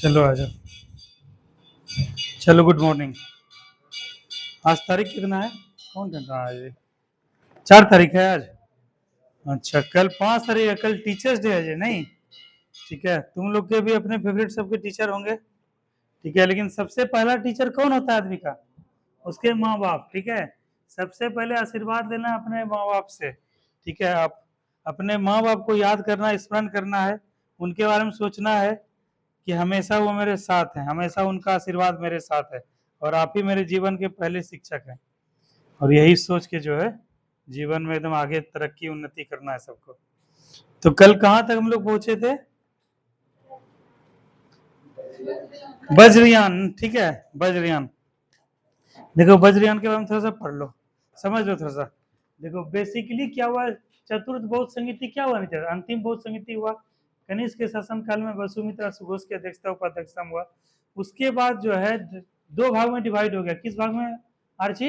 चलो आ जाओ। चलो गुड मॉर्निंग। आज तारीख कितना है? कौन कर रहा है आज? 4 तारीख है आज। अच्छा, कल 5 तारीख है, कल टीचर्स डे है जी, नहीं? ठीक है, तुम लोग के भी अपने फेवरेट सबके टीचर होंगे। ठीक है, लेकिन सबसे पहला टीचर कौन होता है आदमी का? उसके माँ बाप। ठीक है, सबसे पहले आशीर्वाद लेना अपने माँ बाप से। ठीक है, आप अपने माँ बाप को याद करना, स्मरण करना है, उनके बारे में सोचना है कि हमेशा वो मेरे साथ हैं, हमेशा उनका आशीर्वाद मेरे साथ है और आप ही मेरे जीवन के पहले शिक्षक हैं। और यही सोच के जो है जीवन में एकदम आगे तरक्की उन्नति करना है सबको। तो कल कहाँ तक हम लोग पहुंचे थे? वज्रयान। ठीक है, वज्रयान। देखो वज्रयान के बारे में थोड़ा सा पढ़ लो, समझ लो थोड़ा सा। देखो बेसिकली क्या हुआ, चतुर्थ बौद्ध संगीति क्या हुआ, नहीं था अंतिम बौद्ध संगीति हुआ। कनिष्क के शासन काल में वसुमित्रा सुघोष की अध्यक्षता उपाध्यक्षता में हुआ। उसके बाद जो है दो भाग में डिवाइड हो गया। किस भाग में आर्ची?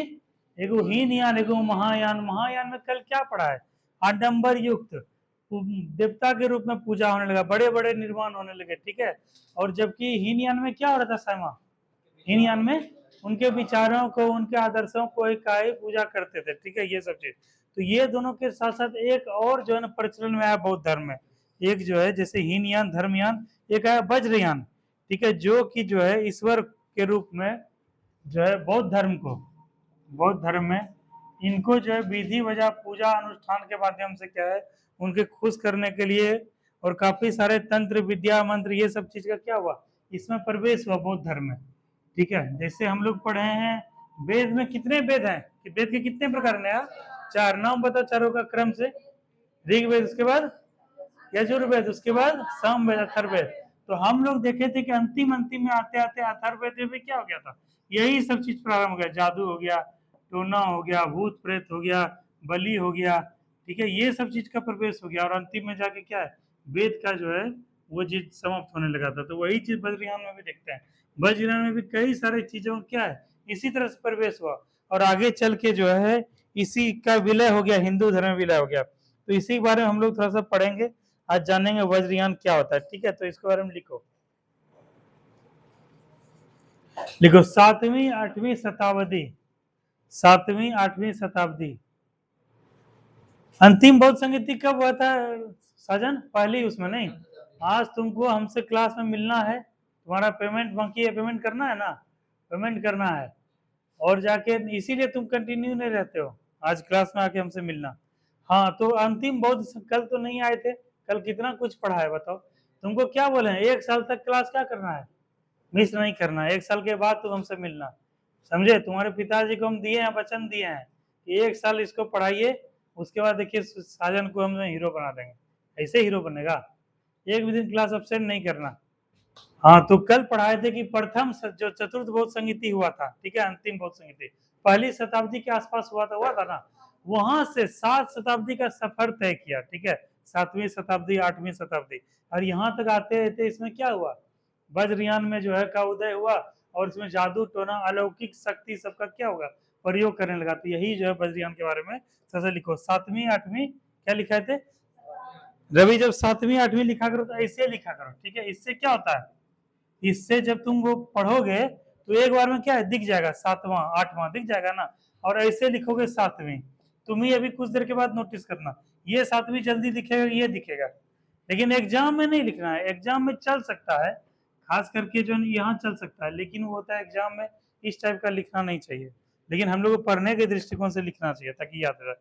एगो हीनयान, एगो महायान। महायान में कल क्या पढ़ा है? आडंबर युक्त देवता के रूप में पूजा होने लगा, बड़े बड़े निर्माण होने लगे। ठीक है, और जबकि हीनयान में क्या हो रहा था सामा? हीनयान में उनके विचारों को, उनके आदर्शों को इकाई पूजा करते थे। ठीक है, ये सब चीज। तो ये दोनों के साथ साथ एक और जो है ना प्रचलन में आया बौद्ध धर्म में। एक जो है जैसे हीनयान धर्मयान, एक आया वज्रयान। ठीक है, जो कि जो है ईश्वर के रूप में जो है बौद्ध धर्म में इनको जो है विधि वजह पूजा अनुष्ठान के माध्यम से क्या है उनके खुश करने के लिए, और काफी सारे तंत्र विद्या मंत्र ये सब चीज का क्या हुआ, इसमें प्रवेश हुआ बौद्ध धर्म में। ठीक है, जैसे हम लोग पढ़े हैं वेद में कितने वेद हैं, कि वेद के कितने प्रकार हैं? चार। नाम बताओ चारों का क्रम से। ऋग्वेद, उसके बाद यजुर्वेद, उसके बाद सामवेद, अथर्ववेद। तो हम लोग देखे थे कि अंतिम अंतिम में आते आते अथर्ववेद में क्या हो गया था, यही सब चीज प्रारंभ हो गया। जादू हो गया, टोना हो गया, भूत प्रेत हो गया, बलि हो गया। ठीक है, ये सब चीज का प्रवेश हो गया और अंतिम में जाके क्या है, वेद का जो है वो चीज समाप्त होने लगा था। तो वही चीज वज्रयान में भी देखते हैं। वज्रयान में भी कई सारी चीजों का क्या है इसी तरह से प्रवेश हुआ और आगे चल के जो है इसी का विलय हो गया, हिंदू धर्म विलय हो गया। तो इसी के बारे में हम लोग थोड़ा सा पढ़ेंगे, आज जानेंगे वज्रयान क्या होता है। ठीक है, तो इसके बारे में लिखो। लिखो 7वीं 8वीं शताब्दी। 7वीं 8वीं शताब्दी। अंतिम बौद्ध संगीति कब हुआ था साजन? पहले उसमें नहीं। आज तुमको हमसे क्लास में मिलना है, तुम्हारा पेमेंट बाकी है, पेमेंट करना है ना, पेमेंट करना है। और जाके इसीलिए तुम कंटिन्यू नहीं रहते हो, आज क्लास में आके हमसे मिलना। हाँ, तो अंतिम बौद्ध कल तो नहीं आए थे, कल कितना कुछ पढ़ा है बताओ। तुमको क्या बोले हैं, 1 साल तक क्लास क्या करना है, मिस नहीं करना है। 1 साल के बाद तुम हमसे मिलना, समझे? तुम्हारे पिताजी को हम दिए हैं, वचन दिए हैं कि 1 साल इसको पढ़ाइए, उसके बाद देखिए साजन को हम हीरो बना देंगे। ऐसे हीरो बनेगा, एक भी दिन क्लास अब्सेंट नहीं करना। हाँ, तो कल पढ़ाए थे कि प्रथम जो चतुर्थ बौद्ध संगीति हुआ था, ठीक है, अंतिम बौद्ध संगीति पहली शताब्दी के आसपास हुआ था ना। वहां से 7 शताब्दी का सफर तय किया। ठीक है, 7वीं शताब्दी 8वीं शताब्दी, और यहाँ तक आते रहते इसमें क्या हुआ, वज्रयान में जो है का उदय हुआ और इसमें जादू टोना अलौकिक शक्ति सबका क्या होगा, प्रयोग करने लगा। तो यही जो है वज्रयान के बारे में सबसे लिखो। 7वीं 8वीं क्या लिखा थे रवि? जब 7वीं 8वीं लिखा करो तो ऐसे लिखा करो। ठीक है, इससे क्या होता है, इससे जब तुम वो पढ़ोगे तो एक बार में क्या है दिख जाएगा, 7वां 8वां दिख जाएगा ना। और ऐसे लिखोगे 7वीं, तुम ही अभी कुछ देर के बाद नोटिस करना, ये 7वीं जल्दी दिखेगा, ये दिखेगा। लेकिन एग्जाम में नहीं लिखना है, एग्जाम में चल सकता है, खास करके जो यहाँ चल सकता है, लेकिन वो होता है एग्जाम में इस टाइप का लिखना नहीं चाहिए। लेकिन हम लोग को पढ़ने के दृष्टिकोण से लिखना चाहिए ताकि याद रहे।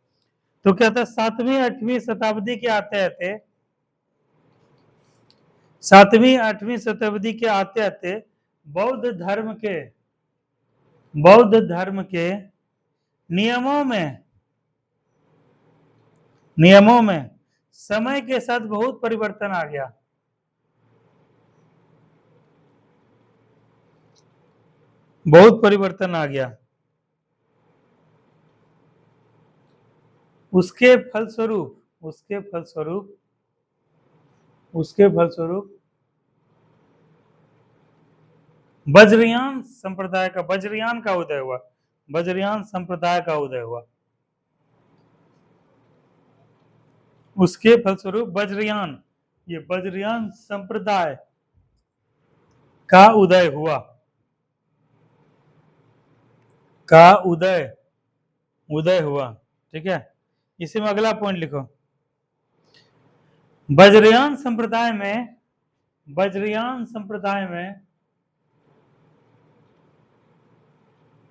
तो क्या था, 7वीं 8वीं शताब्दी के आते आते 7वीं 8वीं शताब्दी के आते आते बौद्ध धर्म के नियमों में समय के साथ बहुत परिवर्तन आ गया। बहुत परिवर्तन आ गया। उसके फलस्वरूप वज्रयान का उदय हुआ। वज्रयान संप्रदाय का उदय हुआ। उसके फलस्वरूप वज्रयान संप्रदाय का उदय हुआ, का उदय, उदय हुआ। ठीक है, इसी में अगला पॉइंट लिखो। वज्रयान संप्रदाय में, वज्रयान संप्रदाय में,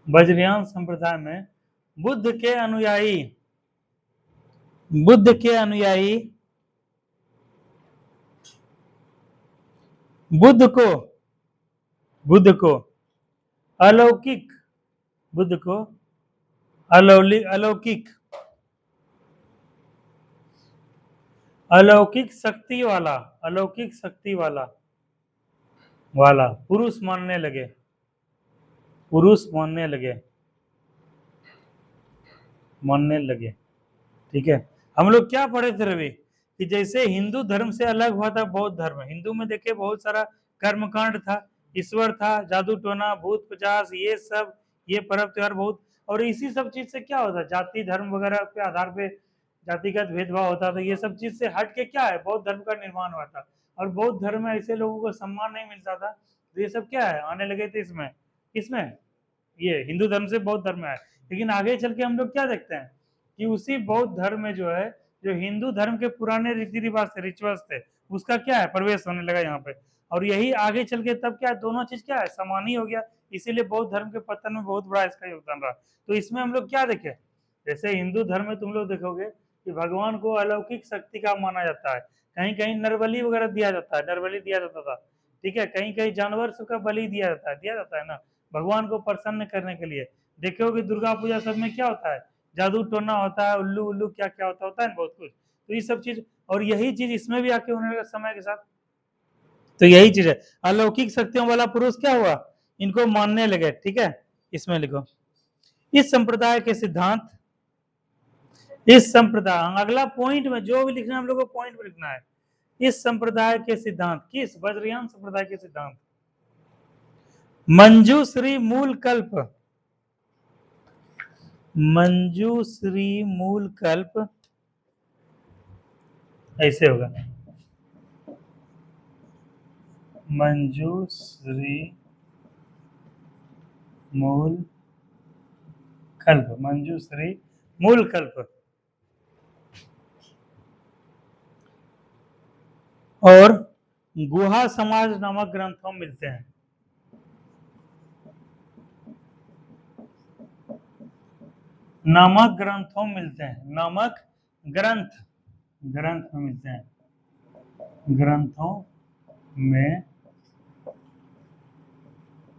वज्रयान संप्रदाय में बुद्ध के अनुयायी, बुद्ध के अनुयायी बुद्ध को, बुद्ध को अलौकिक, बुद्ध को अलौकिक, अलौकिक शक्ति वाला, अलौकिक शक्ति वाला वाला पुरुष मानने लगे, पुरुष मानने लगे, मानने लगे। ठीक है, हम लोग क्या पढ़े थे रवि कि जैसे हिंदू धर्म से अलग हुआ था बौद्ध धर्म, हिंदू में देखे बहुत सारा कर्मकांड था, ईश्वर था, जादू टोना, भूत पिशाच, ये सब, ये पर्व त्योहार बहुत, और इसी सब चीज से क्या होता, जाति धर्म वगैरह के आधार पे जातिगत भेदभाव होता था, ये सब चीज से हट के क्या है, बौद्ध धर्म का निर्माण हुआ था। और बौद्ध धर्म में ऐसे लोगों को सम्मान नहीं मिलता था, तो ये सब क्या है, आने लगे थे इसमें, इसमें ये हिंदू धर्म से बौद्ध धर्म में आए। लेकिन आगे चल के हम लोग क्या देखते हैं कि उसी बौद्ध धर्म में जो है, जो हिंदू धर्म के पुराने रीति रिवाज थे, रिचुअल्स थे, उसका क्या है, प्रवेश होने लगा यहाँ पे। और यही आगे चल के तब क्या है, दोनों चीज क्या है, समान ही हो गया। इसीलिए बौद्ध धर्म के पतन में बहुत बड़ा इसका योगदान रहा। तो इसमें हम लोग क्या देखे, जैसे हिंदू धर्म में तुम लोग देखोगे कि भगवान को अलौकिक शक्ति का माना जाता है, कहीं कहीं नरबली वगैरह दिया जाता है, नरबली दिया जाता था। ठीक है, कहीं कहीं जानवर सबका बलि दिया जाता है ना, भगवान को प्रसन्न करने के लिए। देखोगे दुर्गा पूजा सब में क्या होता है, जादू टोना होता है, उल्लू उल्लू क्या क्या होता है बहुत कुछ। तो ये सब चीज, और यही चीज इसमें भी आके होने लगा समय के साथ। तो यही चीज है, अलौकिक शक्तियों वाला पुरुष क्या हुआ, इनको मानने लगे। ठीक है, इसमें लिखो इस संप्रदाय के सिद्धांत, इस संप्रदाय, अगला पॉइंट में जो भी लिखना है हम लोग को पॉइंट में लिखना है। इस संप्रदाय के सिद्धांत, किस वज्रयान संप्रदाय के सिद्धांत, मंजूश्री मूल कल्प, मंजूश्री मूल कल्प ऐसे होगा, मंजूश्री मूल कल्प, मंजूश्री मूल कल्प। और गुहा समाज नामक ग्रंथों मिलते हैं, नामक ग्रंथों मिलते हैं, नामक ग्रंथ, ग्रंथ में मिलते हैं, ग्रंथों में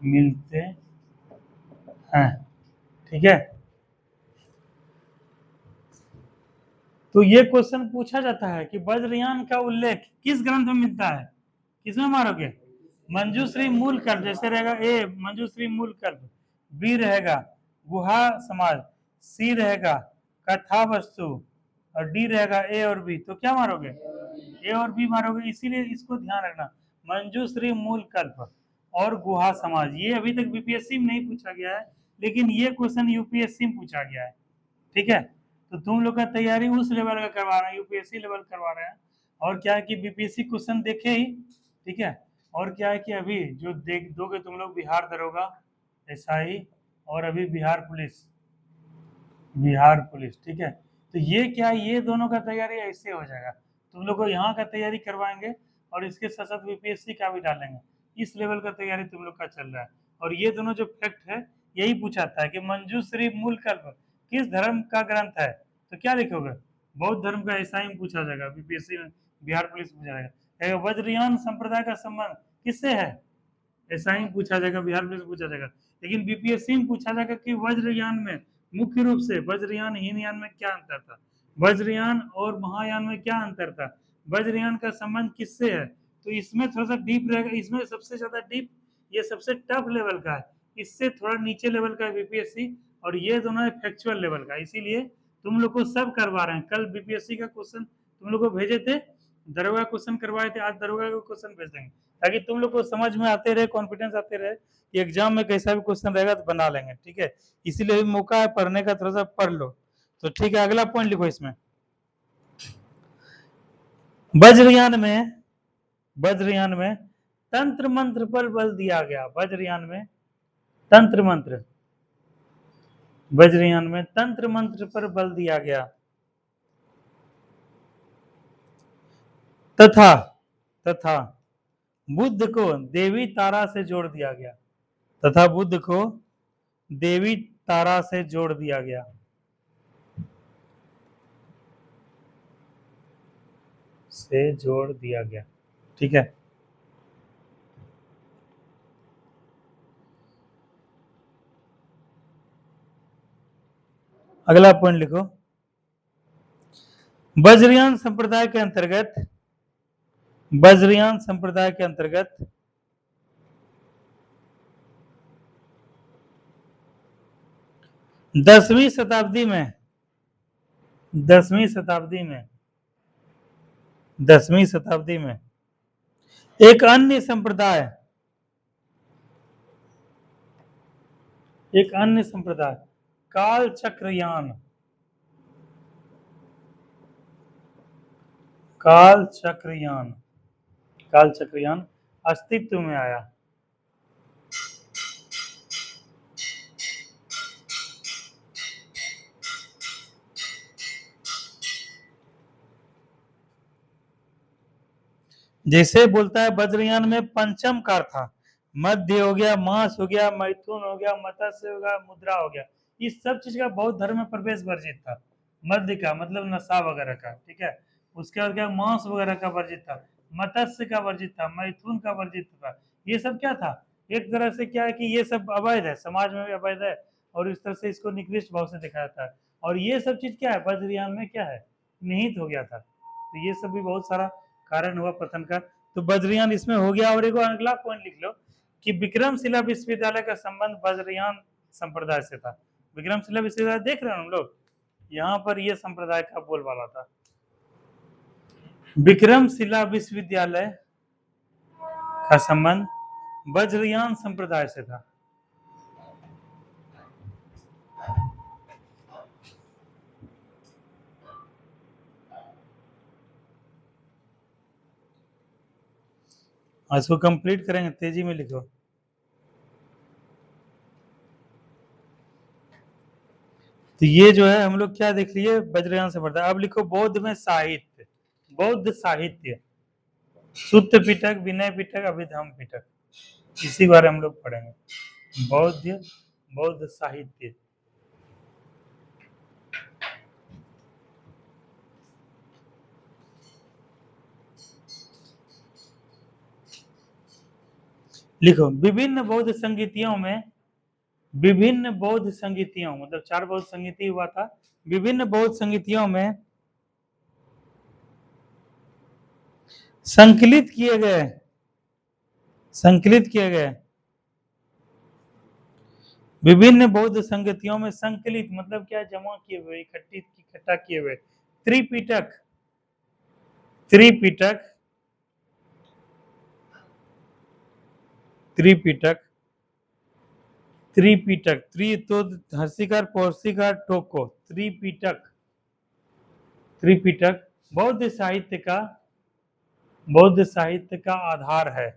मिलते हैं। ठीक है, तो ये क्वेश्चन पूछा जाता है कि वज्रयान का उल्लेख किस ग्रंथ में मिलता है, किसमें मारोगे, मंजूश्री मूल कल्प, जैसे रहेगा ए मंजूश्री मूल कल्प, बी रहेगा गुहा समाज, सी रहेगा कथा वस्तु, और डी रहेगा ए और बी। तो क्या मारोगे, ए और बी मारोगे। इसीलिए इसको ध्यान रखना, मंजूश्री मूल कल्प और गुहा समाज, ये अभी तक बीपीएससी में नहीं पूछा गया है, लेकिन ये क्वेश्चन यूपीएससी में पूछा गया है। ठीक है, तो तुम लोग का तैयारी उस लेवल का करवा रहे हैं, यूपीएससी लेवल करवा रहे हैं। और क्या है कि बीपीएससी क्वेश्चन देखे ही, ठीक है, और क्या है कि अभी जो देख दोगे तुम लोग बिहार दरोगा, एसआई, और अभी बिहार पुलिस, बिहार पुलिस। ठीक है, तो ये क्या, ये दोनों का तैयारी ऐसे हो जाएगा, तुम लोग को यहाँ का तैयारी करवाएंगे और इसके साथ साथ बीपीएससी का भी डालेंगे। इस लेवल का तैयारी तुम लोग का चल रहा है। और ये दोनों जो फैक्ट है यही पूछाता है कि मंजूश्री मूल कल्प किस धर्म का ग्रंथ है, तो क्या लिखोगे, बौद्ध धर्म का, ऐसा ही पूछा जाएगा बीपीएससी में, बिहार पुलिस पूछा जाएगा। वज्रयान संप्रदाय का संबंध किससे है, ऐसा ही पूछा जाएगा, बिहार पुलिस पूछा जाएगा। लेकिन बीपीएससी में पूछा जाएगा कि वज्रयान में मुख्य रूप से वज्रयान हीनयान में क्या अंतर था, वज्रयान और महायान में क्या अंतर था, वज्रयान का संबंध किससे है। तो इसमें थोड़ा सा डीप रहेगा, इसमें सबसे ज्यादा डीप, ये सबसे टफ लेवल का है, इससे थोड़ा नीचे लेवल का है बीपीएससी, और ये दोनों है फैक्चुअल लेवल का। इसीलिए तुम लोग को सब करवा रहे हैं। कल बीपीएससी का क्वेश्चन तुम लोग को भेजे थे, दरोगा क्वेश्चन करवाए थे, आज दरोगा का क्वेश्चन भेज देंगे, ताकि तुम लोग को समझ में आते रहे, कॉन्फिडेंस आते रहे कि एग्जाम में कैसा भी क्वेश्चन रहेगा तो बना लेंगे। ठीक है, इसीलिए मौका है पढ़ने का, थोड़ा सा पढ़ लो। तो ठीक है, अगला पॉइंट लिखो इसमें, वज्रयान में, वज्रयान में तंत्र मंत्र पर बल दिया गया। वज्रयान में तंत्र मंत्र, वज्रयान में तंत्र मंत्र पर बल दिया गया। तथा तथा बुद्ध को देवी तारा से जोड़ दिया गया। तथा बुद्ध को देवी तारा से जोड़ दिया गया। से जोड़ दिया गया। ठीक है, अगला पॉइंट लिखो। वज्रयान संप्रदाय के अंतर्गत, वज्रयान संप्रदाय के अंतर्गत 10वीं शताब्दी में, 10वीं शताब्दी में, 10वीं शताब्दी में एक अन्य संप्रदाय, एक अन्य संप्रदाय कालचक्रयान, कालचक्रयान, कालचक्रयान अस्तित्व में आया। जैसे बोलता है वज्रयान में पंचम कार था, मध्य हो गया, मास हो गया, मैथुन हो गया, मत्स्य हो गया, मुद्रा हो गया। इस सब चीज का बौद्ध धर्म में प्रवेश वर्जित था। मध्य का मतलब नशा वगैरह का, ठीक है। उसके बाद क्या, मांस वगैरह का वर्जित था, मत्स्य का वर्जित था, मैथुन का वर्जित था। ये सब क्या था, एक तरह से क्या है कि ये सब अवैध है, समाज में भी अवैध है, और इस तरह से इसको निकृष्ट भाव से दिखाया था। और ये सब चीज क्या है, वज्रयान में क्या है, निहित हो गया था। तो ये सब भी बहुत सारा कारण हुआ पतन का। तो वज्रयान इसमें हो गया। और एक अगला पॉइंट लिख लो कि विक्रमशिला विश्वविद्यालय का संबंध वज्रयान संप्रदाय से था। विक्रमशिला विश्वविद्यालय देख रहे हैं हम लोग, यहाँ पर यह संप्रदाय का बोलबाला था। विक्रमशिला विश्वविद्यालय का संबंध वज्रयान संप्रदाय से था। इसको कंप्लीट करेंगे, तेजी में लिखो। तो ये जो है हम लोग क्या देख लिए, वज्रयान संप्रदाय। अब लिखो बौद्ध में साहित्य, बौद्ध साहित्य, सुत्त पिटक, विनय पिटक, अभिधम्म पिटक, इसी बारे हम लोग पढ़ेंगे। बौद्ध, बौद्ध साहित्य। लिखो विभिन्न बौद्ध संगीतियों में, विभिन्न बौद्ध संगीतियों मतलब 4 बौद्ध संगीति हुआ था। विभिन्न बौद्ध संगीतियों में संकलित किए गए, संकलित किए गए, विभिन्न बौद्ध संगतियों में संकलित मतलब क्या, जमा किए हुए, इकट्ठा किए हुए त्रिपिटक, त्रिपिटक, त्रिपिटक, त्रिपिटक, त्रि तो हर्षिकार पौर्षिकार टोको, त्रिपिटक, त्रिपिटक बौद्ध साहित्य का, बौद्ध साहित्य का आधार है।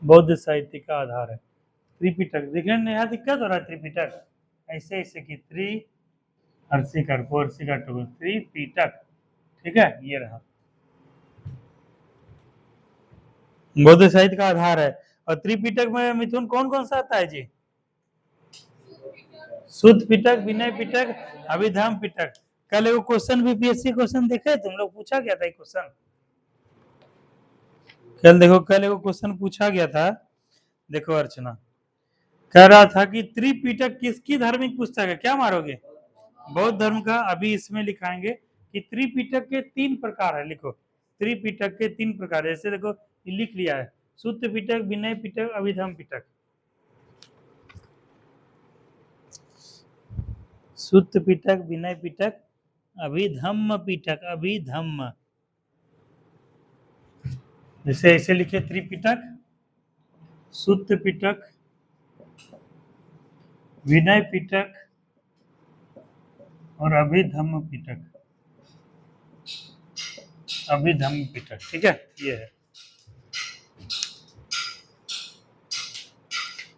बौद्ध साहित्य का आधार है त्रिपिटक। देखने में यहाँ दिक्कत हो रहा है, त्रिपिटक ऐसे ऐसे की त्रि हर्षिकार पौर्षिकार टोको, त्रिपिटक, ठीक है, ये रहा बौद्ध साहित्य का आधार है। और त्रिपिटक में मिथुन कौन कौन सा आता है जी, शुद्ध पिटक, विनय पिटक, अभिधम्म पिटक। कल एगो क्वेश्चन भी पीएससी क्वेश्चन देखे, तुम लोग पूछा गया था एक क्वेश्चन कल, देखो कल एगो क्वेश्चन पूछा गया था। देखो अर्चना कह रहा था कि त्रिपिटक किसकी धार्मिक पुस्तक है, क्या मारोगे, बौद्ध धर्म का। अभी इसमें लिखाएंगे कि त्रिपिटक के 3 प्रकार है। लिखो त्रिपिटक के 3 प्रकार, जैसे देखो लिख लिया है, शुद्ध पिटक, विनय पिटक, अभिधम्म पिटक। शुद्ध पिटक, विनय पिटक, अभिधम्म पिटक, अभिधम्म। जैसे ऐसे लिखे त्रिपिटक, शुद्ध पिटक, विनय पिटक और अभिधम्म पिटक। अभिधम्म पिटक, ठीक है, ये है।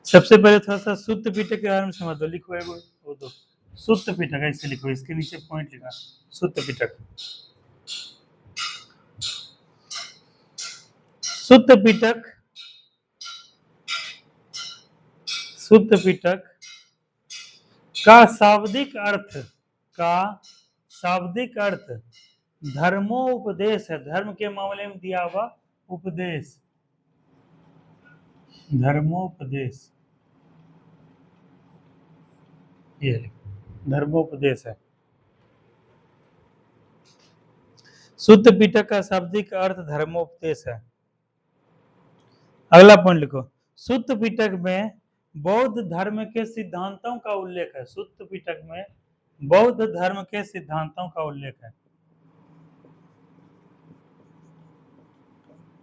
सबसे पहले थोड़ा सा सुत्त पिटक के बारे में समझ दो, लिखो एगो वो दो सुत्त पिटक, ऐसे लिखो, इसके नीचे पॉइंट लिखा, सुत्त पिटक। सुत्त पिटक, सुत्त पिटक का शाब्दिक अर्थ, का शाब्दिक अर्थ धर्मोपदेश है, धर्म के मामले में दिया हुआ उपदेश, धर्मोपदेश, ये धर्मोपदेश है। सुत्त पिटक का शाब्दिक अर्थ धर्मोपदेश है। अगला पॉइंट लिखो, सुत्त पिटक में बौद्ध धर्म के सिद्धांतों का उल्लेख है, सुत्त पिटक में बौद्ध धर्म के सिद्धांतों का उल्लेख है,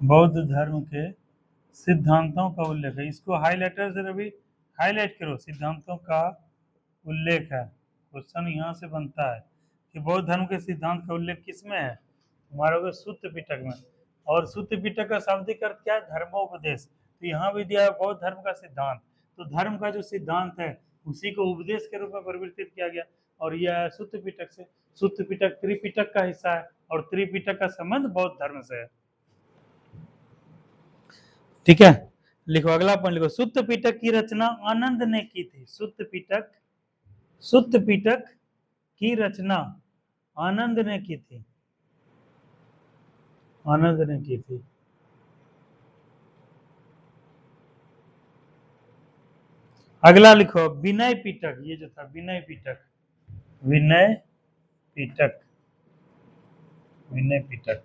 बौद्ध धर्म के सिद्धांतों का उल्लेख है। इसको हाईलाइटर से रवि हाईलाइट करो, सिद्धांतों का उल्लेख है। क्वेश्चन यहाँ से बनता है कि बौद्ध धर्म के सिद्धांत का उल्लेख किसमें है, तुम्हारे सुत्त पिटक में। और सुत्त पिटक का शाब्दिक अर्थ क्या है, धर्मोपदेश। तो यहाँ भी दिया है बौद्ध धर्म का सिद्धांत, तो धर्म का जो सिद्धांत है उसी को उपदेश के रूप में परिवर्तित किया गया, और यह सुत्त पिटक से। सुत्त पिटक त्रिपिटक का हिस्सा है, और त्रिपिटक का संबंध बौद्ध धर्म से है, ठीक है। लिखो अगला पॉइंट लिखो, सुत्त पिटक की रचना आनंद ने की थी, सुत्त पिटक, सुत्त पिटक की रचना आनंद ने की थी, आनंद ने की थी। अगला लिखो विनय पिटक, ये जो था विनय पिटक, विनय पिटक, विनय पिटक,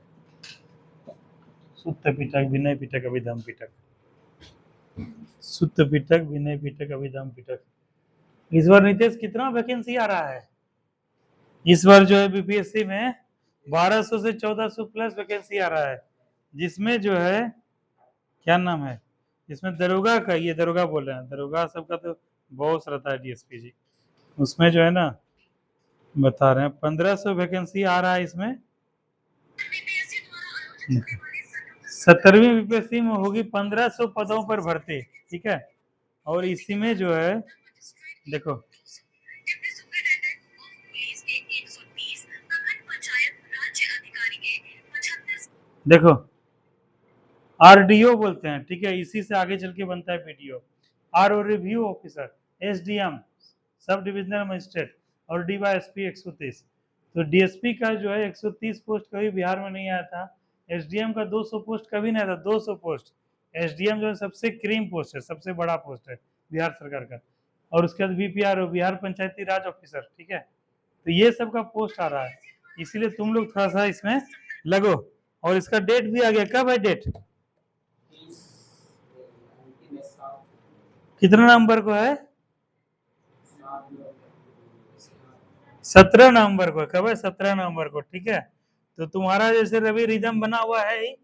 सुत्त पिटक, विनय पिटक, अभिधम्म पिटक, सुत्त पिटक, विनय पिटक, अभिधम्म पिटक। इस बार नितेश कितना वैकेंसी आ रहा है, इस बार जो है बीपीएससी में 1200 से 1400 प्लस वैकेंसी आ रहा है, जिसमें जो है क्या नाम है, इसमें दरोगा का, ये दरोगा बोल रहे हैं, दरोगा सबका तो बहुत रहता है डीएसपी जी, उसमें जो है ना बता रहे हैं 1500 वैकेंसी आ रहा है इसमें। 17वीं बीपीएससी में होगी 1500 पदों पर भर्ती, ठीक है। और इसी में जो है देखो, देखो आरडीओ बोलते हैं, ठीक है, इसी से आगे चल के बनता है PDO, RO review officer, SDM sub divisional magistrate, और डीवाईएसपी 130। तो डीएसपी का जो है 130 पोस्ट कभी बिहार में नहीं आया था, एसडीएम का 200 पोस्ट कभी नहीं आया था, 200 पोस्ट। एसडीएम जो है सबसे क्रीम पोस्ट है, सबसे बड़ा पोस्ट है बिहार सरकार का, और उसके बाद बीपीआरओ, बिहार पंचायती राज ऑफिसर, ठीक है। तो ये सब का पोस्ट आ रहा है, इसीलिए तुम लोग थोड़ा सा इसमें लगो। और इसका डेट भी आ गया, कब है डेट, कितना नवंबर को है, 17 नवंबर को, कब है, 17 नवंबर को, ठीक है। तो तुम्हारा जैसे रवि रिदम बना हुआ है ही,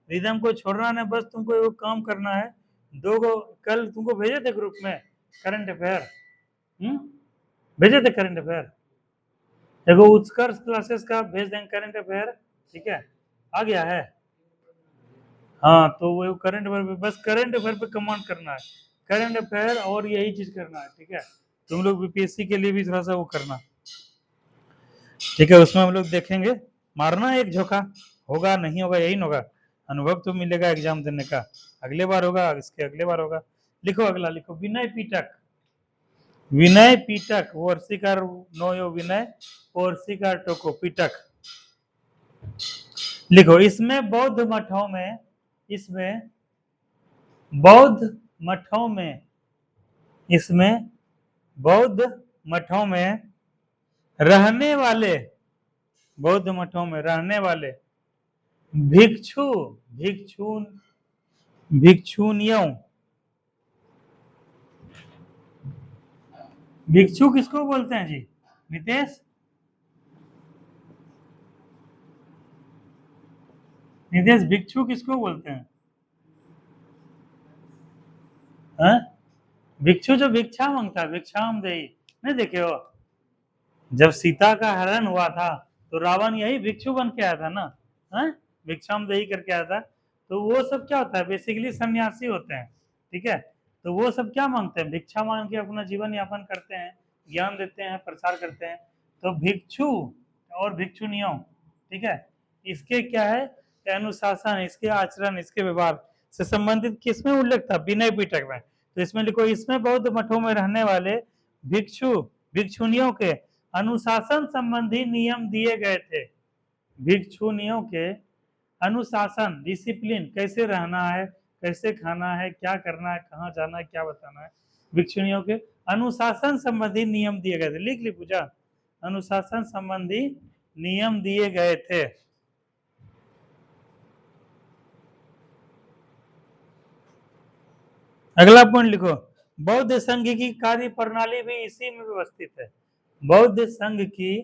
रिदम को छोड़ना नहीं, बस तुमको वो काम करना है। दो गो कल तुमको भेजे थे ग्रुप में करंट अफेयर, भेजे थे करंट अफेयर, एगो उत्कर्ष क्लासेस का भेज देंगे करंट अफेयर, ठीक है, आ गया है। हाँ तो वो करंट अफेयर पे, बस करंट अफेयर पे कमांड करना है, करंट अफेयर और यही चीज करना है, ठीक है। तुम लोग बीपीएससी के लिए भी थोड़ा सा वो करना, ठीक है। उसमें हम लोग देखेंगे, मारना एक झोंका, होगा नहीं होगा यही न होगा, अनुभव तो मिलेगा एग्जाम देने का, अगले बार होगा, इसके अगले बार होगा। लिखो अगला, लिखो विनय पिटक, विनय पिटक, वर्षिकार नो यो विनय, वर्षिकार टोको पिटक। लिखो इसमें बौद्ध मठों में, इसमें बौद्ध मठों में, इसमें बौद्ध मठों में रहने वाले, बौद्ध मठों में रहने वाले भिक्षु, भिक्षुन, भिक्षुनियों, भिक्षु किसको बोलते हैं जी नितेश, नितेश भिक्षु किसको बोलते हैं, हाँ? भिक्षु जो भिक्षा मांगता है, भिक्षाम देही, नहीं देखे हो, जब सीता का हरण हुआ था तो रावण यही भिक्षु बन के आया था ना, हाँ? भिक्षाम देही करके आया था, तो वो सब क्या होता है, बेसिकली सन्यासी होते हैं, ठीक है। तो वो सब क्या मांगते हैं, भिक्षा मांग के अपना जीवन यापन करते हैं, ज्ञान देते हैं, प्रसार करते हैं। तो भिक्षु और भिक्षुनियों, ठीक है, इसके क्या है अनुशासन, इसके आचरण, इसके व्यवहार से संबंधित किसमें उल्लेख था, विनय पिटक में। तो इसमें लिखो, इसमें बौद्ध मठों में रहने वाले भिक्षु भिक्षुनियों के अनुशासन संबंधी नियम दिए गए थे। भिक्षुनियों के अनुशासन, डिसिप्लिन, कैसे रहना है, कैसे खाना है, क्या करना है, कहाँ जाना है, क्या बताना है, भिक्षुनियों के अनुशासन संबंधी नियम दिए गए थे। लिख ली पूजा, अनुशासन संबंधी नियम दिए गए थे। अगला पॉइंट लिखो, बौद्ध संघ की कार्य प्रणाली भी इसी में व्यवस्थित है। बौद्ध संघ की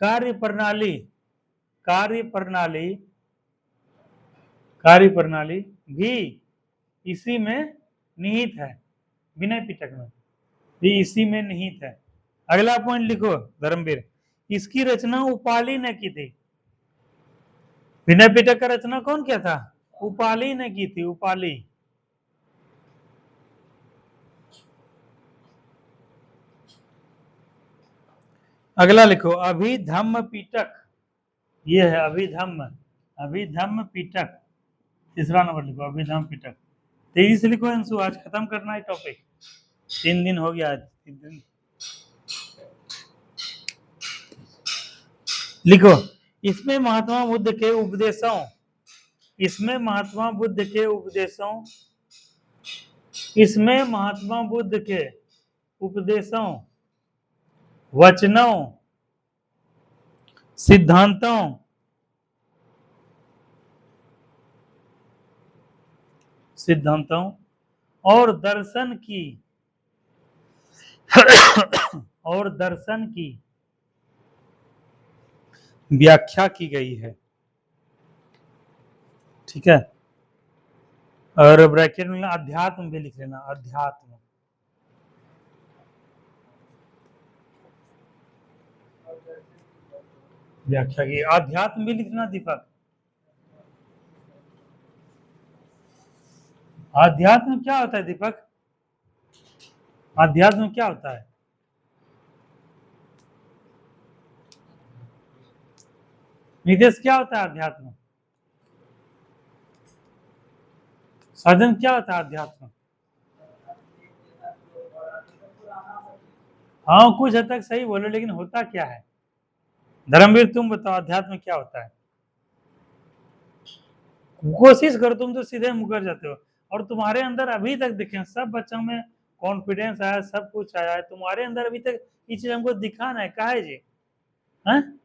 कार्य प्रणाली भी इसी में निहित है, विनय पिटक में भी इसी में निहित है। अगला पॉइंट लिखो धर्मवीर, इसकी रचना उपाली ने की थी। विनय पिटक का रचना कौन किया था, उपाली ने की थी, उपाली। अगला लिखो, अभिधम्म पिटक, ये है अभिधम्म पिटक, तीसरा नंबर लिखो, अभिधम्म पिटक। तेजी से लिखो अंशु, आज खत्म करना है टॉपिक, 3 दिन हो गया आज, 3 दिन। लिखो, इसमें महात्मा बुद्ध के उपदेशों वचनों, सिद्धांतों और दर्शन की व्याख्या की गई है, ठीक है। और ब्रैकेट में अध्यात्म भी लिख लेना, अध्यात्म। व्याख्या की, अध्यात्म भी लिखना दीपक। अध्यात्म क्या होता है दीपक, अध्यात्म क्या होता है, निदेश क्या होता है अध्यात्म, साधन क्या होता है अध्यात्म। हाँ कुछ हद तक सही बोलो, लेकिन होता क्या है, धर्मवीर तुम बताओ अध्यात्म क्या होता है। कोशिश करो, तुम तो सीधे मुकर जाते हो, और तुम्हारे अंदर अभी तक दिखे सब बच्चों में कॉन्फिडेंस आया, सब कुछ आया है, तुम्हारे अंदर अभी तक ये चीज हमको दिखाना है, काहे जी, हैं?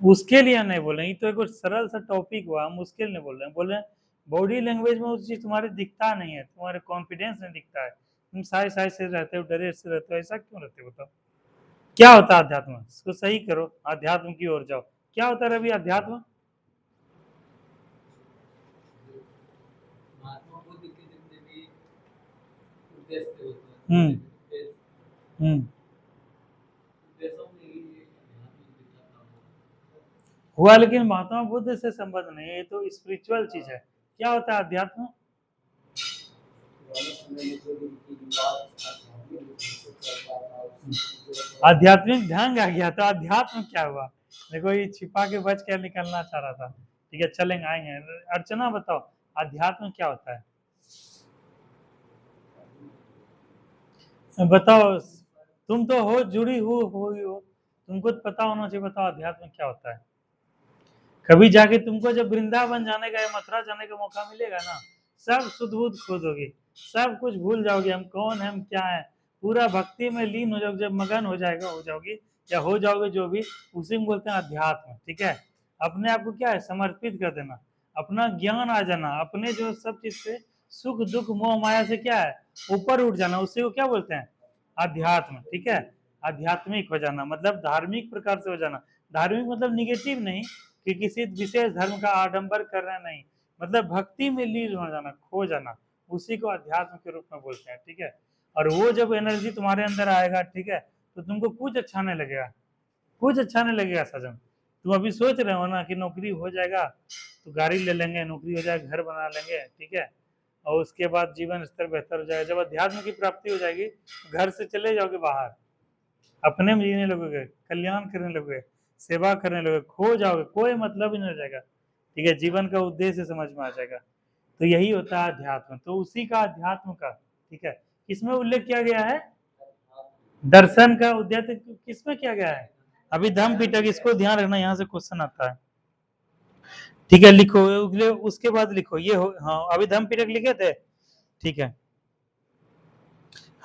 उसके लिए नहीं बोल रहे, ये तो एक सरल सा टॉपिक हुआ, हम उसके लिए नहीं बोल रहे हैं, बोल रहे हैं बॉडी लैंग्वेज में उस चीज तुम्हारे दिखता नहीं है, तुम्हारे कॉन्फिडेंस नहीं दिखता है, तुम साय से रहते हो, डरे से रहते हो, ऐसा क्यों रहते हो, बताओ क्या होता है अध्यात्म, इसको सही करो, अध्यात्म की ओर जाओ, क्या होता है रवि अध्यात्म। हुआ, लेकिन महात्मा बुद्ध से संबंध नहीं है, ये तो स्पिरिचुअल चीज है। क्या होता है अध्यात्म, आध्यात्मिक ढंग आ गया, तो अध्यात्म क्या हुआ, देखो ये छिपा के बच के निकलना चाह रहा था, ठीक है चलेंगे, आएंगे। अर्चना बताओ अध्यात्म क्या होता है, बताओ, तुम तो हो जुड़ी हो तुमको तो पता होना चाहिए, बताओ अध्यात्म क्या होता है। कभी जाके तुमको जब वृंदावन जाने का या मथुरा जाने का मौका मिलेगा ना, सब सुध बुध खोदोगे, सब कुछ भूल जाओगे, हम कौन है, हम क्या है, पूरा भक्ति में लीन हो जाओगे, जब मगन हो जाओगे या हो जाओगे जो भी, उसी में बोलते हैं अध्यात्म, ठीक है। अपने आप को क्या है समर्पित कर देना, अपना ज्ञान आ जाना, अपने जो सब चीज से सुख दुख मोह माया से क्या है ऊपर उठ जाना, उसी को क्या बोलते हैं अध्यात्म, ठीक है। आध्यात्मिक हो जाना मतलब धार्मिक प्रकार से हो जाना, धार्मिक मतलब निगेटिव नहीं कि किसी विशेष धर्म का आडंबर करना नहीं, मतलब भक्ति में लीन हो जाना, खो जाना, उसी को अध्यात्म के रूप में बोलते हैं, ठीक है। और वो जब एनर्जी तुम्हारे अंदर आएगा, ठीक है, तो तुमको कुछ अच्छा नहीं लगेगा, कुछ अच्छा नहीं लगेगा सजन। तुम अभी सोच रहे हो ना कि नौकरी हो जाएगा तो गाड़ी ले लेंगे, नौकरी हो जाएगा घर बना लेंगे, ठीक है, और उसके बाद जीवन स्तर बेहतर हो जाएगा। जब अध्यात्म की प्राप्ति हो जाएगी तो घर से चले जाओगे बाहर, अपने में जीने लगोगे, कल्याण करने लगोगे, सेवा करने लगोगे, खो जाओगे, कोई मतलब ही नहीं रह जाएगा, ठीक है, जीवन का उद्देश्य समझ में आ जाएगा। तो यही होता है अध्यात्म। तो उसी का अध्यात्म का, ठीक है, इसमें उल्लेख किया गया है दर्शन का उद्देश्य किसमें किया गया है, अभिधम पिटक। इसको ध्यान रखना, यहाँ से क्वेश्चन आता है, ठीक है, लिखो उसके बाद लिखो ये हो, हाँ अभिधम पिटक लिखे थे, ठीक है,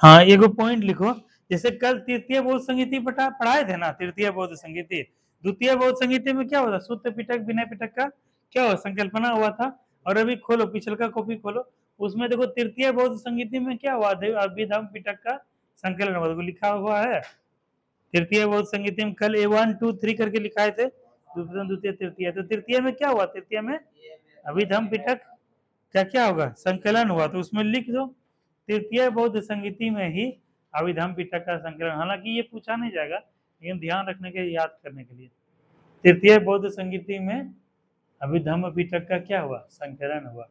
हाँ एगो पॉइंट लिखो। जैसे कल तृतीय बौद्ध संगीति पढ़ाए थे ना, तृतीय बौद्ध संगीति, द्वितीय बौद्ध संगीति में क्या होता, शुद्ध पिटक विनय पिटक का क्या हुआ, संकल्पना हुआ था। और अभी खोलो पिछल का कॉपी खोलो, उसमें देखो तृतीय बौद्ध संगीति में क्या हुआ, अभिधम पिटक का संकलन हुआ, देखो लिखा हुआ है तृतीय बौद्ध संगीति में। कल A1 2 3 करके लिखाए थे, द्वितीय तृतीय। तो तृतीय में क्या हुआ, तृतीय में अभिधम पिटक का क्या होगा, संकलन हुआ। तो उसमें लिख दो तृतीय बौद्ध संगीति में ही अभिधम पिटक का संकलन। हालांकि ये पूछा नहीं जाएगा, लेकिन ध्यान रखने के, याद करने के लिए, तृतीय बौद्ध संगीति में अभिधम पिटक का क्या हुआ, संकलन हुआ।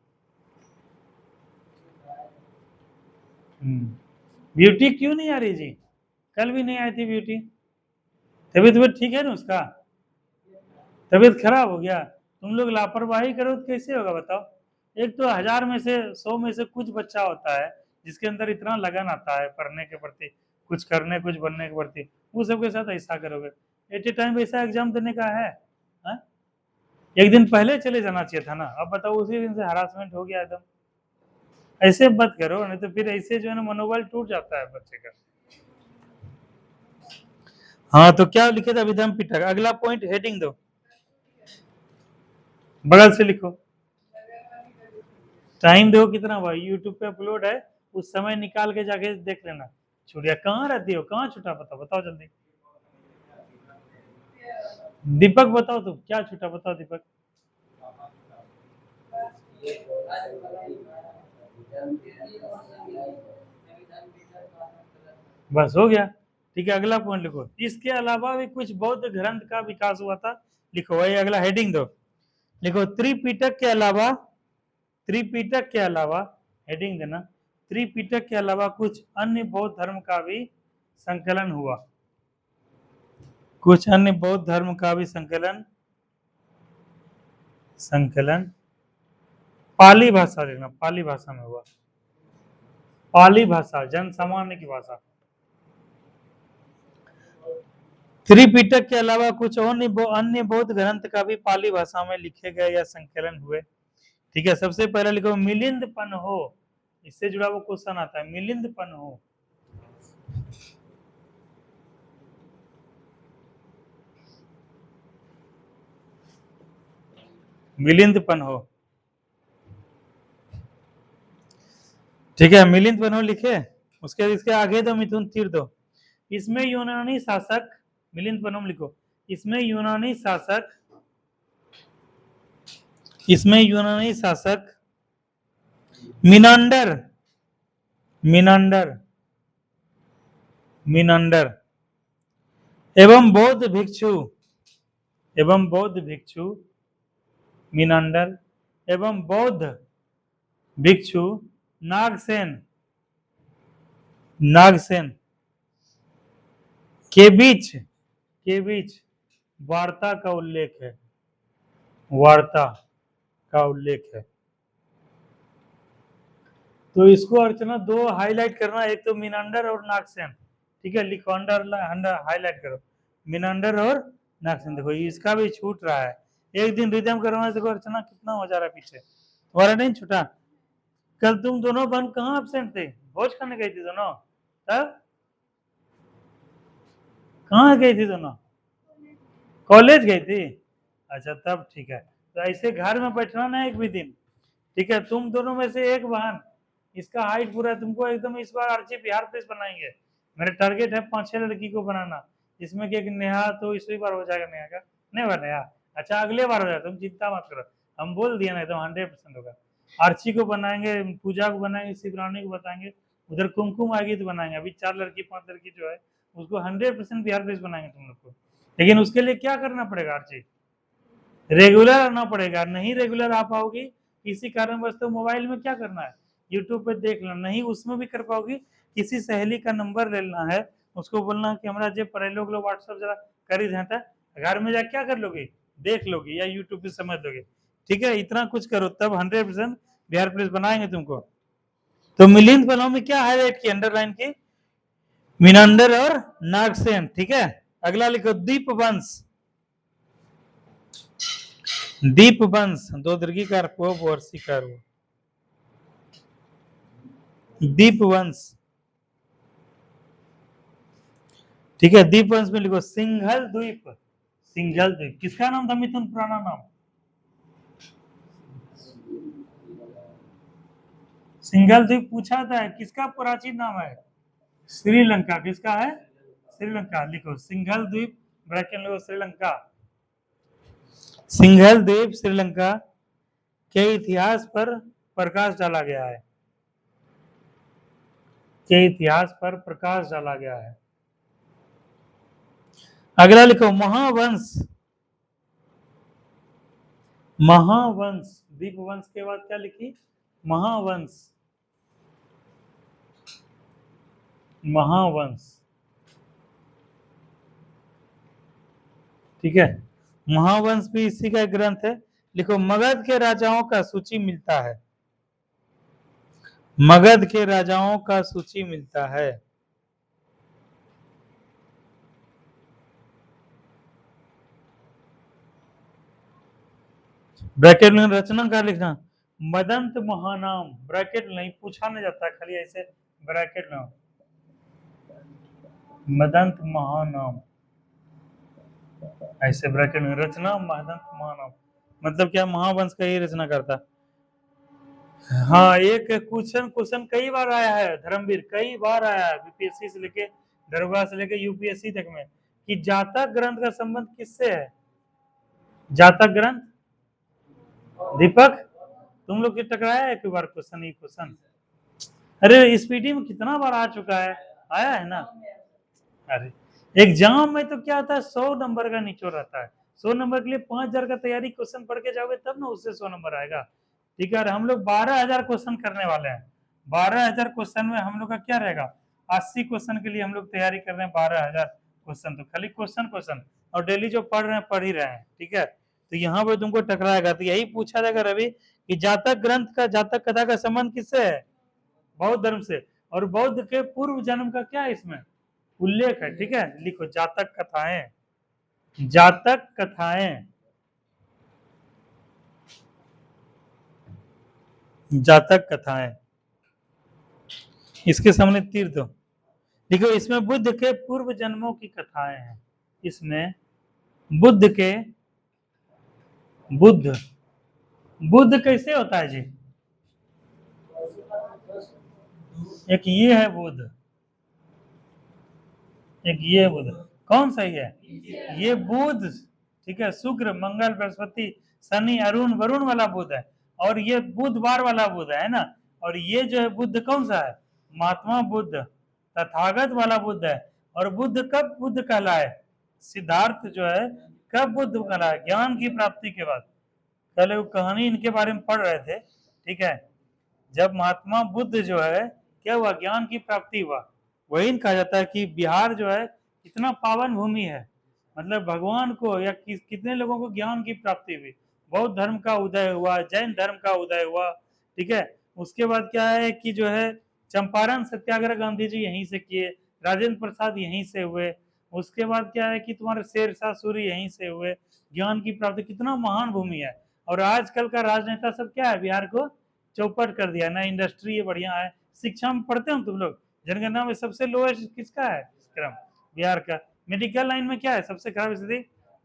ब्यूटी क्यों नहीं आ रही जी, कल भी नहीं आई थी ब्यूटी, तबीयत ठीक है ना उसका, तबीयत खराब हो गया। तुम लोग लापरवाही करो तो कैसे होगा बताओ। एक तो 1000 में से 100 में से कुछ बच्चा होता है जिसके अंदर इतना लगन आता है पढ़ने के प्रति, कुछ करने कुछ बनने के प्रति, वो सबके साथ ऐसा करोगे। एट ए टाइम ऐसा एग्जाम देने का है, हा? एक दिन पहले चले जाना चाहिए था ना, अब बताओ उसी दिन से हरासमेंट हो गया एकदम। ऐसे मत करो, नहीं तो फिर ऐसे जो है ना मनोबल टूट जाता है बच्चे का। हाँ तो क्या लिखे थे अभिधम पिटक, अगला पॉइंट हेडिंग दो, बगल से लिखो। टाइम देखो कितना हुआ, यूट्यूब पे अपलोड है, उस समय निकाल के जाके देख लेना। छुड़िया कहाँ रहती हो, कहाँ छूटा बताओ, बताओ जल्दी। दीपक बताओ तुम क्या छूटा, बताओ दीपक। बस हो गया, ठीक है, अगला पॉइंट लिखो। इसके अलावा भी कुछ बौद्ध ग्रंथ का विकास हुआ था, लिखो वही अगला हेडिंग दो, लिखो त्रिपिटक के अलावा, त्रिपिटक के अलावा, हेडिंग देना, त्रिपिटक के अलावा कुछ अन्य बौद्ध धर्म का भी संकलन हुआ, कुछ अन्य बौद्ध धर्म का भी संकलन, संकलन पाली भाषा लिखना, पाली भाषा में हुआ, पाली भाषा जन सामान्य की भाषा। त्रिपिटक के अलावा कुछ अन्य बौद्ध ग्रंथ का भी पाली भाषा में लिखे गए या संकलन हुए, ठीक है। सबसे पहले लिखो मिलिंद पन्हो, इससे जुड़ा वो क्वेश्चन आता है, मिलिंद पन्हो, मिलिंद पन्हो, ठीक है, मिलिंद पन्हो लिखे। उसके इसके आगे दो मिथुन तीर दो। इसमें यूनानी शासक, मिलिंद पन्हो लिखो, इसमें यूनानी शासक, इसमें यूनानी शासक मिनांडर, मिनांडर, मिनांडर एवं बौद्ध भिक्षु, एवं बौद्ध भिक्षु, मिनांडर एवं बौद्ध भिक्षु नागसेन, नागसेन के बीच वार्ता का उल्लेख है, वार्ता का उल्लेख है। तो इसको अर्चना दो हाईलाइट करना, एक तो मिनांडर और नागसेन, ठीक है, लिखो अंडर हाईलाइट करो, मिनांडर और नागसेन। देखो इसका भी छूट रहा है, एक दिन रिदम करवाना, देखो अर्चना कितना हो जा रहा है पीछे, तुम्हारा नहीं छूटा। कल तुम दोनों बहन कहाँ एबसेंट थे, भोज खाने गई थी दोनों, तब कहाँ गई थी दोनों, कॉलेज गई थी, अच्छा तब ठीक है। तो ऐसे घर में बैठना ना एक भी दिन, ठीक है। तुम दोनों में से एक बहन, इसका हाइट पूरा, तुमको एकदम इस बार आर्ची बिहार प्रेस बनाएंगे, मेरा टारगेट है 5-6 लड़की को बनाना, जिसमें कि एक नेहा तो इसी बार हो जाएगा, नेहा का नहीं बा नेहा, अच्छा अगले बार हो जाएगा, तुम चिंता मत करो, हम बोल दिए ना, तो 100% होगा। आर्ची को बनाएंगे, पूजा को बनाएंगे, शिवरानी को बताएंगे, उधर कुमकुम आएगी तो बनाएंगे। अभी 4 लड़की 5 लड़की जो है उसको 100% बिहार प्रेस बनाएंगे तुम लोग को, लेकिन उसके लिए क्या करना पड़ेगा आर्ची, रेगुलर आना पड़ेगा। नहीं रेगुलर आ पाओगी किसी कारणवश तो मोबाइल में क्या करना है, यूट्यूब पे देख लेना। नहीं उसमें भी कर पाओगी, किसी सहेली का नंबर ले लेना है, उसको बोलना कि हमारा जे पढ़े लोग व्हाट्सएप जरा कर ही देता, घर में जा क्या कर लोगे, देख लोगे या यूट्यूब पे समझ लोगे। ठीक है, इतना कुछ करो तब 100% बिहार पुलिस बनाएंगे तुमको। तो मिलिंद पहलवान में क्या हाईलाइट की, अंडरलाइन की, मिनंडर और नागसेन। ठीक है, अगला लिखो दीप वंश। दीप वंश, दो दीर्घिकार को वर्षिकार हो, दीप वंश। ठीक है, दीप वंश में लिखो सिंघल द्वीप। सिंघल द्वीप किसका नाम था मिथुन, पुराना नाम? सिंघल द्वीप पूछा था, किसका प्राचीन नाम है? श्रीलंका। किसका है? श्रीलंका। लिखो सिंघल द्वीप, ब्रैकेट में लिखो श्रीलंका। सिंघल द्वीप श्रीलंका के इतिहास पर प्रकाश डाला गया है, के इतिहास पर प्रकाश डाला गया है। अगला लिखो महावंश। महावंश, दीप वंश के बाद क्या लिखी? महावंश। महावंश। ठीक है, महावंश भी इसी का ग्रंथ है। लिखो मगध के राजाओं का सूची मिलता है, मगध के राजाओं का सूची मिलता है। ब्रैकेट में रचना का लिखना मदंत महानाम, ब्रैकेट नहीं पूछा नहीं जाता, खाली ऐसे ब्रैकेट में मदंत महानाम, ऐसे ब्रैकेट में रचना मदंत महानाम, मतलब क्या, महावंश का ही रचना करता। हाँ, एक क्वेश्चन क्वेश्चन कई बार आया है धर्मवीर, कई बार आया है बीपीएससी से लेके दरभंगा से लेके यूपीएससी तक में, कि जातक ग्रंथ का संबंध किससे है? जातक ग्रंथ, दीपक तुम लोग के टकराया है एक बार क्वेश्चन, ये क्वेश्चन? अरे स्पीडी में कितना बार आ चुका है, आया है ना। अरे एग्जाम में तो क्या होता है, 100 नंबर का निचोड़ रहता है, 100 नंबर के लिए 5000 का तैयारी क्वेश्चन पढ़ के जाओगे तब ना उससे 100 नंबर आएगा। ठीक है, हम लोग 12000 क्वेश्चन करने वाले हैं, 12000 क्वेश्चन में हम लोग का क्या रहेगा, 80 क्वेश्चन के लिए हम लोग तैयारी कर रहे हैं, 12000 क्वेश्चन, तो खाली क्वेश्चन क्वेश्चन, और डेली जो पढ़ रहे हैं पढ़ ही रहे हैं। ठीक है, तो यहाँ पे तुमको टकराएगा, तो यही पूछा जाएगा रवि कि जातक ग्रंथ का, जातक कथा का संबंध किससे है? बौद्ध धर्म से। और बौद्ध के पूर्व जन्म का क्या है इसमें उल्लेख है। ठीक है, लिखो जातक कथाएं, जातक कथाएं, जातक कथाएं, इसके सामने तीर दो। देखो इसमें बुद्ध के पूर्व जन्मों की कथाएं हैं, इसमें बुद्ध के, बुद्ध, बुद्ध कैसे होता है जी? एक ये है बुद्ध, एक ये बुद्ध, कौन सा ही है? ये बुध। ठीक है, शुक्र मंगल बृहस्पति शनि अरुण वरुण वाला बुध है, और ये बुधवार वाला बुध है ना। और ये जो है बुद्ध कौन सा है? महात्मा बुद्ध, तथागत वाला बुद्ध है। और बुद्ध कब बुद्ध कहलाए? सिद्धार्थ जो है कब बुद्ध कहलाए? ज्ञान की प्राप्ति के बाद। पहले वो कहानी इनके बारे में पढ़ रहे थे। ठीक है, जब महात्मा बुद्ध जो है क्या हुआ, ज्ञान की प्राप्ति हुआ, वही कहा जाता है कि बिहार जो है इतना पावन भूमि है, मतलब भगवान को या कितने लोगों को ज्ञान की प्राप्ति हुई। बौद्ध धर्म का उदय हुआ, जैन धर्म का उदय हुआ। ठीक है, उसके बाद क्या है कि जो है चंपारण सत्याग्रह गांधी जी यहीं से किए, राजेंद्र प्रसाद यहीं से हुए। उसके बाद क्या है कि तुम्हारे शेरशाह सूरी यहीं से हुए। ज्ञान की प्राप्ति, कितना महान भूमि है। और आजकल का राजनेता सब क्या है, बिहार को चौपट कर दिया ना, इंडस्ट्री ये बढ़िया है। शिक्षा में पढ़ते हो तुम लोग, जनगणना में सबसे लोएस्ट किसका है क्रम? बिहार का। मेडिकल लाइन में क्या है सबसे खराब स्थिति?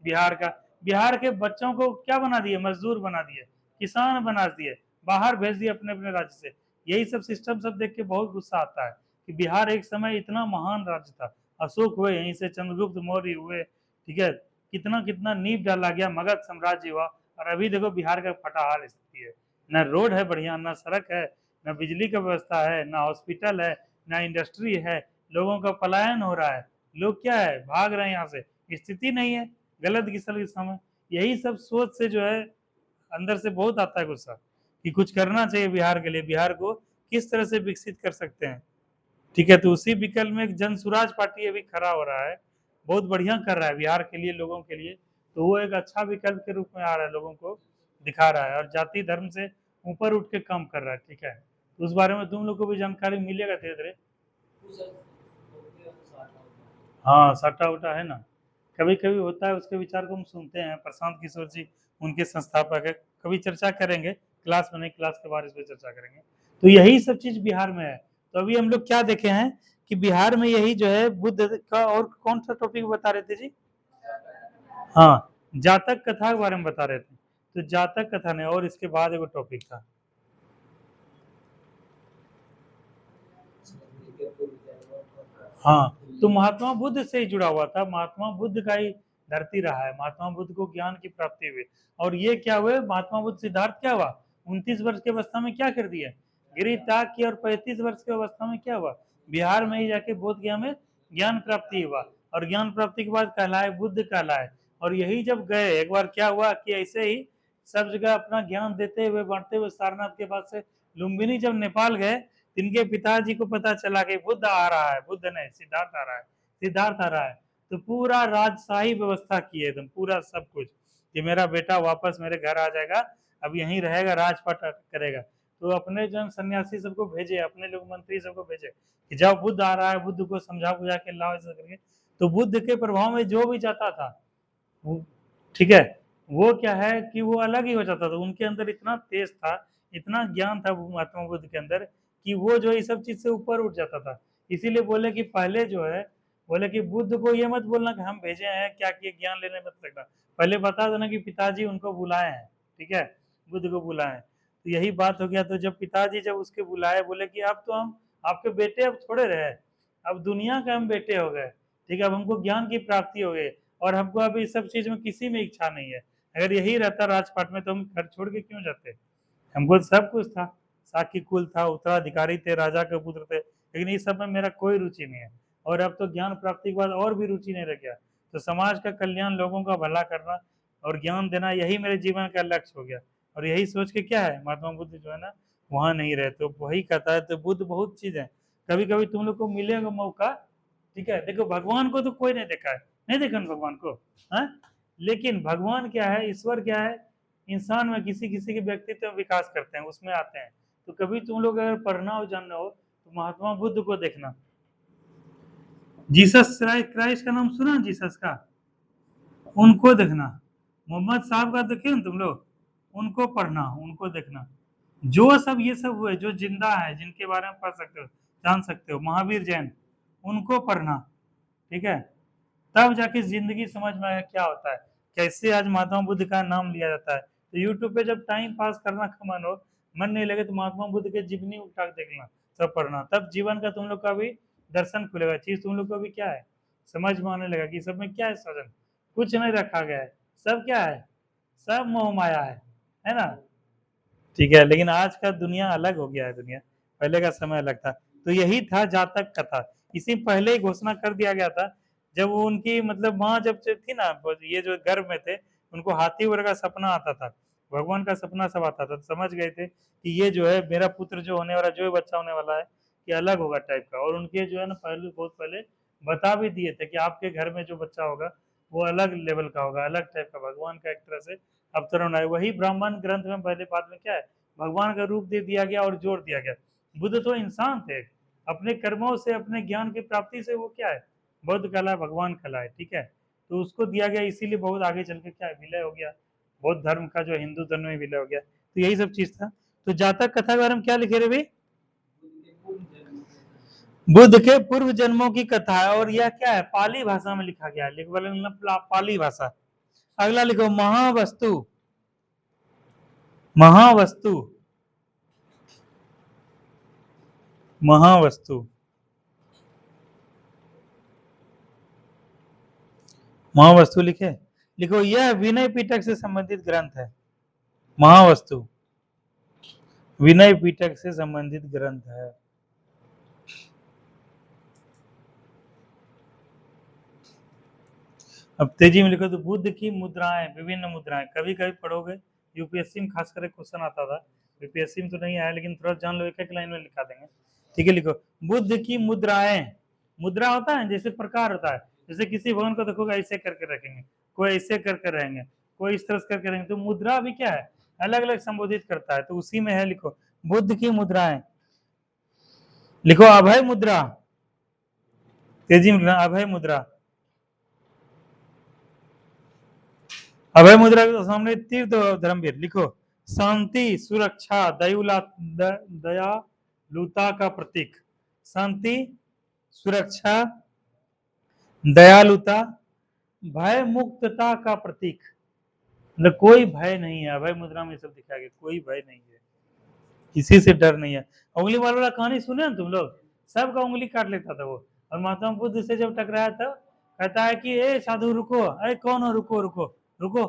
बिहार का। बिहार के बच्चों को क्या बना दिए, मजदूर बना दिए, किसान बना दिए, बाहर भेज दिए अपने अपने राज्य से। यही सब सिस्टम सब देख के बहुत गुस्सा आता है कि बिहार एक समय इतना महान राज्य था, अशोक हुए यहीं से, चंद्रगुप्त मौर्य हुए। ठीक है, कितना कितना नींव डाला गया, मगध साम्राज्य हुआ, और अभी देखो बिहार का फटाहाल स्थिति है। न रोड है बढ़िया, न सड़क है, न बिजली का व्यवस्था है, न हॉस्पिटल है, न इंडस्ट्री है। लोगों का पलायन हो रहा है, लोग क्या है भाग रहे हैं यहाँ से, स्थिति नहीं है, गलत दिशा में। यही सब सोच से जो है अंदर से बहुत आता है गुस्सा कि कुछ करना चाहिए बिहार के लिए, बिहार को किस तरह से विकसित कर सकते हैं। ठीक है, तो उसी विकल्प में एक जन सुराज पार्टी अभी खड़ा हो रहा है, बहुत बढ़िया कर रहा है बिहार के लिए, लोगों के लिए। तो वो एक अच्छा विकल्प के रूप में आ रहा है, लोगों को दिखा रहा है और जाति धर्म से ऊपर उठ के काम कर रहा है। ठीक है, तो उस बारे में तुम लोग को भी जानकारी मिलेगा धीरे धीरे। हाँ, सट्टा उटा है ना, कभी कभी होता है, उसके विचार को हम सुनते हैं। प्रशांत किशोर जी उनके संस्थापक है, कभी चर्चा करेंगे क्लास में, नहीं क्लास के बाद इस पर चर्चा करेंगे। तो यही सब चीज बिहार में है। तो अभी हम लोग क्या देखे हैं कि बिहार में यही जो है बुद्ध का, और कौन सा टॉपिक बता रहे थे जी? हाँ, जातक कथा के बारे में बता रहे थे। तो जातक कथा ने, और इसके बाद एक टॉपिक था, हाँ, तो महात्मा बुद्ध से ही जुड़ा हुआ था। महात्मा बुद्ध का ही धरती रहा है, महात्मा बुद्ध को ज्ञान की प्राप्ति हुई। और ये क्या हुए, महात्मा बुद्ध सिद्धार्थ क्या हुआ, 29 वर्ष की अवस्था में क्या कर दिया, गिरी त्याग की, और 35 वर्ष की अवस्था में क्या हुआ, बिहार में ही जाके बोध गया में ज्ञान प्राप्ति हुआ। और ज्ञान प्राप्ति के बाद कहलाए बुद्ध कहलाए। और यही जब गए एक बार, क्या हुआ कि ऐसे ही सब जगह अपना ज्ञान देते हुए, बांटते हुए, सारनाथ के पास से लुम्बिनी जब नेपाल गए, इनके पिताजी को पता चला कि बुद्ध आ रहा है, बुद्ध नहीं सिद्धार्थ आ रहा है, सिद्धार्थ आ रहा है। तो पूरा राजशाही व्यवस्था की एकदम, पूरा सब कुछ कि मेरा बेटा वापस मेरे घर आ जाएगा, अब यहीं रहेगा, राजपाट करेगा। तो अपने जन सन्यासी सबको भेजे, अपने लोग मंत्री सबको भेजे कि जाओ बुद्ध आ रहा है, बुद्ध को समझा बुझा के लाओ, ऐसा करके। तो बुद्ध के प्रभाव में जो भी जाता था वो, ठीक है, वो क्या है कि वो अलग ही हो जाता था। उनके अंदर इतना तेज था, इतना ज्ञान था महात्मा बुद्ध के अंदर, कि वो जो इस सब चीज से ऊपर उठ जाता था। इसीलिए बोले कि पहले जो है, बोले कि बुद्ध को ये मत बोलना कि हम भेजे हैं क्या कि ज्ञान लेने मत लगना, पहले बता देना कि पिताजी उनको बुलाए हैं। ठीक है, बुद्ध को बुलाए हैं। तो यही बात हो गया। तो जब पिताजी जब उसके बुलाए, बोले कि अब तो हम आपके बेटे अब थोड़े रहे, अब दुनिया के हम बेटे हो गए। ठीक है, अब हमको ज्ञान की प्राप्ति हो गई, और हमको अभी इस सब चीज में किसी में इच्छा नहीं है। अगर यही रहता राजपाट में तो हम घर छोड़ के क्यों जाते, हमको सब कुछ था, साकी कुल था, उत्तराधिकारी थे, राजा के पुत्र थे, लेकिन इस सब में मेरा कोई रुचि नहीं है। और अब तो ज्ञान प्राप्ति के बाद और भी रुचि नहीं रह गया। तो समाज का कल्याण, लोगों का भला करना और ज्ञान देना, यही मेरे जीवन का लक्ष्य हो गया। और यही सोच के क्या है, महात्मा बुद्ध जो है ना वहां नहीं रहे। तो वही कहता है, तो बुद्ध बहुत चीज है। कभी कभी तुम लोग को मिलेगा मौका, ठीक है, देखो भगवान को तो कोई नहीं देखा है, नहीं देखा ना भगवान को, है? लेकिन भगवान क्या है, ईश्वर क्या है, इंसान में किसी किसी के व्यक्तित्व में विकास करते हैं, उसमें आते हैं। तो कभी तुम लोग अगर पढ़ना हो, जानना हो, तो महात्मा बुद्ध को देखना। जीसस क्राइस्ट का नाम सुना, जीसस का, उनको देखना। मोहम्मद साहब का देखे ना तुम लोग, उनको पढ़ना, उनको देखना। जो सब ये सब हुए, जो जिंदा है, जिनके बारे में पढ़ सकते हो, जान सकते हो, महावीर जैन, उनको पढ़ना। ठीक है, तब जाके जिंदगी समझ में आएगा क्या होता है, कैसे आज महात्मा बुद्ध का नाम लिया जाता है। तो यूट्यूब पे जब टाइम पास करना का मन हो, मन नहीं लगे, तो महात्मा बुद्ध के जीवनी उठा के देखना, सब पढ़ना, तब जीवन का तुम लोग का भी दर्शन खुलेगा, चीज तुम लोग को भी क्या है समझ में आने लगा कि सब में क्या है सजन, कुछ नहीं रखा गया है, सब क्या है, सब मोह माया है ना। ठीक है, लेकिन आज का दुनिया अलग हो गया है, दुनिया पहले का समय अलग था। तो यही था जातक कथा, इसी पहले ही घोषणा कर दिया गया था। जब वो उनकी मतलब माँ जब थी ना, ये जो गर्भ में थे, उनको हाथी वगैरह का सपना आता था, भगवान का सपना सब आता था, तो समझ गए थे कि ये जो है मेरा पुत्र जो होने वाला, जो बच्चा होने वाला है, ये अलग होगा टाइप का। और उनके जो है ना पहले, बहुत पहले बता भी दिए थे कि आपके घर में जो बच्चा होगा वो अलग लेवल का होगा, अलग टाइप का, भगवान का एक तरह से अवतरण है। वही ब्राह्मण ग्रंथ में पहले बाद में क्या है, भगवान का रूप दे दिया गया और जोड़ दिया गया। बुद्ध तो इंसान थे, अपने कर्मों से, अपने ज्ञान की प्राप्ति से वो क्या है, बौद्ध कला, भगवान कला है। ठीक है, तो उसको दिया गया, इसीलिए बहुत आगे चल के क्या है, विलय हो गया, बौद्ध धर्म का जो हिंदू धर्म में विलय हो गया। तो यही सब चीज था। तो जातक कथा के बारे में क्या लिखे रे भाई, बुद्ध के पूर्व जन्मों की कथा है। और यह क्या है, पाली भाषा में लिखा गया है, लिख वाले पाली भाषा। अगला लिखो, महावस्तु, महावस्तु, महावस्तु, महावस्तु लिखे, लिखो, यह विनय पीटक से संबंधित ग्रंथ है। महावस्तु विनय पीटक से संबंधित ग्रंथ है। अब तेजी में लिखो तो बुद्ध की मुद्राएं, विभिन्न मुद्राएं, कभी कभी पढ़ोगे, यूपीएससी में खास करके क्वेश्चन आता था, बीपीएससी में तो नहीं आया लेकिन थोड़ा जान लो, एक एक लाइन में लिखा देंगे। ठीक है, लिखो बुद्ध की मुद्राएं। मुद्रा होता है जैसे प्रकार होता है, जैसे किसी भवन को देखोगे ऐसे करके रखेंगे, कोई ऐसे करके रहेंगे, कोई इस तरह से करके रहेंगे, तो मुद्रा भी क्या है, अलग अलग संबोधित करता है, तो उसी में है, लिखो बुद्ध की मुद्राएं। लिखो अभय मुद्रा, तेजी में अभय मुद्रा। अभय मुद्रा के सामने तीर्थ धर्मवीर, लिखो शांति सुरक्षा दयालुता का प्रतीक, शांति सुरक्षा दयालुता भय मुक्तता का प्रतीक, मतलब कोई भय नहीं है, अभय मुद्रा में सब दिखाया गया, कोई भय नहीं है, किसी से डर नहीं है। उंगली मार वाला कहानी सुने ना तुम लोग, सबका उंगली काट लेता था वो, और महात्मा बुद्ध से जब टकराया था, कहता है कि ए साधु रुको, अरे कौन हो, रुको रुको रुको,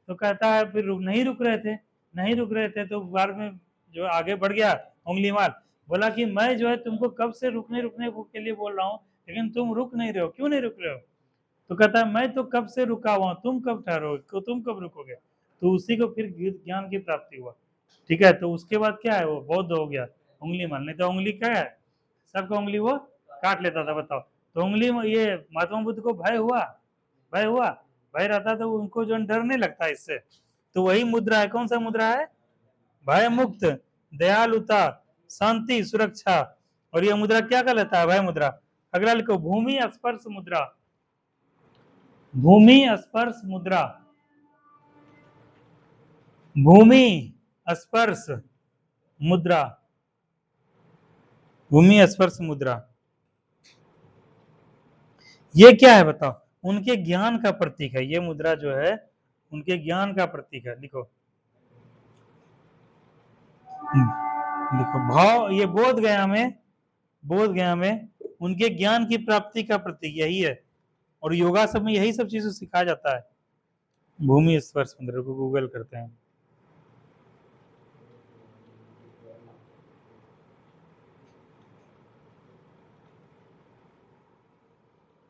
तो कहता है फिर नहीं रुक रहे थे, नहीं रुक रहे थे, तो बाद में जो आगे बढ़ गया उंगली मार, बोला कि मैं जो है तुमको कब से रुकने रुकने के लिए बोल रहा हूँ, लेकिन तुम रुक नहीं रहे हो, क्यों नहीं रुक रहे हो, तो कहता है मैं तो कब से रुका हुआ, तुम कब ठहरोगे, तुम कब रुकोगे, तो उसी को फिर ज्ञान की प्राप्ति हुआ। ठीक है, तो उसके बाद क्या है, वो बौद्ध हो गया, उंगली मार, नहीं तो उंगली क्या है, सबका उंगली वो काट लेता था, बताओ। तो उंगली में ये महात्मा बुद्ध को भय हुआ, भय हुआ, भय रहता तो उनको जो डर नहीं लगता इससे, तो वही मुद्रा है, कौन सा मुद्रा है, भय मुक्त दयालुता शांति सुरक्षा, और ये मुद्रा क्या कहलाता है, भय मुद्रा। अगला लिखो भूमि स्पर्श मुद्रा, भूमि स्पर्श मुद्रा, भूमि स्पर्श मुद्रा, भूमि स्पर्श मुद्रा, ये क्या है बताओ, उनके ज्ञान का प्रतीक है, ये मुद्रा जो है उनके ज्ञान का प्रतीक है, लिखो लिखो भाव, ये बोध गया में, बोध गया में उनके ज्ञान की प्राप्ति का प्रतीक यही है, और योगा सब में यही सब चीजें सिखाया जाता है। भूमि स्पर्श मुद्रा को गूगल करते हैं,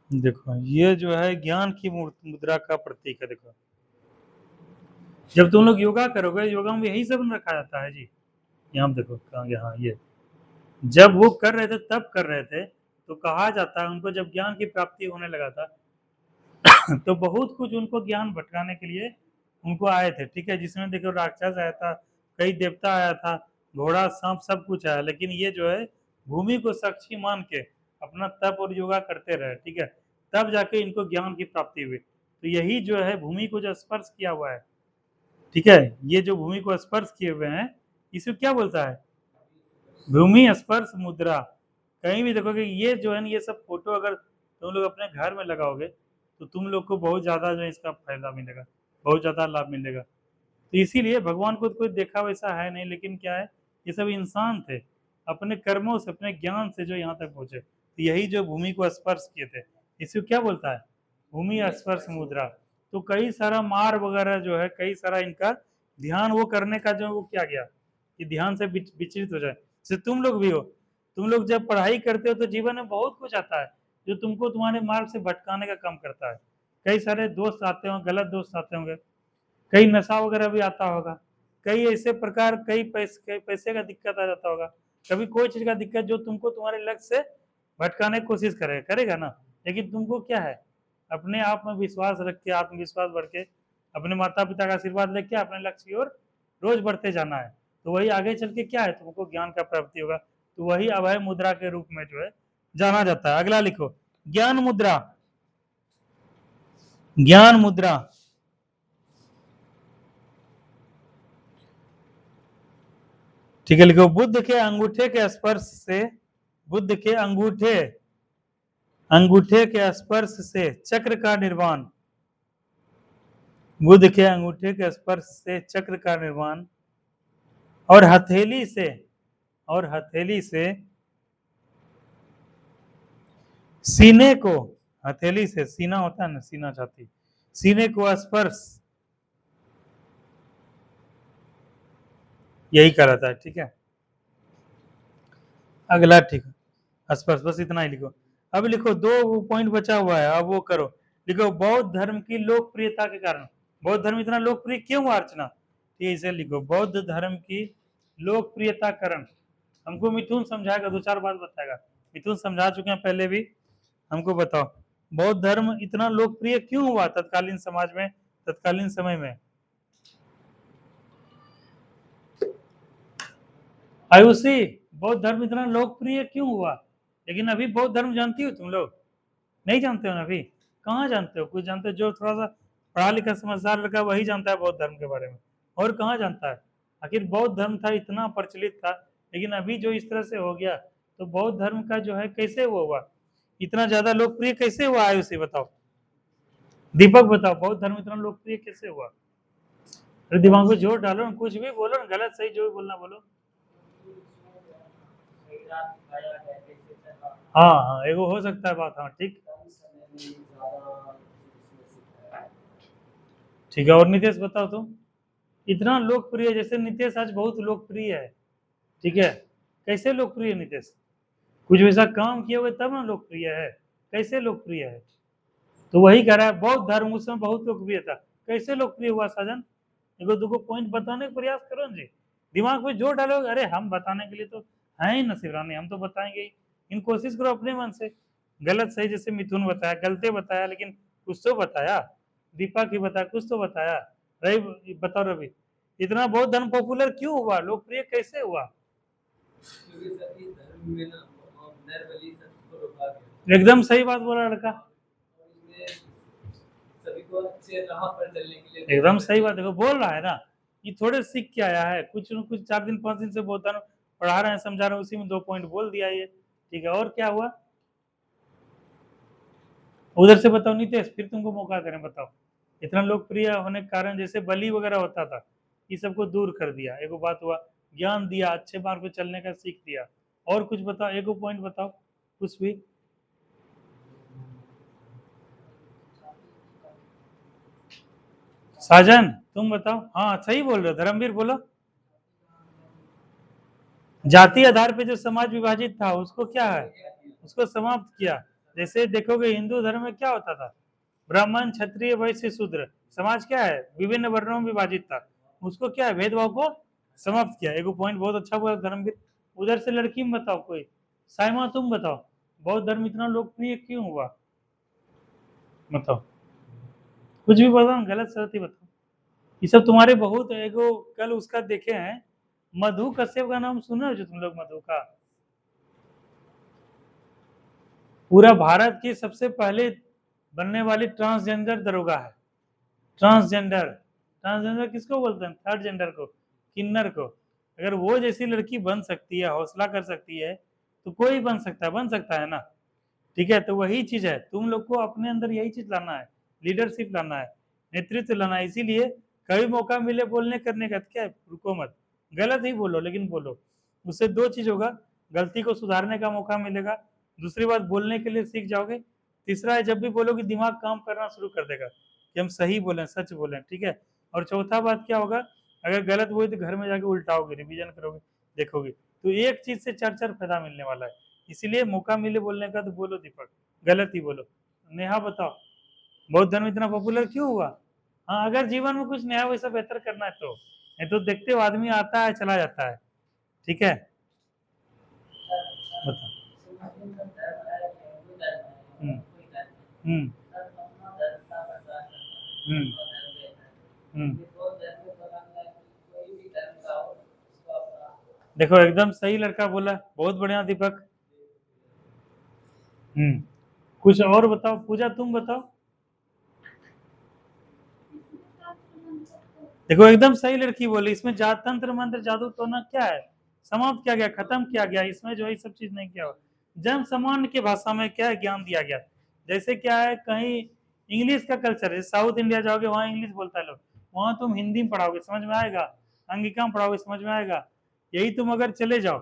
देखो ये जो है ज्ञान की मुद्रा का प्रतीक है, देखो जब तुम लोग योगा करोगे, योगा में यही सब रखा जाता है जी, यहाँ देखो कहाँ गया, हाँ ये जब वो कर रहे थे तब कर रहे थे, तो कहा जाता है उनको जब ज्ञान की प्राप्ति होने लगा था तो बहुत कुछ उनको ज्ञान भटकाने के लिए उनको आए थे, ठीक है, जिसमें देखो राक्षस आया था, कई देवता आया था, घोड़ा सांप सब कुछ आया, लेकिन ये जो है भूमि को साक्षी मान के अपना तप और योगा करते रहे, ठीक है, तब जाके इनको ज्ञान की प्राप्ति हुई। तो यही जो है भूमि को जो स्पर्श किया हुआ है, ठीक है, ये जो भूमि को स्पर्श किए हुए हैं, इसे क्या बोलता है, भूमि स्पर्श मुद्रा। कहीं भी देखोगे ये जो है ना, ये सब फोटो अगर तुम लोग अपने घर में लगाओगे तो तुम लोग को बहुत ज्यादा जो है इसका फायदा मिलेगा, बहुत ज्यादा लाभ मिलेगा। तो इसीलिए भगवान को कोई देखा वैसा है नहीं, लेकिन क्या है, ये सब इंसान थे, अपने कर्मों से अपने ज्ञान से जो यहाँ तक पहुंचे, तो यही जो भूमि को स्पर्श किए थे, इसे क्या बोलता है, भूमि स्पर्श मुद्रा। तो कई सारा मार वगैरह जो है, कई सारा इनका ध्यान वो करने का जो वो किया गया कि ध्यान से विचलित हो जाए, जैसे तुम लोग भी हो, तुम लोग जब पढ़ाई करते हो तो जीवन में बहुत कुछ आता है जो तुमको तुम्हारे मार्ग से भटकाने का काम करता है, कई सारे दोस्त आते होंगे, गलत दोस्त आते होंगे, कई नशा वगैरह भी आता होगा, कई ऐसे प्रकार, कई पैसे का दिक्कत आ जाता होगा, कभी कोई चीज का दिक्कत जो तुमको तुम्हारे लक्ष्य से भटकाने की कोशिश करेगा ना, लेकिन तुमको क्या है, अपने आप में विश्वास रख के, आत्मविश्वास बढ़ के, अपने माता पिता का आशीर्वाद लेके अपने लक्ष्य की ओर रोज बढ़ते जाना है, तो वही आगे चल के क्या है, तुमको ज्ञान का प्राप्ति होगा, तो वही अभय मुद्रा के रूप में जो है जाना जाता है। अगला लिखो ज्ञान मुद्रा, ज्ञान मुद्रा, ठीक है, लिखो बुद्ध के अंगूठे के स्पर्श से, बुद्ध के अंगूठे, अंगूठे के स्पर्श से चक्र का निर्माण, बुद्ध के अंगूठे के स्पर्श से चक्र का निर्माण, और हथेली से, और हथेली से सीने को, हथेली से सीना होता है ना, सीना छाती, सीने को स्पर्श, यही कहलाता है, ठीक है। अगला ठीक है स्पर्श, बस इतना ही लिखो। अब लिखो दो पॉइंट बचा हुआ है, अब वो करो, लिखो बौद्ध धर्म की लोकप्रियता के कारण, बौद्ध धर्म इतना लोकप्रिय क्यों हुआ अर्चना? ठीक है, इसे लिखो बौद्ध धर्म की लोकप्रियता कारण। हमको मिथुन समझाएगा, दो चार बात बताएगा। मिथुन समझा चुके हैं पहले भी। हमको बताओ बौद्ध धर्म इतना लोकप्रिय क्यों हुआ तत्कालीन समाज में, तत्कालीन समय में? आयुषी, बौद्ध धर्म इतना लोकप्रिय क्यों हुआ? लेकिन अभी बौद्ध धर्म जानती हो तुम लोग? नहीं जानते हो ना अभी? कहाँ जानते हो? कुछ जानते हो? जो थोड़ा सा पढ़ा लिखा समझदार लड़का वही जानता है बौद्ध धर्म के बारे में, और कहाँ जानता है? आखिर बौद्ध धर्म था इतना प्रचलित था, लेकिन अभी जो इस तरह से हो गया, तो बौद्ध धर्म का जो है कैसे वो हुआ, इतना ज्यादा लोकप्रिय कैसे हुआ? आयुषी बताओ, दीपक बताओ, बौद्ध धर्म इतना लोकप्रिय कैसे हुआ? अरे दिमाग में जोर डालो ना, कुछ भी बोलो ना, गलत सही जो भी बोलना बोलो। हाँ हाँ, एगो हो सकता है बात, हाँ ठीक। ठीक है, और नितेश बताओ तुम। इतना लोकप्रिय, जैसे नितेश आज बहुत लोकप्रिय है, ठीक है, कैसे लोकप्रिय है नितेश? कुछ वैसा काम किए हुए तब ना लोकप्रिय है, कैसे लोकप्रिय है? तो वही कह रहा है बौद्ध धर्म उस समय बहुत लोकप्रिय था, कैसे लोकप्रिय हुआ साजन? एगो दुगो पॉइंट बताने का प्रयास करो ना जी, दिमाग में जोर डालो। अरे हम बताने के लिए तो हैं ही नसीबरानी, हम तो बताएंगे ही। इन कोशिश करो अपने मन से, गलत सही जैसे मिथुन बताया, गलते बताया लेकिन कुछ तो बताया, दीपक ही बताया कुछ तो बताया। रवि बताओ, रवि इतना बौद्ध धर्म पॉपुलर क्यों हुआ, लोकप्रिय कैसे हुआ? एकदम सही बात बोला लड़का, एकदम सही बात। देखो बोल रहा है ना, ये थोड़े सीख के आया है, कुछ न कुछ 4 दिन 5 दिन से बौद्ध धर्म पढ़ा रहे हैं, समझा रहे हैं, उसी में 2 पॉइंट बोल दिया ये, ठीक है। और क्या हुआ उधर से बताओ नितेश, फिर तुमको मौका करें, बताओ। इतना लोकप्रिय होने के कारण जैसे बलि वगैरह होता था, ये सबको दूर कर दिया, एगो बात हुआ। ज्ञान दिया, अच्छे मार्ग पे चलने का सीख दिया। और कुछ बताओ, एगो पॉइंट बताओ कुछ भी। साजन तुम बताओ, हाँ सही बोल रहे हो, धर्मवीर बोलो। जाति आधार पे जो समाज विभाजित था उसको क्या है, उसको समाप्त किया। जैसे देखोगे हिंदू धर्म में क्या होता था, ब्राह्मण क्षत्रिय वैश्य शूद्र, समाज क्या है विभिन्न वर्णों में विभाजित था, उसको क्या है भेदभाव को समाप्त किया। एगो पॉइंट बहुत अच्छा बोला धर्मवीर। उधर से लड़की में बताओ कोई, साइमा तुम बताओ, बौद्ध धर्म इतना लोकप्रिय क्यों हुआ, बताओ। कुछ भी बताओ, गलत सही बताओ। ये सब तुम्हारे बहुत एगो, कल उसका देखे हैं, मधु कश्यप का नाम सुना है जो तुम लोग, मधु का पूरा भारत की सबसे पहले बनने वाली ट्रांसजेंडर दरोगा है। ट्रांसजेंडर, ट्रांसजेंडर किसको बोलते हैं, थर्ड जेंडर को, किन्नर को। अगर वो जैसी लड़की बन सकती है, हौसला कर सकती है, तो कोई बन सकता है, बन सकता है ना। ठीक है, तो वही चीज है, तुम लोग को अपने अंदर यही चीज लाना है, लीडरशिप लाना है, नेतृत्व लाना है। इसीलिए कभी मौका मिले बोलने करने का, क्या है, रुको मत, गलत ही बोलो लेकिन बोलो। उससे दो चीज होगा, गलती को सुधारने का मौका मिलेगा, दूसरी बात बोलने के लिए सीख जाओगे, तीसरा है जब भी बोलोगे दिमाग काम करना शुरू कर देगा कि हम सही बोलें, सच बोलें, ठीक है। और चौथा बात क्या होगा, अगर गलत बोले तो घर में जाके उल्टाओगे, रिवीजन करोगे, देखोगे, तो एक चीज से चार चार फायदा मिलने वाला है। इसीलिए मौका मिले बोलने का तो बोलो दीपक, गलत ही बोलो। नेहा बताओ बौद्ध धर्म इतना पॉपुलर क्यों हुआ? हाँ, अगर जीवन में कुछ नया वैसा बेहतर करना है तो, नहीं तो देखते हो आदमी आता है चला जाता है, ठीक है। बताओ। हम्म हम्म हम्म हम्म। देखो एकदम सही लड़का बोला, बहुत बढ़िया दीपक। कुछ और बताओ, पूजा तुम बताओ। देखो एकदम सही लड़की बोली, इसमें तंत्र मंत्र जादू टोना क्या है, समाप्त किया गया, खत्म किया गया, इसमें जो है सब चीज नहीं किया हुआ। जन सामान्य की भाषा में क्या है ज्ञान दिया गया। जैसे क्या है, कहीं इंग्लिश का कल्चर है, साउथ इंडिया जाओगे वहां इंग्लिश बोलता है लोग, वहां तुम हिंदी में पढ़ाओगे समझ में आएगा, अंगिका में पढ़ाओगे समझ में आएगा। यही तुम अगर चले जाओ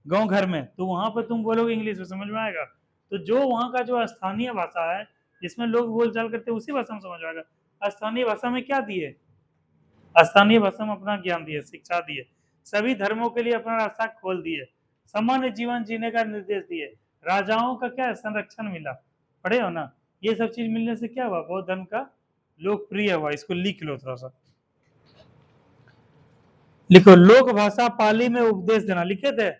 गांव घर में तो वहां पर तुम बोलोगे इंग्लिश में, समझ में आएगा। तो जो वहां का जो स्थानीय भाषा है जिसमें लोग बोलचाल करते हैं उसी भाषा में समझ में आएगा। स्थानीय भाषा में क्या दिए, स्थानीय भाषा में अपना ज्ञान दिए, शिक्षा दिए, सभी धर्मों के लिए अपना रास्ता खोल दिए, सामान्य जीवन जीने का निर्देश दिए, राजाओं का क्या संरक्षण मिला, पढ़े हो ना। ये सब चीज मिलने से क्या हुआ, बौद्ध धर्म का लोकप्रिय हुआ। इसको लिख लो थोड़ा सा, लिखो लोक भाषा पाली में उपदेश देना, लिखे थे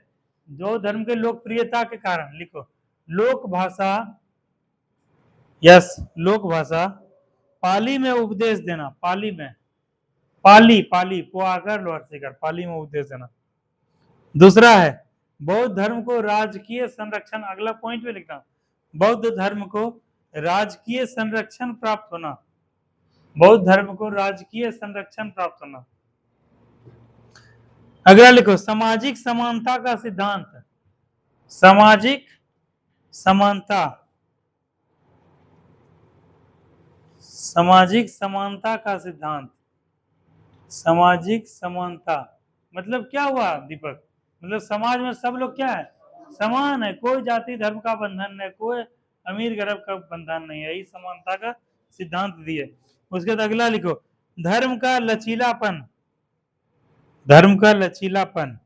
जो धर्म के लोकप्रियता के कारण, लिखो लोक भाषा, यस लोक भाषा पाली में उपदेश देना, पाली में, पाली पाली पुआकर लोहरसेकर, पाली में उपदेश देना। दूसरा है बौद्ध धर्म को राजकीय संरक्षण, अगला पॉइंट में लिखना, बौद्ध धर्म को राजकीय संरक्षण प्राप्त होना, बौद्ध धर्म को राजकीय संरक्षण प्राप्त होना। अगला लिखो सामाजिक समानता का सिद्धांत, सामाजिक समानता, सामाजिक समानता का सिद्धांत, सामाजिक समानता मतलब क्या हुआ दीपक, मतलब समाज में सब लोग क्या है, समान है, कोई जाति धर्म का बंधन नहीं, कोई अमीर गरीब का बंधन नहीं है, यही समानता का सिद्धांत दिए। उसके बाद अगला लिखो धर्म का लचीलापन, धर्म का लचीलापन,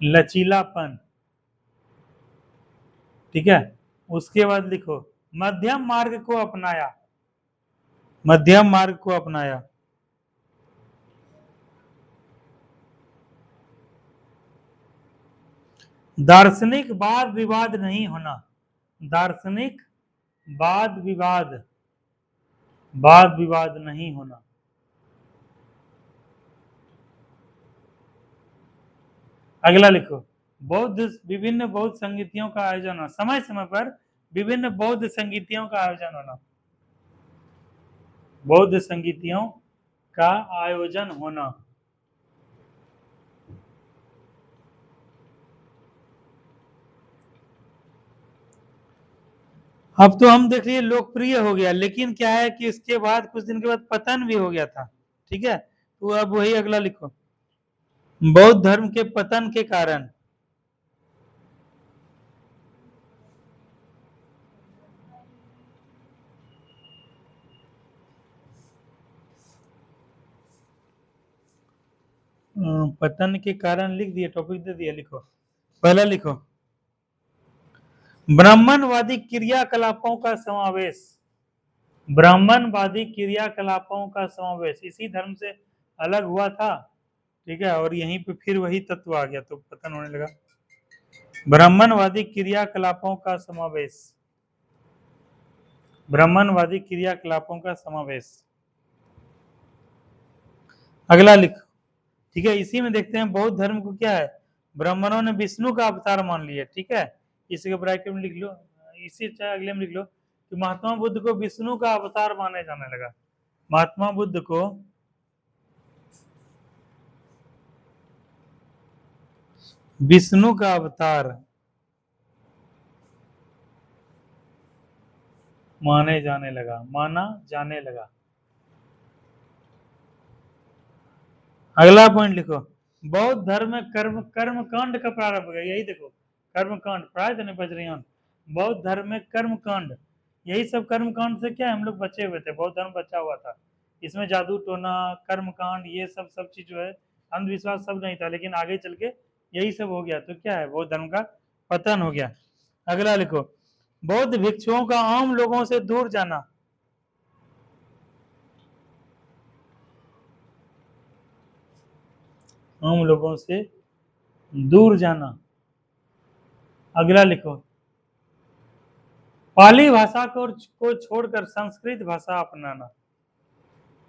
लचीलापन, ठीक है। उसके बाद लिखो मध्यम मार्ग को अपनाया, मध्यम मार्ग को अपनाया। दार्शनिक वाद विवाद नहीं होना, दार्शनिक वाद विवाद, वाद विवाद नहीं होना। अगला लिखो बौद्ध विभिन्न बौद्ध संगीतियों का आयोजन होना, समय समय पर विभिन्न बौद्ध संगीतियों का आयोजन होना, बौद्ध संगीतियों का आयोजन होना। अब तो हम देख लिए लोकप्रिय हो गया, लेकिन क्या है कि इसके बाद कुछ दिन के बाद पतन भी हो गया था, ठीक है। तो अब वही अगला लिखो बौद्ध धर्म के पतन के कारण, पतन के कारण लिख दिया, टॉपिक दे दिया, लिखो पहला लिखो ब्राह्मणवादी क्रियाकलापों का समावेश, ब्राह्मणवादी क्रियाकलापों का समावेश इसी धर्म से अलग हुआ था, ठीक है, और यहीं पे फिर वही तत्व आ गया तो पतन होने लगा। ब्राह्मणवादी क्रियाकलापों का समावेश, ब्राह्मणवादी क्रियाकलापों का समावेश। अगला लिखो, ठीक है, इसी में देखते हैं बौद्ध धर्म को क्या है, ब्राह्मणों ने विष्णु का अवतार मान लिया, ठीक है। इसी के ब्रैकेट में लिख लो, इसी चाहे अगले में लिख लो कि महात्मा बुद्ध को विष्णु का अवतार माने जाने लगा, महात्मा बुद्ध को विष्णु का अवतार माने जाने लगा, माना जाने लगा। अगला पॉइंट लिखो बौद्ध धर्म में कर्म कर्म कांड का प्रारंभ है, यही देखो कर्म कांड प्राय नहीं बच रही, बौद्ध धर्म में कर्म कांड, यही सब कर्म कांड से क्या हम लोग बचे हुए थे, बौद्ध धर्म बचा हुआ था, इसमें जादू टोना कर्म कांड ये सब सब चीज जो है अंधविश्वास सब नहीं था, लेकिन आगे चल के यही सब हो गया तो क्या है बौद्ध धर्म का पतन हो गया। अगला लिखो बौद्ध भिक्षुओं का आम लोगों से दूर जाना, आम लोगों से दूर जाना। अगला लिखो पाली भाषा को छोड़कर संस्कृत भाषा अपनाना,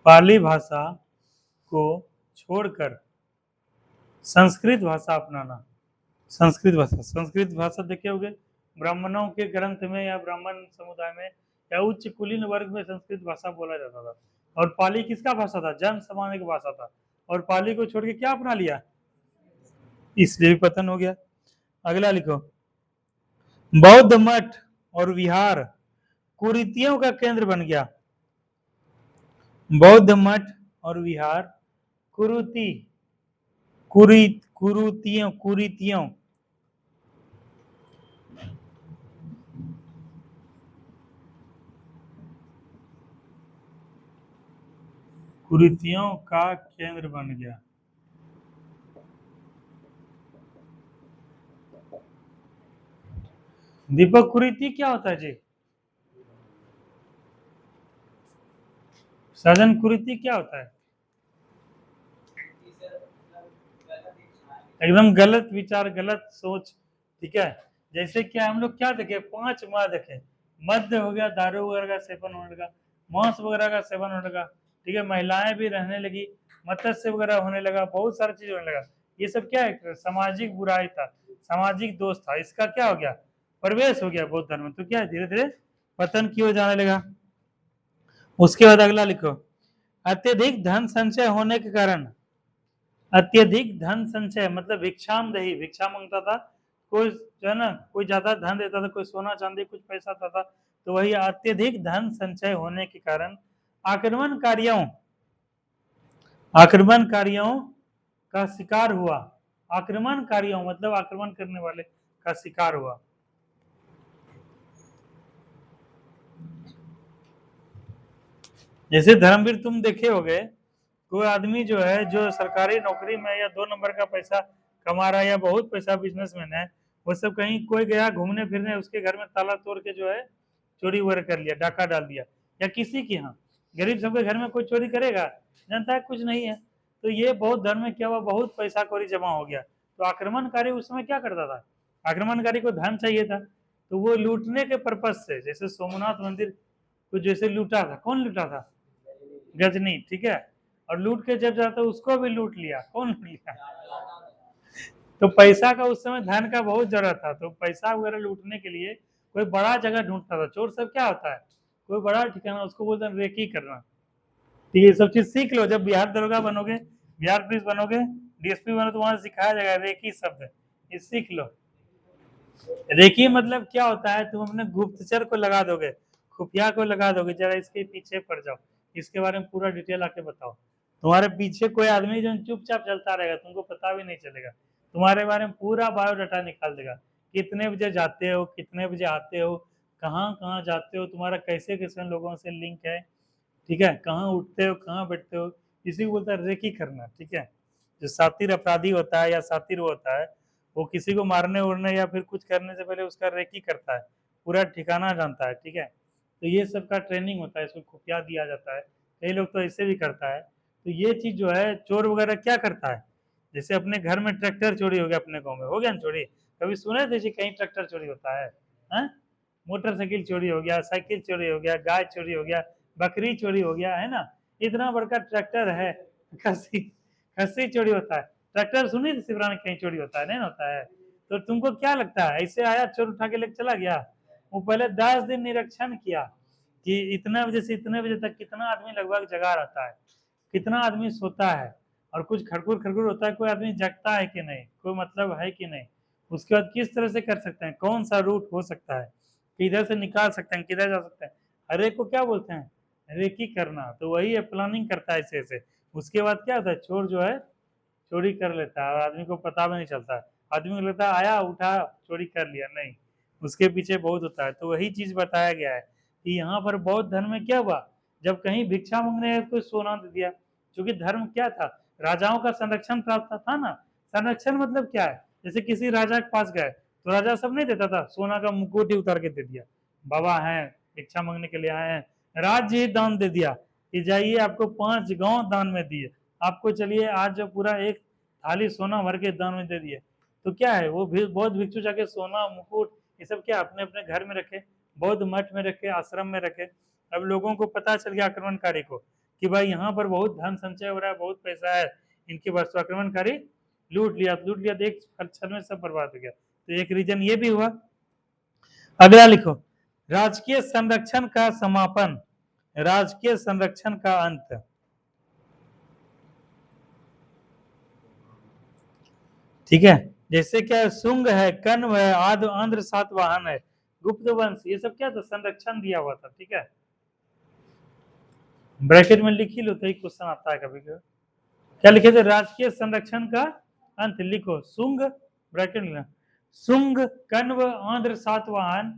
पाली भाषा को छोड़कर संस्कृत भाषा अपनाना, संस्कृत भाषा, संस्कृत भाषा देखे होगे ब्राह्मणों के ग्रंथ में या ब्राह्मण समुदाय में या उच्च कुलीन वर्ग में संस्कृत भाषा बोला जाता था, और पाली किसका भाषा था, जन सामान्य की भाषा था, और पाली को छोड़ के क्या अपना लिया, इसलिए भी पतन हो गया। अगला लिखो बौद्ध मठ और विहार कुरीतियों का केंद्र बन गया, बौद्ध मठ और विहार कुरीति, कुरीतियों कुरीतियों कुरीतियों का केंद्र बन गया। दीपक कुरीति क्या होता है जी, सृजन कुरीति क्या होता है? एकदम गलत विचार, गलत सोच, ठीक है। जैसे कि हम लोग क्या देखे, 5 माह देखे, मद्य हो गया, दारू वगैरह का सेवन होने लगा, मांस वगैरह का सेवन होने लगा, ठीक है, महिलाएं भी रहने लगी, मत्स्य वगैरह होने लगा, बहुत सारी चीज होने लगा। ये सब क्या है, सामाजिक बुराई था, सामाजिक दोष था, इसका क्या हो गया, प्रवेश हो गया बौद्ध धर्म में, तो क्या है, धीरे धीरे पतन की ओर जाने लगा। उसके बाद अगला लिखो, अत्यधिक धन संचय होने के कारण, अत्यधिक धन संचय मतलब भिक्षाम दही, भिक्षा मांगता था कोई, जो है ना, कोई ज्यादा धन देता था, कोई सोना चांदी कुछ पैसा था, तो वही अत्यधिक धन संचय होने के कारण आक्रमणकारियों आक्रमणकारियों का शिकार हुआ। आक्रमणकारियों मतलब आक्रमण करने वाले का शिकार हुआ। जैसे धर्मवीर तुम देखे होगे, कोई आदमी जो है, जो सरकारी नौकरी में या 2 नंबर का पैसा कमा रहा है या बहुत पैसा बिजनेसमैन है, वो सब कहीं कोई गया घूमने फिरने, उसके घर में ताला तोड़ के जो है चोरी वगैरह कर लिया, डाका डाल दिया, या किसी के यहाँ, गरीब सबके घर में कोई चोरी करेगा, जनता है कुछ नहीं है। तो ये बौद्ध धर्म में क्या हुआ, बहुत पैसा कौड़ी जमा हो गया। तो आक्रमणकारी उस समय क्या करता था, आक्रमणकारी को धन चाहिए था, तो वो लूटने के पर्पज से, जैसे सोमनाथ मंदिर को जैसे लूटा था, कौन लूटा था, गजनी, ठीक है, और लूट के जब जाता उसको भी लूट लिया, कौन लूट लिया, तो पैसा का उस समय धन का बहुत जरूरत था, तो पैसा वगैरह लूटने के लिए कोई बड़ा जगह ढूंढता था। चोर सब क्या होता है, कोई बड़ा ठिकाना, उसको बोलते हैं रेकी करना। तो ये सब चीज सीख लो, जब बिहार दरोगा बनोगे, बिहार पुलिस बनोगे, डीएसपी बनो, तो वहां सिखाया जाएगा रेकी शब्द, ये सीख लो। रेकी मतलब क्या होता है, तुम अपने गुप्तचर को लगा दोगे, खुफिया को लगा दोगे, जरा इसके पीछे पड़ जाओ, इसके बारे में पूरा डिटेल आके बताओ। तुम्हारे पीछे कोई आदमी जो चुपचाप चलता रहेगा, तुमको पता भी नहीं चलेगा, तुम्हारे बारे में पूरा बायोडाटा निकाल देगा, कितने बजे जाते हो, कितने बजे आते हो, कहाँ कहाँ जाते हो, तुम्हारा कैसे कैसे लोगों से लिंक है, ठीक है, कहाँ उठते हो, कहाँ बैठते हो, इसी को बोलता है रेकी करना, ठीक है। जो सातिर अपराधी होता है या सातिर होता है, वो किसी को मारने उड़ने या फिर कुछ करने से पहले उसका रेकी करता है, पूरा ठिकाना जानता है, ठीक है। तो ये सब का ट्रेनिंग होता है, इसको खुफिया दिया जाता है, कई लोग तो ऐसे भी करता है। तो ये चीज जो है, चोर वगैरह क्या करता है, जैसे अपने घर में ट्रैक्टर चोरी हो गया, अपने गाँव में हो गया ना चोरी, कभी सुने थे कहीं ट्रैक्टर चोरी होता है, मोटरसाइकिल चोरी हो गया, साइकिल चोरी हो गया, गाय चोरी हो गया, बकरी चोरी हो गया, है ना, इतना बड़का ट्रैक्टर है, खस्सी खस्सी चोरी होता है, ट्रैक्टर सुनी थी सिमरान में कहीं चोरी होता है, नहीं होता है। तो तुमको क्या लगता है, ऐसे आया चोर उठा के लेके चला गया, वो पहले 10 दिन निरीक्षण किया कि इतने बजे से इतने बजे तक कितना आदमी लगभग जगा रहता है, कितना आदमी सोता है, और कुछ खड़कुर खड़कुर होता है, कोई आदमी जगता है कि नहीं, कोई मतलब है कि नहीं, उसके बाद किस तरह से कर सकते हैं, कौन सा रूट हो सकता है, किधर से निकाल सकते हैं, किधर जा सकते हैं, हर एक को क्या बोलते हैं, रेकी करना। तो वही है, प्लानिंग करता है ऐसे ऐसे। उसके बाद क्या होता है, चोर जो है चोरी कर लेता है और आदमी को पता भी नहीं चलता है, आदमी को लगता है आया उठा चोरी कर लिया, नहीं, उसके पीछे बहुत होता है। तो वही चीज बताया गया है कि यहाँ पर बौद्ध धर्म में क्या हुआ, जब कहीं भिक्षा मांगने कोई सोना दे दिया, क्योंकि धर्म क्या था, राजाओं का संरक्षण प्राप्त था ना। संरक्षण मतलब क्या है, जैसे किसी राजा के पास गए तो राजा सब नहीं देता था, सोना का मुकुट ही उतार के दे दिया, बाबा हैं भिक्षा मांगने के लिए आए हैं, राज्य ही दान दे दिया कि जाइए आपको 5 गांव दान में दिए, आपको चलिए आज जो पूरा एक थाली सोना भर के दान में दे दिए। तो क्या है, वो बौद्ध भिक्षु जाके सोना मुकुट ये सब क्या अपने अपने घर में रखे, बौद्ध मठ में रखे, आश्रम में रखे। अब लोगों को पता चल गया आक्रमणकारी को कि भाई यहाँ पर बहुत धन संचय हो रहा है, बहुत पैसा है इनके पास, तो आक्रमणकारी लूट लिया तो एक क्षण में सब बर्बाद हो गया। तो एक रीजन ये भी हुआ। अगला लिखो, राजकीय संरक्षण का समापन, राजकीय संरक्षण का अंत। ठीक है, जैसे क्या शुंग है, कण्व है, आद्य आंध्र सातवाहन है, गुप्त वंश, ये सब क्या था, संरक्षण दिया हुआ था, ठीक है। ब्रैकेट में लिख ही लो, तो एक क्वेश्चन आता है कभी कभी। क्या लिखे थे, राजकीय संरक्षण का अंत, लिखो शुंग, ब्रैकेट में शुंग, कण्व, आंध्र सातवाहन,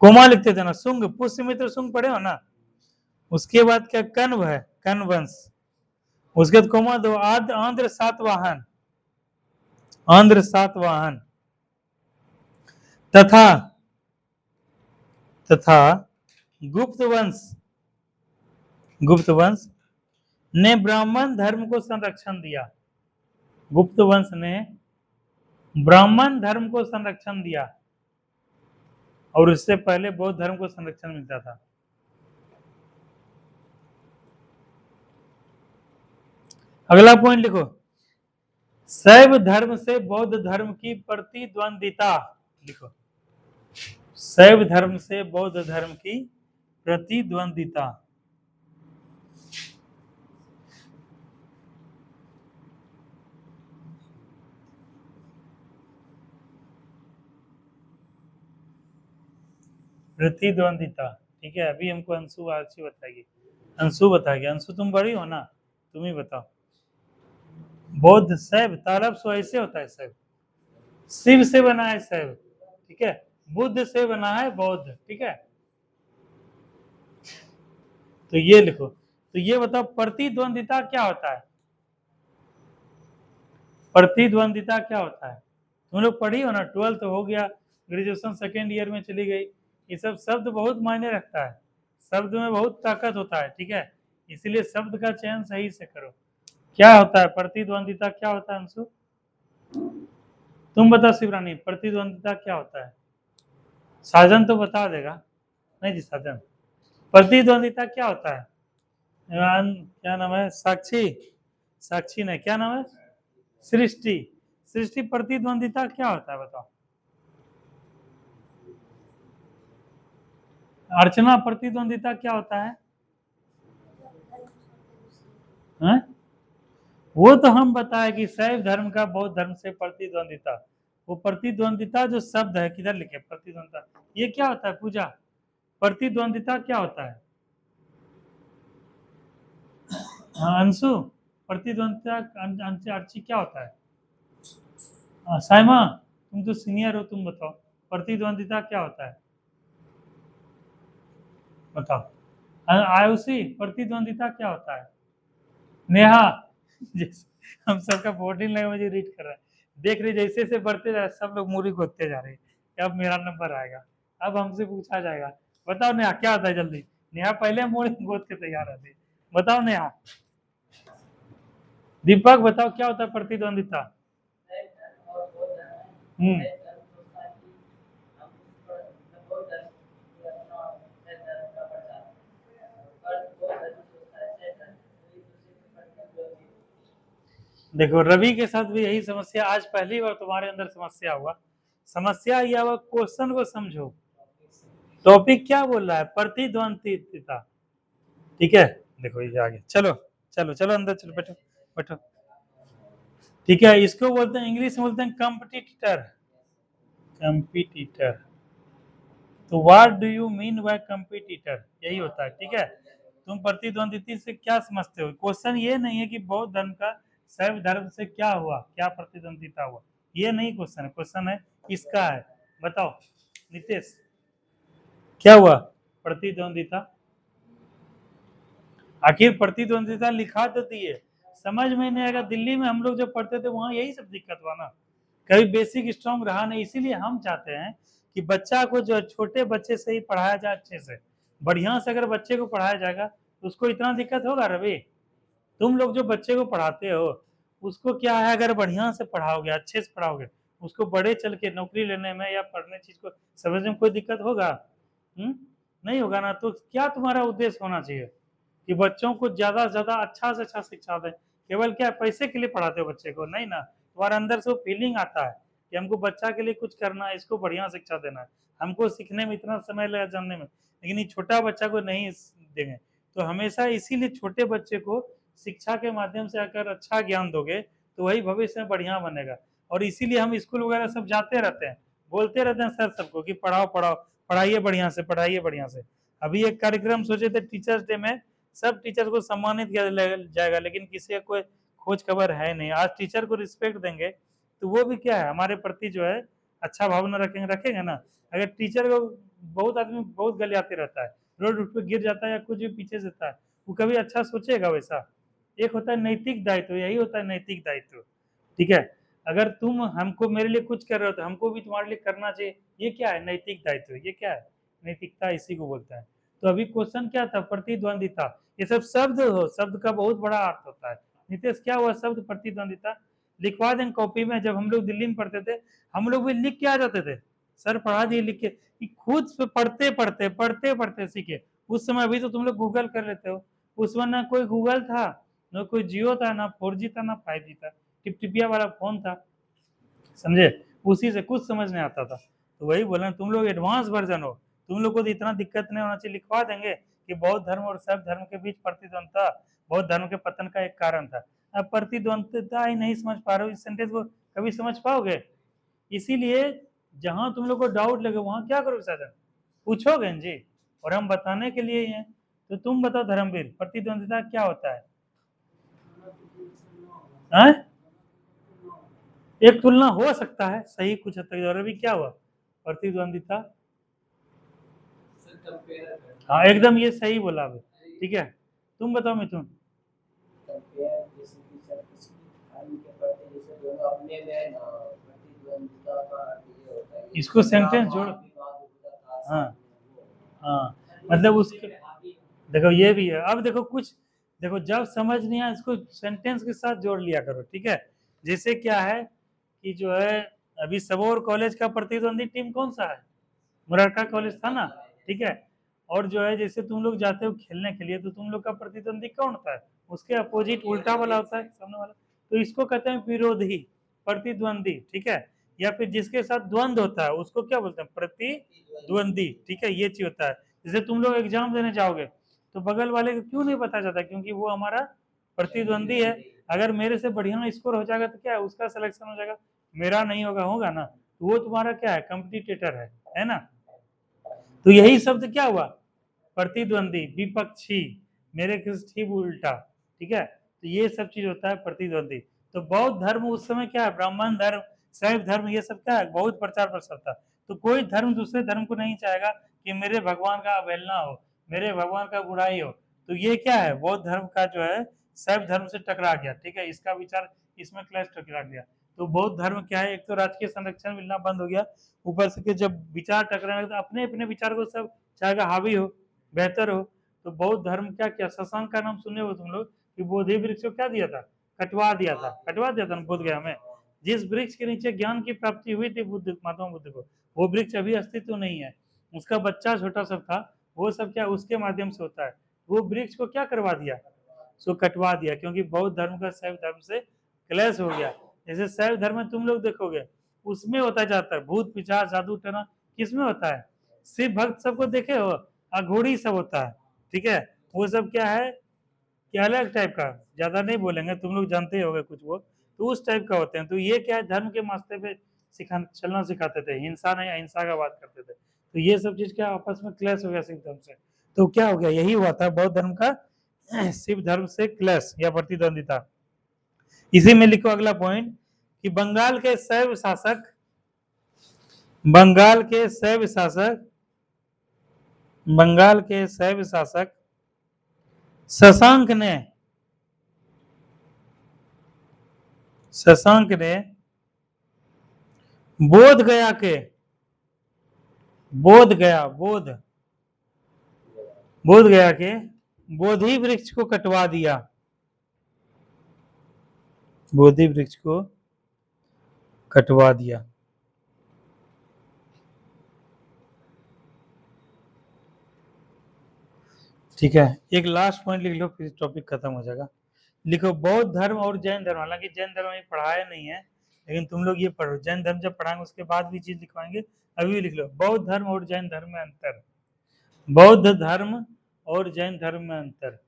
कोमा लिखते थे ना, शुंग पुष्यमित्र शुंग पढ़े हो ना, उसके बाद क्या कण्व है, कण्व वंश, उसके बाद कोमा दो, आंध्र सातवाहन, आंध्र सातवाहन, तथा तथा गुप्त वंश, गुप्त वंश ने ब्राह्मण धर्म को संरक्षण दिया। गुप्त वंश ने ब्राह्मण धर्म को संरक्षण दिया और इससे पहले बौद्ध धर्म को संरक्षण मिलता था। अगला पॉइंट लिखो, शैव धर्म से बौद्ध धर्म की प्रतिद्वंदिता। लिखो, शैव धर्म से बौद्ध धर्म की प्रतिद्वंदिता। प्रतिद्वंदिता, ठीक है। अभी हमको अंशु आरची बताएगी। अंशु बताएगी। अंशु तुम बड़ी हो ना, तुम ही बताओ। बौद्ध शैव, तारब सो ऐसे होता है शैव, शिव से बना है शैव, ठीक है। बुद्ध से बना है बौद्ध, ठीक है। तो ये लिखो, तो ये बताओ प्रतिद्वंदिता क्या होता है। प्रतिद्वंदिता क्या होता है, तुम लोग पढ़ी हो ना, 12th हो गया, ग्रेजुएशन सेकेंड ईयर में चली गई। ये सब शब्द बहुत मायने रखता है, शब्द में बहुत ताकत होता है, ठीक है। इसीलिए शब्द का चयन सही से करो। क्या होता है प्रतिद्वंदिता, क्या होता है अंशु? तुम बताओ शिवरानी, प्रतिद्वंदिता क्या होता है? साजन तो बता देगा। नहीं जी साजन, प्रतिद्वंदिता क्या होता है? क्या नाम है? साक्षी, साक्षी ने, क्या नाम है? सृष्टि, सृष्टि प्रतिद्वंदिता क्या होता है बताओ? अर्चना प्रतिद्वंदिता क्या होता है? हैं? वो तो हम बताए कि शैव धर्म का बौद्ध धर्म से प्रतिद्वंदिता। वो प्रतिद्वंदिता जो शब्द है, किधर लिखे प्रतिद्वंदिता, ये क्या होता है पूजा? प्रतिद्वंदिता क्या होता है? हाँ अंशु, प्रतिद्वंदिता अर्ची क्या होता है? साइमा, तुम तो सीनियर हो, तुम बताओ प्रतिद्वंदिता क्या होता है? बताओ। आयुषी, प्रतिद्वंदिता क्या होता है? नेहा, हम सबका बॉडी लैंग्वेज रीड कर रहा है, देख रही जैसे जैसे बढ़ते जा रहे सब लोग मूरी खोदते जा रहे हैं। अब मेरा नंबर आएगा, अब हमसे पूछा जाएगा। बताओ नेहा क्या होता है जल्दी। नेहा पहले मूरी खोद के तैयार रहती है। बताओ नेहा। दीपक बताओ क्या होता है प्रतिद्वंदिता? हम्म, देखो रवि के साथ भी यही समस्या, आज पहली बार तुम्हारे अंदर समस्या हुआ। समस्या यह हुआ, क्वेश्चन को समझो, टॉपिक क्या बोल रहा है, प्रतिद्वंदिता, ठीक है। देखो ये आगे, चलो चलो चलो अंदर चलो, बैठो बैठो, ठीक है। इसको बोलते हैं, इंग्लिश में बोलते हैं कंपटीटर, कंपटीटर। तो what do you mean by competitor, यही होता है, ठीक है। तुम प्रतिद्वंदिता से क्या समझते हो? क्वेश्चन ये नहीं है कि बौद्ध धर्म का शैव धर्म से क्या हुआ, क्या प्रतिद्वंदिता हुआ, ये नहीं क्वेश्चन है। क्वेश्चन है इसका है, बताओ नितेश क्या हुआ प्रतिद्वंदिता? आखिर प्रतिद्वंदिता लिखा तो दिए, समझ में नहीं आएगा। दिल्ली में हम लोग जब पढ़ते थे वहां यही सब दिक्कत हुआ ना, कभी बेसिक स्ट्रांग रहा नहीं। इसीलिए हम चाहते हैं कि बच्चा को जो छोटे बच्चे से ही पढ़ाया जाए, अच्छे से बढ़िया से अगर बच्चे को पढ़ाया जाएगा तो उसको इतना दिक्कत होगा? रवि, तुम लोग जो बच्चे को पढ़ाते हो उसको क्या है, अगर बढ़िया से पढ़ाओगे, अच्छे से पढ़ाओगे, उसको बड़े चल के नौकरी लेने में या पढ़ने चीज को समझने में कोई दिक्कत होगा? नहीं होगा ना। तो क्या तुम्हारा उद्देश्य होना चाहिए कि बच्चों को ज्यादा से ज्यादा अच्छा से अच्छा शिक्षा दें। केवल क्या पैसे के लिए पढ़ाते हो बच्चे को? नहीं ना, तुम्हारे अंदर से वो फीलिंग आता है कि हमको बच्चा के लिए कुछ करना है, इसको बढ़िया शिक्षा देना है, हमको सीखने में इतना समय लगा जानने में, लेकिन ये छोटा बच्चा को नहीं देंगे। तो हमेशा इसीलिए छोटे बच्चे को शिक्षा के माध्यम से अगर अच्छा ज्ञान दोगे तो वही भविष्य में बढ़िया बनेगा। और इसीलिए हम स्कूल वगैरह सब जाते रहते हैं, बोलते रहते हैं सर सबको कि पढ़ाओ पढ़ाओ, पढ़ाइए बढ़िया से, पढ़ाइए बढ़िया से। अभी एक कार्यक्रम सोचे थे टीचर्स डे में, सब टीचर को सम्मानित किया जाएगा, लेकिन किसी का कोई खोज खबर है नहीं। आज टीचर को रिस्पेक्ट देंगे तो वो भी क्या है, हमारे प्रति जो है अच्छा भावना रखेंगे, रखेंगे ना। अगर टीचर को, बहुत आदमी बहुत गलियाते रहता है, रोड पे गिर जाता है या कुछ भी पीछे से था, वो कभी अच्छा सोचेगा? वैसा एक होता है नैतिक दायित्व, यही होता है नैतिक दायित्व, ठीक है। अगर तुम हमको, मेरे लिए कुछ कर रहे हो तो हमको भी तुम्हारे लिए करना चाहिए, ये क्या है नैतिक दायित्व, ये क्या है नैतिकता, इसी को बोलता है। तो अभी क्वेश्चन क्या था, प्रतिद्वंदिता। ये सब शब्द हो, शब्द का बहुत बड़ा अर्थ होता है। नितेश क्या हुआ शब्द प्रतिद्वंदिता, लिखवा दें कॉपी में। जब हम लोग दिल्ली में पढ़ते थे हम लोग भी लिख के आ जाते थे, सर पढ़ा दिए लिख के, खुद से पढ़ते सीखे। उस समय, अभी तो तुम लोग गूगल कर लेते हो, उस समय ना कोई गूगल था, ना कोई जियो था, ना 4G था, ना 5G था, टिपटिपिया वाला फोन था, समझे, उसी से कुछ समझ नहीं आता था। तो वही बोला तुम लोग एडवांस वर्जन हो, तुम लोग को तो इतना दिक्कत नहीं होना चाहिए। लिखवा देंगे कि बौद्ध धर्म और शैव धर्म के बीच प्रतिद्वंदता बौद्ध धर्म के पतन का एक कारण था। अब प्रतिद्वंदता ही नहीं समझ पा रहे हो, इस सेंटेंस को कभी समझ पाओगे? इसीलिए जहां तुम लोग को डाउट लगे वहां क्या करोगे, साधन पूछोगे जी, और हम बताने के लिए ही हैं। तो तुम बताओ धर्मवीर, प्रतिद्वंदिता क्या होता है? एक तुलना हो सकता है, सही कुछ हद तक। और अभी क्या हुआ, प्रतिद्वंदिता, हाँ एकदम ये सही बोला अभी, ठीक है। तुम बताओ मिथुन। इसको सेंटेंस जोड़, हाँ हाँ, मतलब उसके, देखो ये भी है। अब देखो कुछ, देखो जब समझ नहीं आया इसको सेंटेंस के साथ जोड़ लिया करो, ठीक है। जैसे क्या है कि जो है, अभी सबौर कॉलेज का प्रतिद्वंदी टीम कौन सा है, मुरारका कॉलेज था ना, ठीक है। और जो है जैसे तुम लोग जाते हो खेलने के लिए तो तुम लोग का प्रतिद्वंदी कौन होता है, उसके अपोजिट उल्टा वाला होता है, सामने वाला। तो इसको कहते हैं विरोधी, प्रतिद्वंदी, ठीक है। या फिर जिसके साथ द्वंद होता है उसको क्या बोलते हैं, प्रतिद्वंदी, ठीक है। ये चीज होता है। जैसे तुम लोग एग्जाम देने जाओगे तो बगल वाले को क्यों नहीं पता जाता, क्योंकि वो हमारा प्रतिद्वंदी है। अगर मेरे से बढ़िया स्कोर हो जाएगा तो क्या है, उसका सिलेक्शन हो जाएगा, मेरा नहीं होगा, होगा ना, तो वो तुम्हारा क्या है, कंपटीटर है ना। तो यही शब्द क्या हुआ, प्रतिद्वंदी, विपक्षी, मेरे ठीक उल्टा, ठीक है। तो ये सब चीज होता है प्रतिद्वंदी। तो बौद्ध धर्म उस समय क्या है, ब्राह्मण धर्म, शैव धर्म, ये सब क्या है, बहुत प्रचार प्रसार था। तो कोई धर्म दूसरे धर्म को नहीं चाहेगा कि मेरे भगवान का अवहेलना हो, मेरे भगवान का बुराई हो। तो ये क्या है, बौद्ध धर्म का जो है शैव धर्म से टकरा गया, ठीक है, इसका विचार इसमें क्लैश टकरा गया। तो बौद्ध धर्म क्या है, एक तो राजकीय संरक्षण मिलना बंद हो गया, ऊपर से कि जब विचार टकराने तो अपने अपने विचार को सब चाहेगा हावी हो, बेहतर हो। तो बौद्ध धर्म क्या किया, शशांक का नाम सुने हो तुम लोग, कि बोधि वृक्ष को क्या दिया था, कटवा दिया था बोध गया में। जिस वृक्ष के नीचे ज्ञान की प्राप्ति हुई थी बुद्ध, महात्मा बुद्ध को, वो वृक्ष अभी अस्तित्व नहीं है, उसका बच्चा छोटा सा था, वो सब क्या उसके माध्यम से होता है। वो वृक्ष को क्या करवा दिया, सो कटवा दिया, क्योंकि बौद्ध धर्म का शैव धर्म से क्लेश हो गया। जैसे शैव धर्म में तुम लोग देखोगे उसमें होता है ज्यादातर भूत पिशाच जादू टना, किसमें होता है, शिव भक्त सबको देखे हो, अघोड़ी सब होता है, ठीक है। वो सब क्या है कि अलग टाइप का, ज्यादा नहीं बोलेंगे, तुम लोग जानते ही होगे कुछ वो, तो उस टाइप का होते हैं। तो ये क्या है, धर्म के मास्ते पे चलना सिखाते थे, हिंसा नहीं अहिंसा का बात करते थे। तो ये सब चीज क्या आपस में क्लैश हो गया शिव धर्म से। तो क्या हो गया, यही हुआ था बौद्ध धर्म का शिव धर्म से क्लैश या प्रतिद्वंदिता। इसी में लिखो अगला पॉइंट कि बंगाल के शैव शासक शशांक ने बोध गया के बोधि वृक्ष को कटवा दिया, बोधि वृक्ष को कटवा दिया। ठीक है, एक लास्ट पॉइंट लिख लो फिर टॉपिक खत्म हो जाएगा। लिखो बौद्ध धर्म और जैन धर्म, हालांकि जैन धर्म में पढ़ाया नहीं है, लेकिन तुम लोग ये पढ़ो, जैन धर्म जब पढ़ाएंगे उसके बाद भी चीज लिखवाएंगे, अभी भी लिख लो, बौद्ध धर्म और जैन धर्म में अंतर, बौद्ध धर्म और जैन धर्म में अंतर।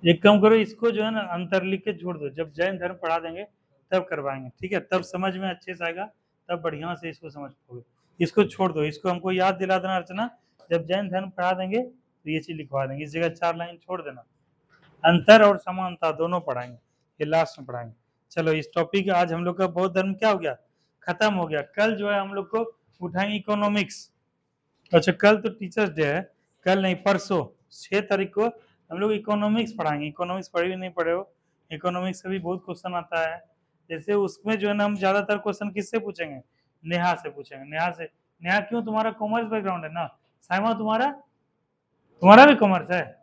एक काम करो, इसको जो है ना अंतर लिख के छोड़ दो, जब जैन धर्म पढ़ा देंगे तब करवाएंगे, ठीक है, तब समझ में अच्छे से आएगा, तब बढ़िया से इसको समझ पाओगे। इसको छोड़ दो, इसको हमको याद दिला देना अर्चना, जब जैन धर्म पढ़ा देंगे तो ये चीज लिखवा देंगे, इस जगह 4 लाइन छोड़ देना। अंतर और समानता दोनों पढ़ाएंगे, ये लास्ट में पढ़ाएंगे। चलो इस टॉपिक आज हम लोग का बौद्ध धर्म क्या हो गया, खत्म हो गया। कल जो है हम लोग को उठाएंगे इकोनॉमिक्स। अच्छा कल तो टीचर्स डे है, कल नहीं परसों 6 तारीख को हम लोग इकोनॉमिक्स पढ़ाएंगे। इकोनॉमिक्स पढ़े नहीं पढ़े हो, इकोनॉमिक्स से भी बहुत क्वेश्चन आता है। जैसे उसमें जो है ना हम ज्यादातर क्वेश्चन किससे पूछेंगे, नेहा से पूछेंगे, नेहा से नेहा क्यों, तुम्हारा कॉमर्स बैकग्राउंड है ना। साइमा तुम्हारा भी कॉमर्स है,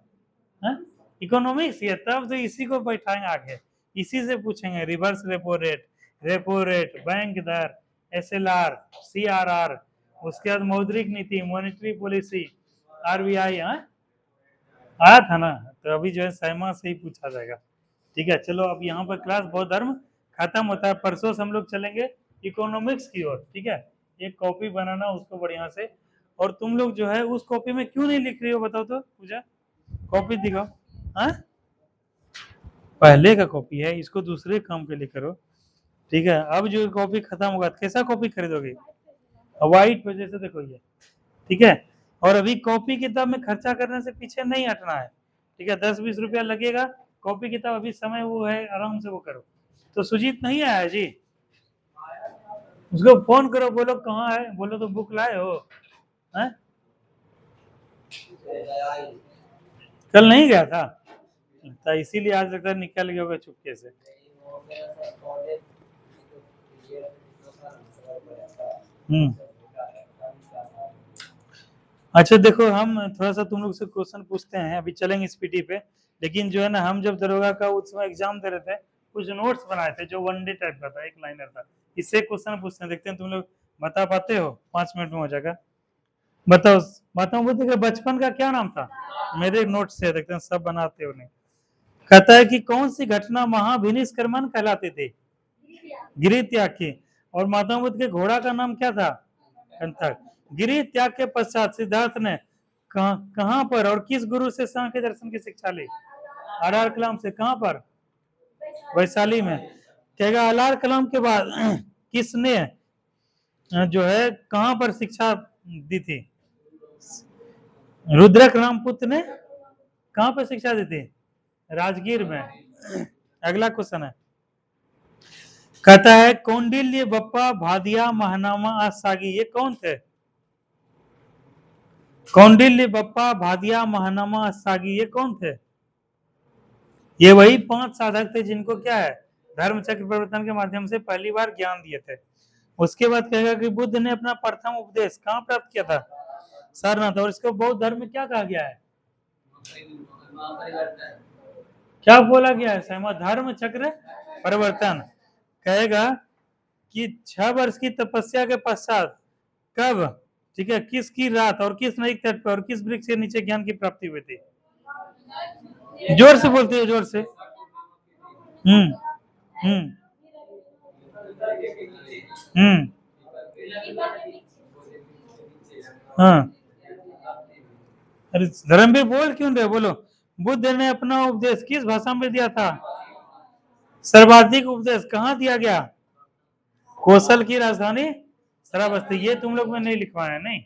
इकोनॉमिक्स, ये तब तो इसी को बैठाएंगे आगे, इसी से पूछेंगे रिवर्स रेपो रेट, बैंक दर, SLR, CRR, उसके बाद मौद्रिक नीति, मॉनेटरी पॉलिसी, RBI, आया था ना। तो अभी जो है साइमा से ही पूछा जाएगा। ठीक है, चलो अब यहाँ पर क्लास बहुत धर्म खत्म होता है। परसों से हम लोग चलेंगे इकोनॉमिक्स की ओर। ठीक है, एक कॉपी बनाना उसको बढ़िया से। और तुम लोग जो है उस कॉपी में क्यों नहीं लिख रही हो बताओ तो, पूजा कॉपी दिखाओ। हाँ, पहले का कॉपी है, इसको दूसरे काम के लिए करो। ठीक है, अब जो कॉपी खत्म होगा कैसा कॉपी खरीदोगे, व्हाइट वजह से देखो ये। ठीक है, और अभी कॉपी किताब में खर्चा करने से पीछे नहीं हटना है। ठीक है, 10-20 रुपया लगेगा, कॉपी किताब अभी समय वो है, आराम से वो करो। तो सुजीत नहीं आया जी, उसको फोन करो, बोलो कहाँ है, बोलो तो बुक लाए हो। है? कल नहीं गया था, तो इसीलिए आज लगता है निकल गया होगा चुपके से। अच्छा देखो, हम थोड़ा सा तुम लोग से क्वेश्चन पूछते हैं, अभी चलेंगे स्पीडी पे। लेकिन जो है ना, हम जब दरोगा का उस समय एग्जाम दे रहे थे, कुछ नोट्स बनाए थे जो वनडे टाइप का था, एक लाइनर था। इससे क्वेश्चन पूछते हैं, देखते हैं तुम लोग बता पाते हो। 5 मिनट में हो जाएगा। बताओ, बताओ बुद्ध के बचपन का क्या नाम था। मेरे नोट से देखते हैं सब बनाते हो नहीं। कहता है कि कौन सी घटना महाभिनिष्क्रमण कहलाती थी, गिरि त्याग की। और महात्मा बुद्ध के घोड़ा का नाम क्या था, कंथक। गिरि त्याग के पश्चात सिद्धार्थ ने कहां पर और किस गुरु से सांख्य दर्शन की शिक्षा ली, आर कलाम से। कहां पर, वैशाली में। कहेगा आर कलाम के बाद किसने जो है कहां पर शिक्षा दी थी, रुद्रक रामपुत्र ने कहां पर शिक्षा दी थी, राजगीर में। अगला क्वेश्चन है, कहता है कौंडिल्य बप्पा भादिया महानामा आसागी, ये कौन थे। कौंडिल्य बप्पा भादिया महानामा आसागी, ये कौन थे। ये वही 5 साधक थे जिनको क्या है, धर्म चक्र प्रवर्तन के माध्यम से पहली बार ज्ञान दिए थे। उसके बाद कहेगा कि बुद्ध ने अपना प्रथम उपदेश कहाँ प्राप्त किया था, सारनाथ। और इसको बौद्ध धर्म में क्या कहा गया है, क्या बोला गया है, सहमत धर्म चक्र परिवर्तन। कहेगा कि 6 वर्ष की तपस्या के पश्चात कब, ठीक है, किसकी रात और किस नदी तट पर और किस वृक्ष के नीचे ज्ञान की प्राप्ति हुई थी। जोर से बोलते हो, जोर से। हम्म हम्म हम्म हाँ, अरे धर्मवीर बोल क्यों रहे, बोलो। बुद्ध ने अपना उपदेश किस भाषा में दिया था, सर्वाधिक उपदेश कहाँ दिया गया, कौशल की राजधानी श्रावस्ती। ये तुम लोग में नहीं लिखवाया, नहीं,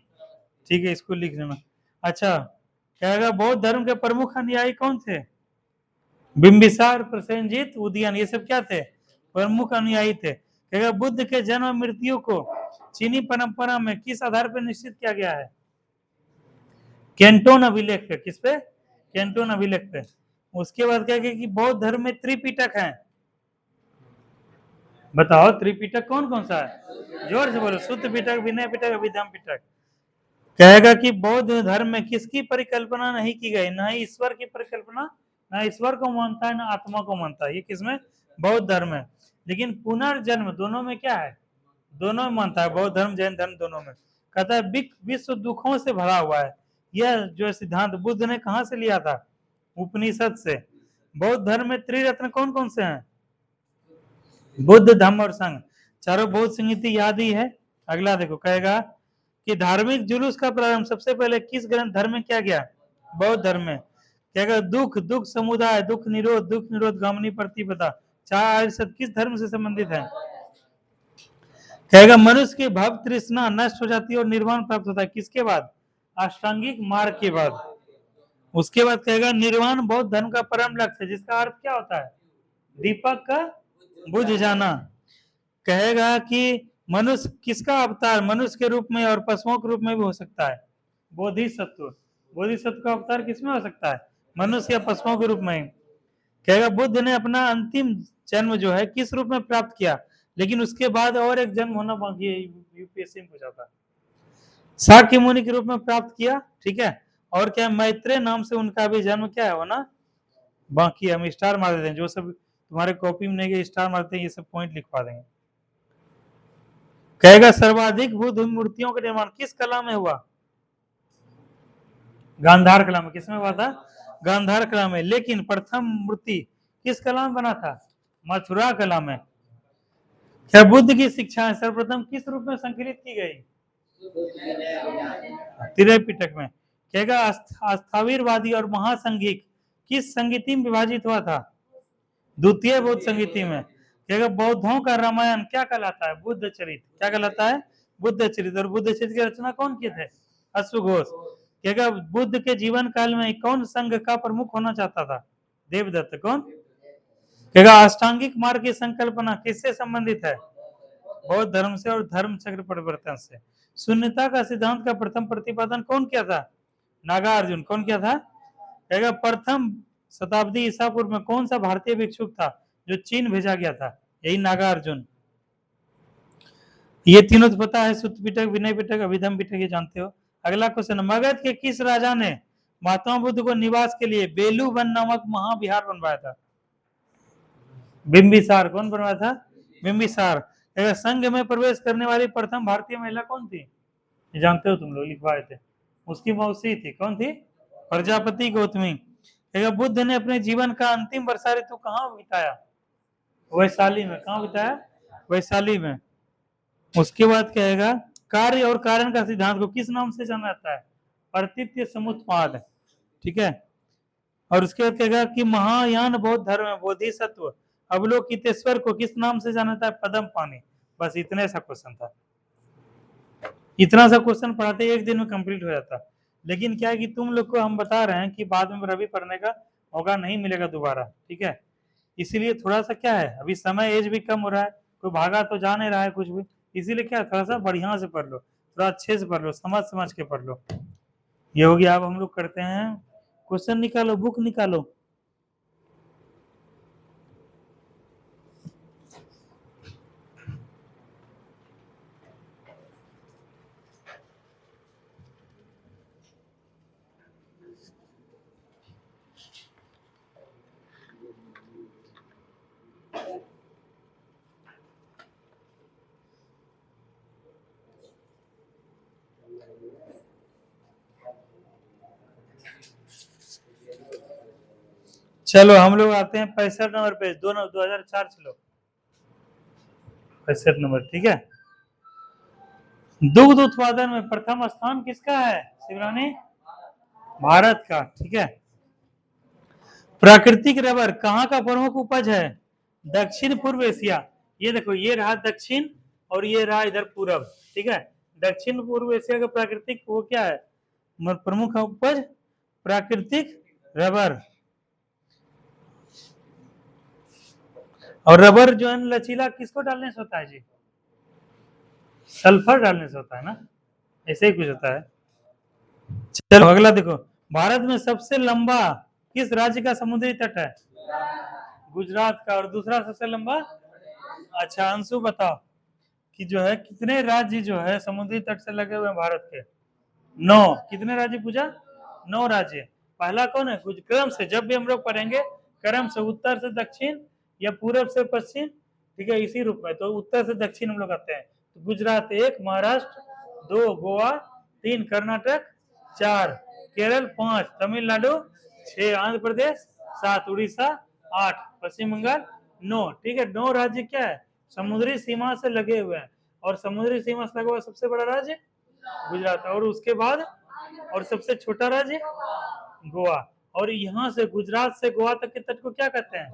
ठीक है, इसको लिख लेना। अच्छा, कहेगा बौद्ध धर्म के प्रमुख अनुयायी कौन थे, बिंबिसार, प्रसेनजीत, उदयन, ये सब क्या थे, प्रमुख अनुयायी थे। कहेगा बुद्ध के जन्म मृत्यु को चीनी परंपरा में किस आधार पर निश्चित किया गया है, कैंटोन अभिलेख पे। किस पे, कैंटोन अभिलेख पे। उसके बाद क्या कि बौद्ध धर्म में त्रिपिटक है, बताओ त्रिपिटक कौन कौन सा है, जोर से बोलो। शुद्ध पिटक, विनय पिटक, अभिधम पिटक। कहेगा कि बौद्ध धर्म में किसकी परिकल्पना नहीं की गई, ना ही ईश्वर की परिकल्पना, ना ईश्वर को मानता है ना आत्मा को मानता है, ये किसमें, बौद्ध धर्म है। लेकिन पुनर्जन्म दोनों में क्या है, दोनों में मानता है, बौद्ध धर्म जैन धर्म दोनों में। कहता है विश्व दुखों से भरा हुआ है, यह जो सिद्धांत बुद्ध ने कहां से लिया था, उपनिषद से। बौद्ध धर्म में त्रिरत्न कौन कौन से हैं, बुद्ध धम्म और संघ, चारों बौद्ध संगीति याद ही है। अगला देखो, कहेगा कि धार्मिक जुलूस का प्रारंभ सबसे पहले किस ग्रंथ धर्म में किया गया, बौद्ध धर्म में। कहेगा दुख समुदाय, दुख निरोध गामिनी प्रतिपदा, 4 आर्य सत्य किस धर्म से संबंधित है। कहेगा मनुष्य की भव तृष्णा नष्ट हो जाती है और निर्वाण प्राप्त होता है, किसके बाद, अष्टांगिक मार्ग के बाद। उसके बाद कहेगा निर्वाण बौद्ध धर्म का परम लक्ष्य है, जिसका अर्थ क्या होता है, दीपक का बुझ जाना। कहेगा कि मनुष्य किसका अवतार मनुष्य के रूप में और पशुओं के रूप में भी हो सकता है, बोधिसत्व। बोधिसत्व का अवतार किसमें हो सकता है, मनुष्य या पशुओं के रूप में। कहेगा बुद्ध ने अपना अंतिम जन्म जो है किस रूप में प्राप्त किया, लेकिन उसके बाद और एक जन्म होना बाकी है, यूपीएससी में पूछा था। शाक्य मुनि के रूप में प्राप्त किया, ठीक है। और क्या मैत्रेय नाम से उनका भी जन्म क्या है, वो ना बाकी हम स्टार मार देते हैं, जो सब तुम्हारे कॉपी में नहीं स्टार मारते हैं ये सब पॉइंट लिखवा देंगे। कहेगा सर्वाधिक बुद्ध मूर्तियों का निर्माण किस कला में हुआ, गांधार कला में। किसमें हुआ था, गांधार कला में। लेकिन प्रथम मूर्ति किस कला में बना था, मथुरा कला में। क्या बुद्ध की शिक्षाएं सर्वप्रथम किस रूप में संकलित की गई, त्रय पिटक में। कहेगा अस्थावीरवादी और महासंघिक किस संगीति में विभाजित हुआ था, द्वितीय बौद्ध संगीति में। कहेगा बौद्धों का रामायण क्या कहलाता है, बुद्ध चरित। क्या कहलाता है, बुद्ध चरित। और बुद्ध चरित की रचना कौन किए थे, अश्वघोष। कहेगा बुद्ध के जीवन काल में कौन संघ का प्रमुख होना चाहता था, देवदत्त। कौन। कहेगा अष्टांगिक मार्ग की संकल्पना किससे संबंधित है, बौद्ध धर्म से और धर्म चक्र परिवर्तन से। शून्यता का सिद्धांत का प्रथम प्रतिपादन कौन किया था, नागार्जुन। कौन किया था, कहेगा प्रथम शताब्दी ईसा पूर्व में कौन सा भारतीय भिक्षुक था जो चीन भेजा गया था, यही नागार्जुन। ये तीनों तो पता है, सुत्त पिटक, विनय पिटक, अभिधम पिटक, ये जानते हो। अगला क्वेश्चन, मगध के किस राजा ने महात्मा बुद्ध को निवास के लिए बेलू वन नामक महाविहार बनवाया था, बिंबिसार। कौन बनवाया था, बिंबिसार। संघ में प्रवेश करने वाली प्रथम भारतीय महिला कौन थी, ये जानते हो तुम लोग, लिखवाए थे। उसकी मौसी थी, कौन थी, प्रजापति गौतमी। बुद्ध ने अपने जीवन का अंतिम वर्षा ऋतु कहाँ बिताया, वैशाली में। कहाँ बिताया, वैशाली में। उसके बाद कहेगा कार्य और कारण का सिद्धांत को किस नाम से जाना जाता है, प्रतीत्य समुत्पाद, ठीक है। और उसके बाद कहेगा कि महायान बौद्ध धर्म में बोधिसत्व अवलोकितेश्वर को किस नाम से जाना जाता है, पदम पानी। बस इतने सा क्वेश्चन था, इतना सा क्वेश्चन पढ़ाते एक दिन में कंप्लीट हो जाता। लेकिन क्या है कि तुम लोग को हम बता रहे हैं कि बाद में रवि पढ़ने का मौका नहीं मिलेगा दोबारा, ठीक है। इसीलिए थोड़ा सा क्या है, अभी समय एज भी कम हो रहा है, कोई भागा तो जा नहीं रहा है कुछ भी, इसीलिए क्या थोड़ा सा बढ़िया से पढ़ लो, थोड़ा अच्छे से पढ़ लो, समझ समझ के पढ़ लो। ये हो गया। अब हम लोग करते हैं क्वेश्चन, निकालो, बुक निकालो। चलो हम लोग आते हैं 65 नंबर पेज, 2004 चलो 65 नंबर, ठीक है। दुग्ध उत्पादन में प्रथम स्थान किसका है, शिवरानी, भारत का, ठीक है। प्राकृतिक रबर कहाँ का प्रमुख उपज है, दक्षिण पूर्व एशिया। ये देखो, ये रहा दक्षिण और ये रहा इधर पूर्व, ठीक है। दक्षिण पूर्व एशिया का प्राकृतिक वो क्या है, प्रमुख उपज प्राकृतिक रबर। और रबर जो है लचीला किसको डालने से होता है जी, सल्फर डालने से होता है ना, ऐसे ही कुछ होता है। चलो अगला देखो, भारत में सबसे लंबा किस राज्य का समुद्री तट है, गुजरात का। और दूसरा सबसे लंबा, अच्छा अंशु बताओ कि जो है कितने राज्य जो है समुद्री तट से लगे हुए हैं भारत के, 9। कितने राज्य पूछा, 9 राज्य। पहला कौन है, क्रम से जब भी हम लोग पढ़ेंगे क्रम से उत्तर से दक्षिण या पूर्व से पश्चिम, ठीक है, इसी रूप में। तो उत्तर से दक्षिण हम लोग आते हैं, तो गुजरात 1, महाराष्ट्र 2, गोवा 3, कर्नाटक 4, केरल 5, तमिलनाडु 6, आंध्र प्रदेश 7, उड़ीसा 8, पश्चिम बंगाल 9, ठीक है। 9 राज्य क्या है, समुद्री सीमा से लगे हुए हैं। और समुद्री सीमा से लगा हुआ सबसे बड़ा राज्य गुजरात, और उसके बाद और सबसे छोटा राज्य गोवा। और यहाँ से गुजरात से गोवा तक के तट को क्या कहते हैं,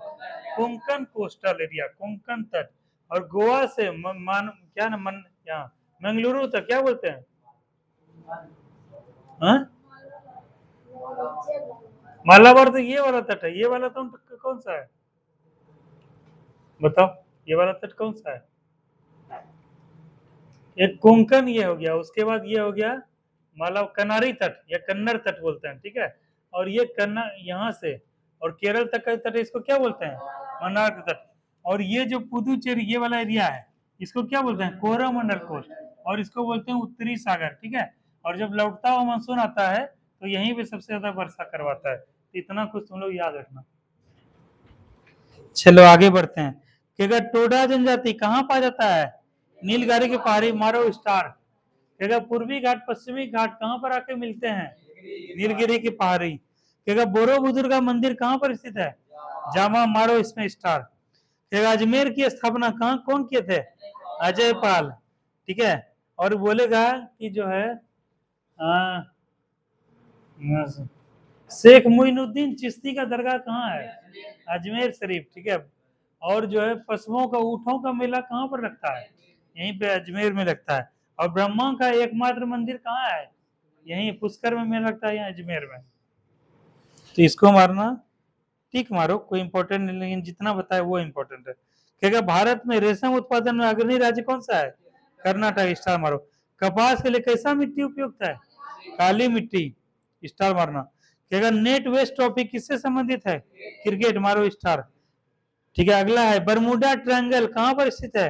कोंकण कोस्टल एरिया, कोंकण तट। और गोवा से क्या ना यहाँ मंगलुरु तक क्या बोलते हैं, मालाबार। तो ये वाला तट है, ये वाला तो कौन सा है बताओ, ये वाला तट कौन सा है, एक कोंकण ये हो गया, उसके बाद ये हो गया मतलब कनारी तट या कन्नड़ तट बोलते हैं, ठीक है। और ये यहाँ से और केरल तक का तट इसको क्या बोलते हैं, मन्नार तट। और ये जो पुदुचेरी ये वाला एरिया है इसको क्या बोलते हैं, कोरोमंडल कोस्ट, और इसको बोलते हैं उत्तरी सागर, ठीक है। और जब लौटता हुआ मानसून आता है तो यहीं पे सबसे ज्यादा वर्षा करवाता है। तो इतना कुछ तुम लोग याद रखना। चलो आगे बढ़ते हैं कि अगर टोडा जनजाति कहाँ पाया जाता है? नीलगिरी के पहाड़ी, मारो स्टार। कि अगर पूर्वी घाट पश्चिमी घाट कहाँ पर आके मिलते हैं? नीलगिरी की पहाड़ी। कि अगर बोरो बुजुर्ग का मंदिर कहाँ पर स्थित है? जामा, मारो इसमें स्टार। कि अगर अजमेर की स्थापना कहाँ कौन किए थे? अजय पाल। ठीक है, और बोलेगा कि जो है शेख मुइनुद्दीन चिश्ती का दरगाह कहाँ है? अजमेर शरीफ। ठीक है, और जो है पशुओं का, ऊँटों का मेला कहाँ पर लगता है? यहीं पे अजमेर में लगता है। और ब्रह्मा का एकमात्र मंदिर कहाँ है? यहीं पुष्कर में मेला लगता है, यहाँ अजमेर में। तो इसको मारना, टिक मारो, कोई इंपॉर्टेंट नहीं, लेकिन जितना बताया वो इंपॉर्टेंट है। क्या भारत में रेशम उत्पादन में अग्रणी राज्य कौन सा है? कर्नाटक, स्टार मारो। कपास के लिए कैसा मिट्टी उपयुक्त है? काली मिट्टी, स्टार मारना। क्या नेट वेस्ट ट्रॉफी किससे संबंधित है? क्रिकेट, मारो स्टार। ठीक है, अगला है बरमुडा ट्रायंगल कहां पर स्थित है?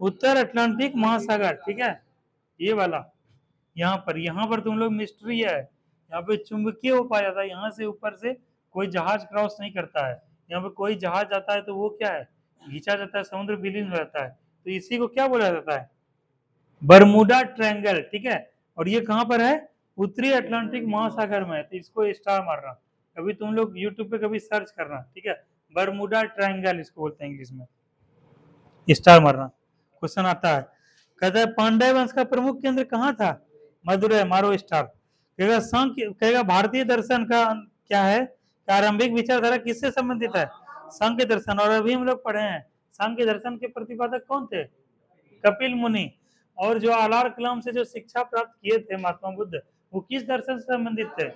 उत्तर अटलांटिक महासागर। ठीक है, ये वाला यहाँ पर तुम लोग मिस्ट्री है। यहाँ पे चुंबकीय हो पाया था, यहाँ से ऊपर से कोई जहाज क्रॉस नहीं करता है। यहाँ पे कोई जहाज आता है तो वो क्या है? खींचा जाता है, समुद्र विलीन हो जाता है। तो इसी को क्या बोला जाता है? Bermuda triangle. ठीक है, और ये कहाँ पर है? उत्तरी अटलांटिक महासागर में है। तो इसको स्टार मारना, कभी तुम लोग यूट्यूब पे कभी सर्च करना। ठीक है, बरमुडा ट्रायंगल इसको बोलते हैं इंग्लिश में, स्टार मारना। क्वेश्चन आता है, कहता है पांड्य वंश का प्रमुख केंद्र कहाँ था? मदुरै, मारो स्टार। कहेगा सांख्य, कहेगा भारतीय दर्शन का क्या है? प्रारंभिक विचारधारा किससे संबंधित है? सांख्य दर्शन। और अभी हम लोग पढ़े हैं सांख्य दर्शन के प्रतिपादक कौन थे? कपिल मुनि। और जो आलार कलाम से जो शिक्षा प्राप्त किए थे महात्मा बुद्ध, वो किस दर्शन से संबंधित थे?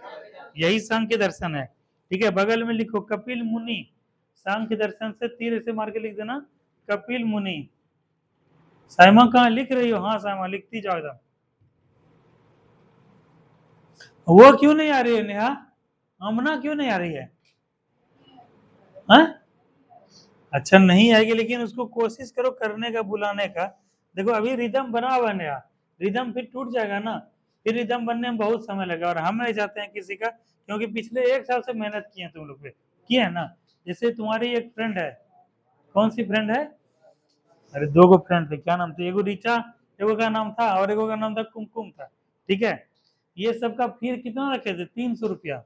यही सांख्य दर्शन है। ठीक है, बगल में लिखो कपिल मुनि। सांख्य दर्शन से तीर से मार के लिख देना कपिल मुनि। साइमा कहाँ लिख रही हो? हाँ साइमा, लिखती जाओ एकदम। वो क्यों नहीं आ रही है नेहा? अमना क्यों नहीं आ रही है? हा? अच्छा नहीं आएगी, लेकिन उसको कोशिश करो करने का, बुलाने का। देखो अभी रिदम बना हुआ नया, रिदम फिर टूट जाएगा ना, फिर रिदम बनने में बहुत समय लगेगा। और हम नहीं चाहते हैं किसी का, क्योंकि पिछले 1 साल से मेहनत किए तुम लोग पे, किए है ना। जैसे तुम्हारी एक फ्रेंड है, कौन सी फ्रेंड है? अरे 2 फ्रेंड थे, क्या नाम थे? एगो रिचा, एगो का नाम था, और एगो का नाम था कुमकुम था। ठीक है, ये सबका फिर कितना रखे थे? 300 रुपया।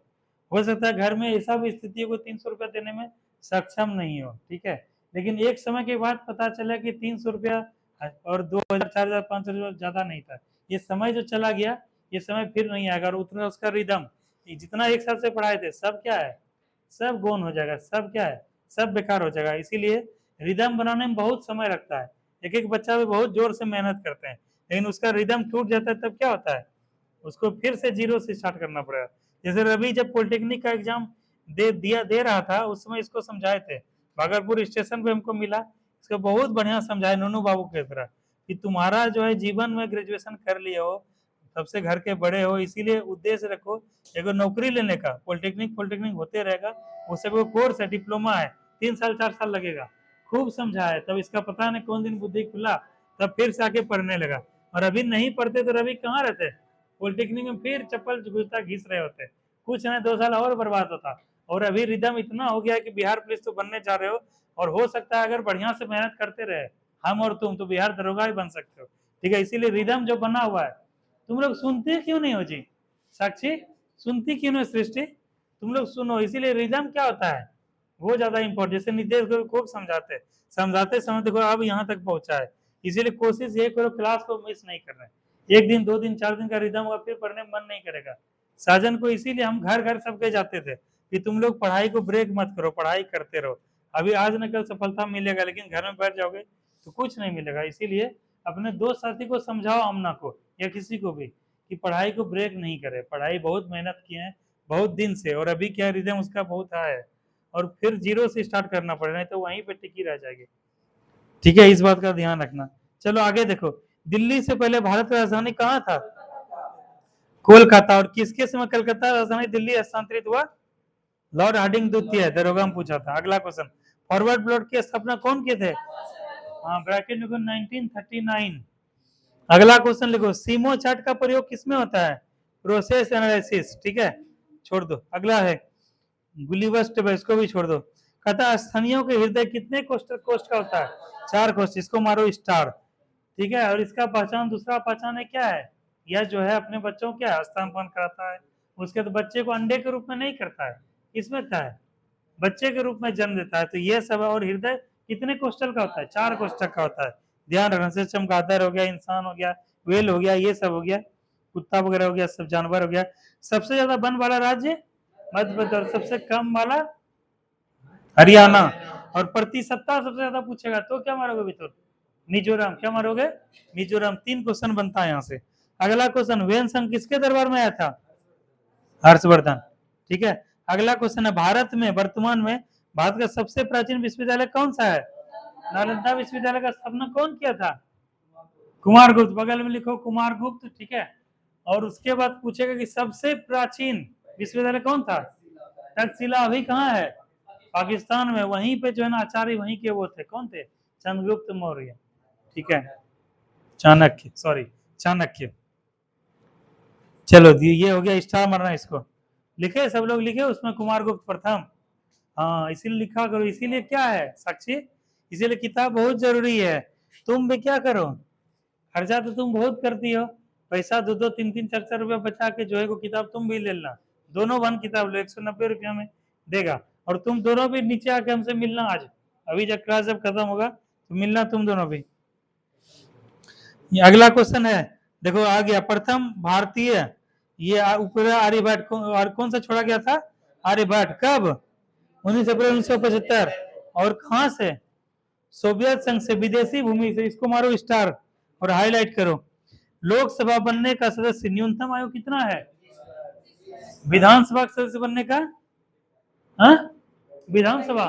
हो सकता है घर में ऐसा भी स्थिति है कोई 300 रुपया देने में सक्षम नहीं हो। ठीक है, लेकिन एक समय के बाद पता चला कि 300 रुपया और 2000, 4000, 500 रुपया ज्यादा नहीं था। ये समय जो चला गया, ये समय फिर नहीं आएगा। और उतना उसका रिदम, जितना 1 साल से पढ़ाए थे सब क्या है? सब गौन हो जाएगा, सब क्या है? सब बेकार हो जाएगा। इसीलिए रिदम बनाने में बहुत समय लगता है। एक एक बच्चा भी बहुत जोर से मेहनत करते हैं, लेकिन उसका रिदम टूट जाता है, तब क्या होता है? उसको फिर से जीरो से स्टार्ट करना पड़ेगा। जैसे रवि जब पॉलिटेक्निक का एग्जाम दे रहा था, उस समय इसको समझाए थे, भागलपुर स्टेशन पे हमको मिला, इसको बहुत बढ़िया समझाए नूनू बाबू की तरह, कि तुम्हारा जो है जीवन में ग्रेजुएशन कर लिए हो, सबसे घर के बड़े हो, इसीलिए उद्देश्य रखो एगो नौकरी लेने का। पॉलिटेक्निक होते रहेगा, वो सब कोर्स है, डिप्लोमा है, 3 साल 4 साल लगेगा। खूब समझाए, तब इसका पता नहीं कौन दिन बुद्धि खुला, तब फिर से आके पढ़ने लगा। और अभी नहीं पढ़ते तो रवि कहाँ रहते? पॉलिटेक्निक में फिर चप्पल घुसता घिस रहे होते, कुछ नहीं 2 साल और बर्बाद होता। और अभी रिदम इतना हो गया कि बिहार पुलिस तो बनने जा रहे हो, और हो सकता है अगर बढ़िया से मेहनत करते रहे हम और तुम, तो बिहार दरोगा ही बन सकते हो। ठीक है, इसीलिए रिदम जो बना हुआ है, तुम लोग सुनते क्यों नहीं हो जी? साक्षी सुनती क्यों नहीं? सृष्टि तुम लोग सुनो। इसीलिए रिदम क्या होता है वो ज्यादा इंपॉर्टेंट। जैसे नितेश को खूब समझाते समय देखो अब यहाँ तक पहुंचा है। इसीलिए कोशिश ये करो क्लास को मिस नहीं करना है। 1 दिन 2 दिन 4 दिन का रिदम होगा, फिर पढ़ने में मन नहीं करेगा। साजन को इसीलिए हम घर घर सबके जाते थे कि तुम लोग पढ़ाई को ब्रेक मत करो, पढ़ाई करते रहो। अभी आज न कल सफलता मिलेगा, लेकिन घर में बैठ जाओगे तो कुछ नहीं मिलेगा। इसीलिए अपने दोस्त साथी को समझाओ, अमना को या किसी को भी, कि पढ़ाई को ब्रेक नहीं करे। पढ़ाई बहुत मेहनत किए हैं बहुत दिन से, और अभी क्या रिदम उसका बहुत हाई है, और फिर जीरो से स्टार्ट करना पड़ेगा, नहीं तो वहीं पे टिकी रह जाएगी। ठीक है, इस बात का ध्यान रखना। चलो आगे देखो, दिल्ली से पहले भारत का राजधानी कहाँ था? कोलकाता। और किसके समय कलकत्ता राजधानी दिल्ली हस्तांतरित हुआ? लॉर्ड हार्डिंग द्वितीय, दरोगा में पूछा था। अगला क्वेश्चन, फॉरवर्ड ब्लॉक की स्थापना कौन किए थे? हाँ ब्रैकेट में 1939। अगला क्वेश्चन लिखो, सीमो चार्ट का प्रयोग किसमें होता है? प्रोसेस एनालिसिस, ठीक है, छोड़ दो। अगला है गुलिबस टेबल, इसको भी छोड़ दो। कहता है स्तनियों के हृदय कितने कोष्ठ का होता है? 4 कोष्ठ, इसको मारो स्टार, ठीक है। और इसका पहचान, दूसरा पहचान है क्या है? यह जो है अपने बच्चों को क्या स्तनपान कराता है, उसके तो बच्चे को अंडे के रूप में नहीं करता है, इसमें क्या है, बच्चे के रूप में जन्म देता है। तो ये सब है। और हृदय कितने कोष्ठक का होता है? 4 कोष्ठक का होता है। ध्यान रखना से चमगादड़ हो गया, इंसान हो गया, व्हेल हो गया, ये सब हो गया, कुत्ता वगैरह हो गया, सब जानवर हो गया। सबसे ज्यादा वन वाला राज्य मध्य प्रदेश, और सबसे कम वाला हरियाणा। और प्रतिशतता सबसे ज्यादा पूछेगा तो क्या मारोगे बितुल? मिजोरम। क्या मारोगे? मिजोरम। 3 क्वेश्चन बनता है यहाँ से। अगला क्वेश्चन, वेन संघ किसके दरबार में आया था? हर्षवर्धन, ठीक है। अगला क्वेश्चन है, भारत में वर्तमान में भारत का सबसे प्राचीन विश्वविद्यालय कौन सा है? नालंदा विश्वविद्यालय का स्थापना कौन किया था? कुमार गुप्त। बगल में लिखो कुमार गुप्त, ठीक है। और उसके बाद पूछेगा कि सबसे प्राचीन विश्वविद्यालय कौन था? तक्षशिला। अभी कहाँ है? पाकिस्तान में। वहीं पे जो है ना आचार्य वहीं के वो थे, कौन थे? चंद्रगुप्त मौर्य, ठीक है। चाणक्य, सॉरी चाणक्य। चलो ये हो गया, स्टार मारना इसको। लिखे सब लोग, लिखे उसमें कुमार गुप्त प्रथम। हाँ इसीलिए लिखा करो, इसीलिए क्या है साक्षी, इसीलिए किताब बहुत जरूरी है। तुम भी क्या करो, खर्चा तो तुम बहुत करती हो, पैसा 2-2, 3-3, 4-4 रुपया बचा के जो है वो किताब तुम भी ले लेना। दोनों वन किताब लो, 190 रुपया में देगा। और तुम दोनों भी नीचे आके हमसे मिलना आज, अभी जब क्लास जब खत्म होगा तो मिलना तुम दोनों भी। अगला क्वेश्चन है, देखो आ गया, प्रथम भारतीय, ये ऊपर आर्यभट्ट, और कौन सा छोड़ा गया था? आर्यभट्ट। कब? 19 अप्रैल 1975। और कहां से? सोवियत संघ से, विदेशी भूमि से। इसको मारो स्टार और हाईलाइट करो। लोकसभा बनने का सदस्य न्यूनतम आयु कितना है? विधानसभा सदस्य बनने का? हाँ विधानसभा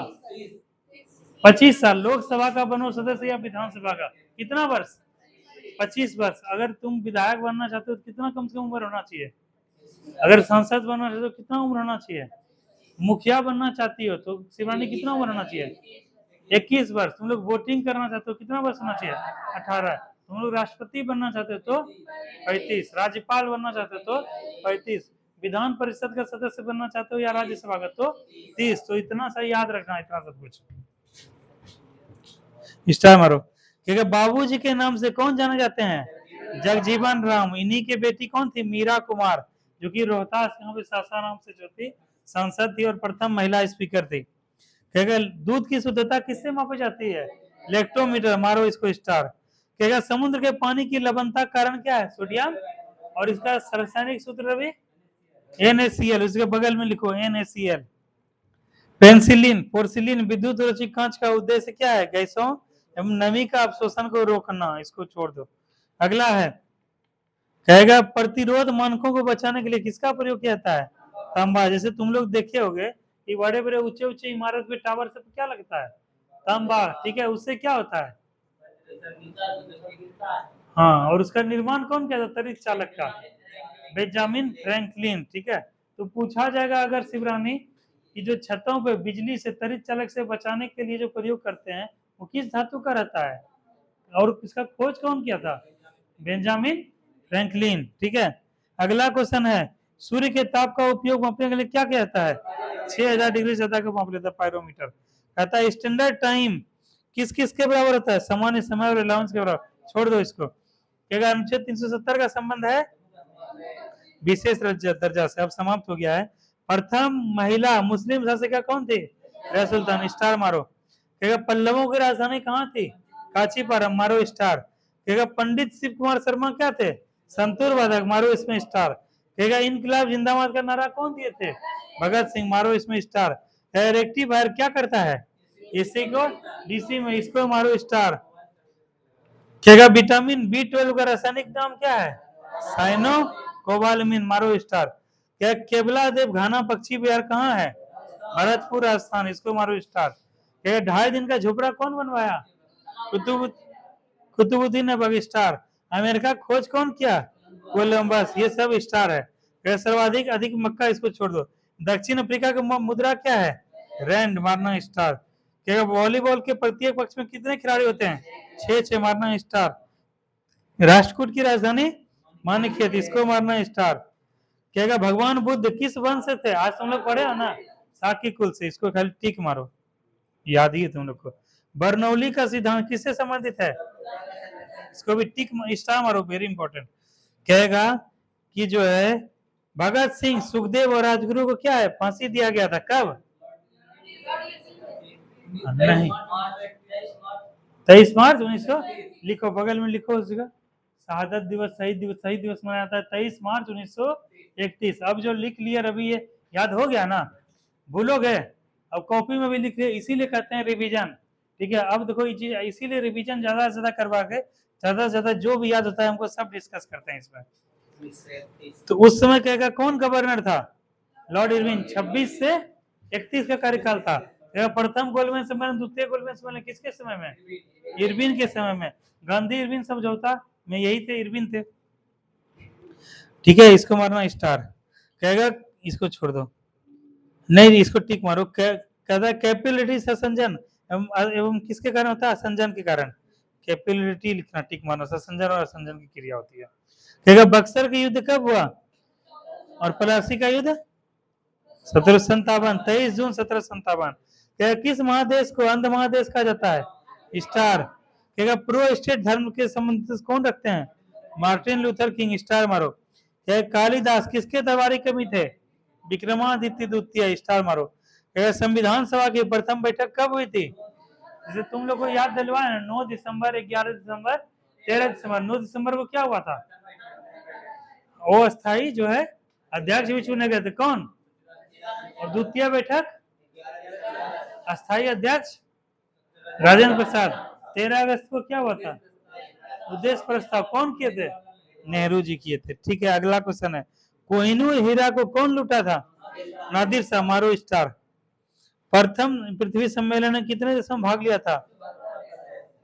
25 साल। लोकसभा का बनो सदस्य या विधानसभा का, कितना वर्ष? 25 वर्ष। अगर तुम विधायक बनना चाहते हो तो कितना कम से कम उम्र होना चाहिए? अगर सांसद बनना चाहते हो तो कितना उम्र होना चाहिए? मुखिया बनना चाहती हो तो शिवानी कितना उम्र होना चाहिए? 21 वर्ष। तुम लोग वोटिंग करना चाहते हो कितना वर्ष होना चाहिए? 18। तुम लोग राष्ट्रपति बनना चाहते हो तो 35। राज्यपाल बनना चाहते हो तो 35। विधान परिषद का सदस्य बनना चाहते हो या राज्यसभा का तो 30। तो इतना सा याद रखना, इतना सब कुछ। स्टार मारो। क्योंकि बाबूजी के नाम से कौन जाने जाते हैं? जगजीवन राम। इन्हीं के बेटी कौन थी? मीरा कुमार, जो कि रोहतास यहाँ पे सासाराम से जो थी सांसद थी और प्रथम महिला स्पीकर थी। दूध की शुद्धता किससे मापी जाती है? लेक्टोमीटर। मारो इसको स्टार। कहेगा समुद्र के पानी की लवणता कारण क्या है? सोडियम। और इसका रासायनिक सूत्र भी NaCl। उसके बगल में लिखो NaCl। पेंसिलिन, पोर्सिलिन, विद्युत रोधी कांच का उद्देश्य क्या है? गैसों एवं नमी का अवशोषण को रोकना। इसको छोड़ दो। अगला है, कहेगा प्रतिरोध मानकों को बचाने के लिए किसका प्रयोग किया जाता है? तांबा। जैसे तुम लोग देखे होंगे कि बड़े बड़े ऊंचे ऊंचे इमारत पे टावर से क्या लगता है? तांबा, ठीक है। उससे क्या होता है? हाँ, और उसका निर्माण कौन किया था तरित चालक का? बेंजामिन फ्रैंकलिन, ठीक है। तो पूछा जाएगा अगर शिवरानी कि जो छतों पे बिजली से तरित चालक से बचाने के लिए जो प्रयोग करते हैं वो किस धातु का रहता है, और इसका खोज कौन किया था? बेंजामिन फ्रैंकलिन, ठीक है। अगला क्वेश्चन है, सूर्य के ताप का उपयोग मापने के लिए क्या किया जाता है? 6000 डिग्री से ज्यादा का माप लेता है पायरोमीटर। कहता है स्टैंडर्ड टाइम किस किस के बराबर होता है? सामान्य समय और अलाउंस के बराबर। छोड़ दो इसको। क्या अनुच्छेद 370 का संबंध है विशेष दर्जा से। अब समाप्त हो गया है। प्रथम महिला मुस्लिम शासिका कौन थी? रजिया सुल्तान। स्टार मारो। कहेगा पल्लवों की राजधानी कहाँ थी? कांचीपुरम। मारो स्टार। कहेगा पंडित शिव कुमार शर्मा क्या थे? संतूर वादक। मारो इसमें स्टार। कहेगा इनकलाब जिंदाबाद का नारा कौन दिए थे? भगत सिंह। मारो इसमें स्टार। रेक्टिफायर क्या करता है? एसी को डीसी में। इसको मारो स्टार। कहेगा विटामिन B12 का रासायनिक नाम क्या है? Cyanocobalamin. मारो स्टार। क्या केवला देव घाना पक्षी विहार कहाँ है? भरतपुर राजस्थान। इसको मारो स्टार। क्या 2.5 दिन का झोपड़ा कौन बनवाया? कुतुबुद्दीन ऐबक। स्टार। अमेरिका खोज कौन किया? कोलंबस। ये सब स्टार है। क्या सर्वाधिक अधिक मक्का? इसको छोड़ दो। दक्षिण अफ्रीका का मुद्रा क्या है? रैंड। मारना स्टार। क्या वॉलीबॉल के प्रत्येक पक्ष में कितने खिलाड़ी होते हैं? 6-6। मारना स्टार। राष्ट्रकूट की राजधानी माणिक्य थी, इसको मारना स्टार। कहेगा भगवान बुद्ध किस वंश से थे, आज तुम लोग पढ़े हो ना, साकी कुल से, इसको खाली टिक मारो, याद ही है तुम लोग को। बर्नौली का सिद्धांत किससे संबंधित है, इसको भी टिक स्टार मारो, वेरी इंपॉर्टेंट। कहेगा कि जो है भगत सिंह, सुखदेव और राजगुरु को क्या है, फांसी दिया गया था, कब, नहीं 23 मार्च 1900, लिखो बगल में लिखो उस जगह, शहादत दिवस, शहीद दिवस मनाया जाता है 23 मार्च 1931। अब जो लिख लिया रवि, ये याद हो गया ना, भूलोगे, अब कॉपी में भी लिख लिया, इसीलिए कहते हैं रिवीजन, ठीक है। अब देखो इसीलिए रिवीजन ज्यादा से ज्यादा करवा के, ज्यादा से ज्यादा जो भी याद होता है हमको सब डिस्कस करते हैं इसमें। तो उस समय कहेगा कौन गवर्नर था, लॉर्ड इरविन, 26 से 31 का कार्यकाल था। प्रथम गोलमेज सम्मेलन, द्वितीय गोलमेज सम्मेलन किसके समय में, इरविन के समय में। गांधी इरविन समझौता में यही थे, इरविन थे, ठीक है। इसको मारना स्टार। कहेगा इसको छोड़ दो, नहीं इसको टिक मारो। कहता कैपिलरिटी ससंजन एवं किसके कारण होता है, असंजन के कारण। कैपिलरिटी लिखना, टिक मारना, ससंजन और असंजन की क्रिया होती है। कहेगा बक्सर का युद्ध कब हुआ और प्लासी का युद्ध 1757, 23 जून 1757। किस महादेश को अंध महादेश कहा जाता है, स्टार। कहेगा प्रो स्टेट धर्म के संबंध से कौन रखते हैं, मार्टिन लूथर किंग, स्टार मारो। कालिदास किसके दरबारी कवि थे, विक्रमादित्य द्वितीय, स्टार मारो। कहेगा संविधान सभा की प्रथम बैठक कब हुई थी, जैसे तुम लोग को याद दिलवाए ना, 9 दिसंबर, 11 दिसंबर, 13 दिसंबर। 9 दिसंबर को क्या हुआ था, अस्थायी जो है अध्यक्ष भी चुने गए थे, कौन, और द्वितीय बैठक अस्थायी अध्यक्ष राजेंद्र प्रसाद। 13 अगस्त को क्या हुआ था, उद्देश्य प्रस्ताव कौन किए थे, नेहरू जी किए थे, ठीक है। अगला क्वेश्चन है कोहिनूर हीरा को कौन लूटा था, नादिर शाह, मारो स्टार। प्रथम पृथ्वी सम्मेलन में कितने देशों में भाग लिया था,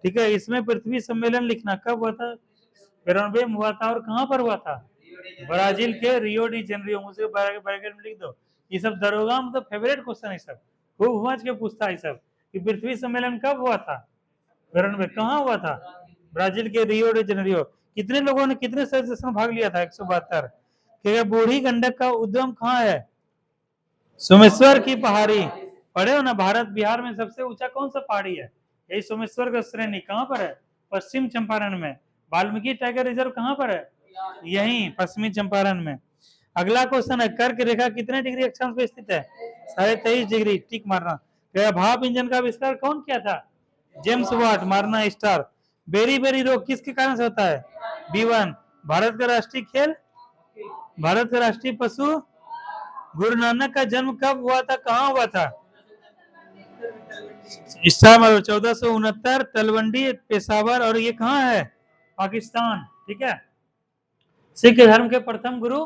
ठीक है। इसमें पृथ्वी सम्मेलन लिखना कब हुआ था, 92 में हुआ था, और कहां पर हुआ था, ब्राजील के रियो डी जेनेरियो। मुझे ब्रैकेट में लिख दो, ये सब दरोगा मतलब फेवरेट क्वेश्चन है, सब खूब समझ के पूछता है सब, कि पृथ्वी सम्मेलन कब हुआ था, 92, कहाँ हुआ था, ब्राजील के रियो डी जेनेरियो। कितने लोगों ने कितने सदस्यों ने भाग लिया था, 172। बूढ़ी गंडक का उद्गम कहाँ है, सोमेश्वर की पहाड़ी, पढ़े हो ना, भारत बिहार में सबसे ऊंचा कौन सा पहाड़ी है, यही सोमेश्वर का श्रेणी, कहाँ पर है, पश्चिम चंपारण में। वाल्मीकि टाइगर रिजर्व कहाँ पर है, यही पश्चिमी चंपारण में। अगला क्वेश्चन है कर्क रेखा कितने डिग्री अक्षांश पे स्थित है, 23.5 डिग्री, टिक मारना। भाप इंजन का आविष्कार कौन किया था, जेम्स वाट, मारना स्टार। बेरी बेरी रोग किसके कारण से होता है, B1। भारत का राष्ट्रीय खेल, भारत का राष्ट्रीय पशु, गुरु नानक का जन्म कब हुआ था, कहाँ हुआ था, स्टार मारो, 1469, तलवंडी, पेशावर, और ये कहाँ है, पाकिस्तान, ठीक है। सिख धर्म के प्रथम गुरु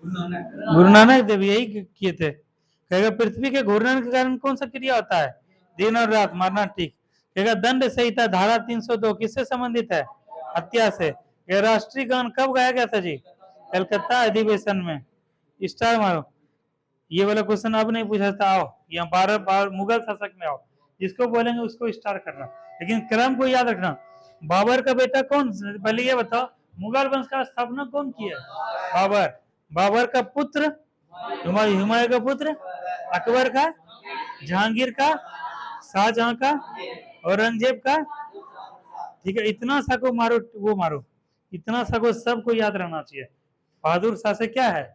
गुरु नानक देव, यही किए थे। कहेगा पृथ्वी के घूर्णन के कारण कौन सा क्रिया होता है, दिन और रात, मारना टिक। कहेगा दंड संहिता धारा 302 किससे संबंधित है, हत्या से। यह राष्ट्रीय गान कब गाया गया था जी, कलकत्ता अधिवेशन में, स्टार मारो। ये वाला क्वेश्चन अब नहीं पूछा था, आओ यहाँ 12 बार मुगल शासक में आओ, जिसको बोलेंगे उसको स्टार करना, लेकिन क्रम को याद रखना। बाबर का बेटा कौन, पहले ये बताओ मुगल वंश का स्थापना कौन किया, बाबर। बाबर का पुत्र हुमायूं का पुत्र, अकबर का, जहांगीर का, शाहजहां का, औरंगजेब का, ठीक है। इतना सा को मारो, वो मारो, इतना सा को सबको याद रहना चाहिए। बहादुर शाह से क्या है,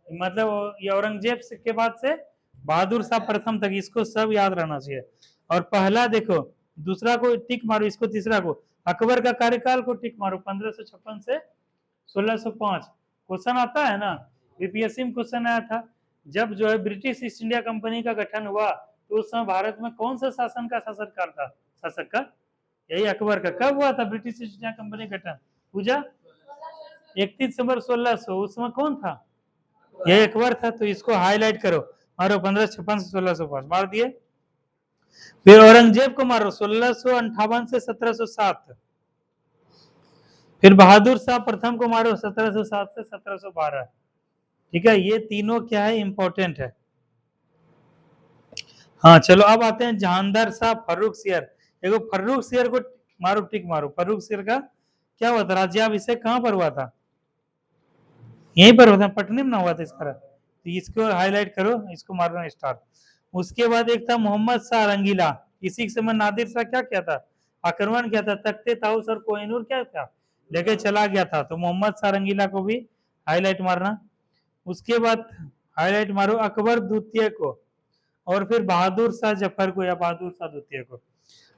मतलब ये औरंगजेब के बाद से बहादुर शाह प्रथम तक, इसको सब याद रहना चाहिए। और पहला देखो, दूसरा को टिक मारो, इसको तीसरा को, अकबर का कार्यकाल को टिक मारो, 1556 से 1605। क्वेश्चन आता है ना, बीपीएससी में क्वेश्चन आया था, जब जो है ब्रिटिश ईस्ट इंडिया कंपनी का गठन हुआ तो उस समय भारत में कौन सा शासन का शासनकाल था, शासक का, यही अकबर का। कब हुआ था ब्रिटिश ईस्ट इंडिया कंपनी गठन, पूजा 31 दिसंबर 1600, उस समय कौन था, यही अकबर था। तो इसको हाईलाइट करो, मारो 1556 से 1605, मार दिए। फिर औरंगजेब को मारो 1658 से 1707। फिर बहादुर शाह प्रथम को मारो 1707 से 1712, ठीक है। ये तीनों क्या है, इंपॉर्टेंट है। हाँ चलो अब आते हैं जहांदर शाह फर्रुख शेर। देखो फर्रुख शेर को मारो, टिक मारो, फर्रुख शेर का क्या हुआ था, राज्याभिषेक कहाँ पर हुआ था, यहीं पर हुआ था, पटने में ना हुआ था इसका, तो इसको हाईलाइट करो, इसको मारना स्टार। उसके बाद एक था मोहम्मद शाह रंगीला, इसी के समय नादिर शाह क्या किया था, आक्रमण किया था, तख्ते ताउस और कोहिनूर क्या था लेके चला गया था, तो मोहम्मद शाह रंगीला को भी हाईलाइट मारना। उसके बाद हाईलाइट मारो अकबर द्वितीय को, और फिर बहादुर शाह जफर को या बहादुर शाह द्वितीय को,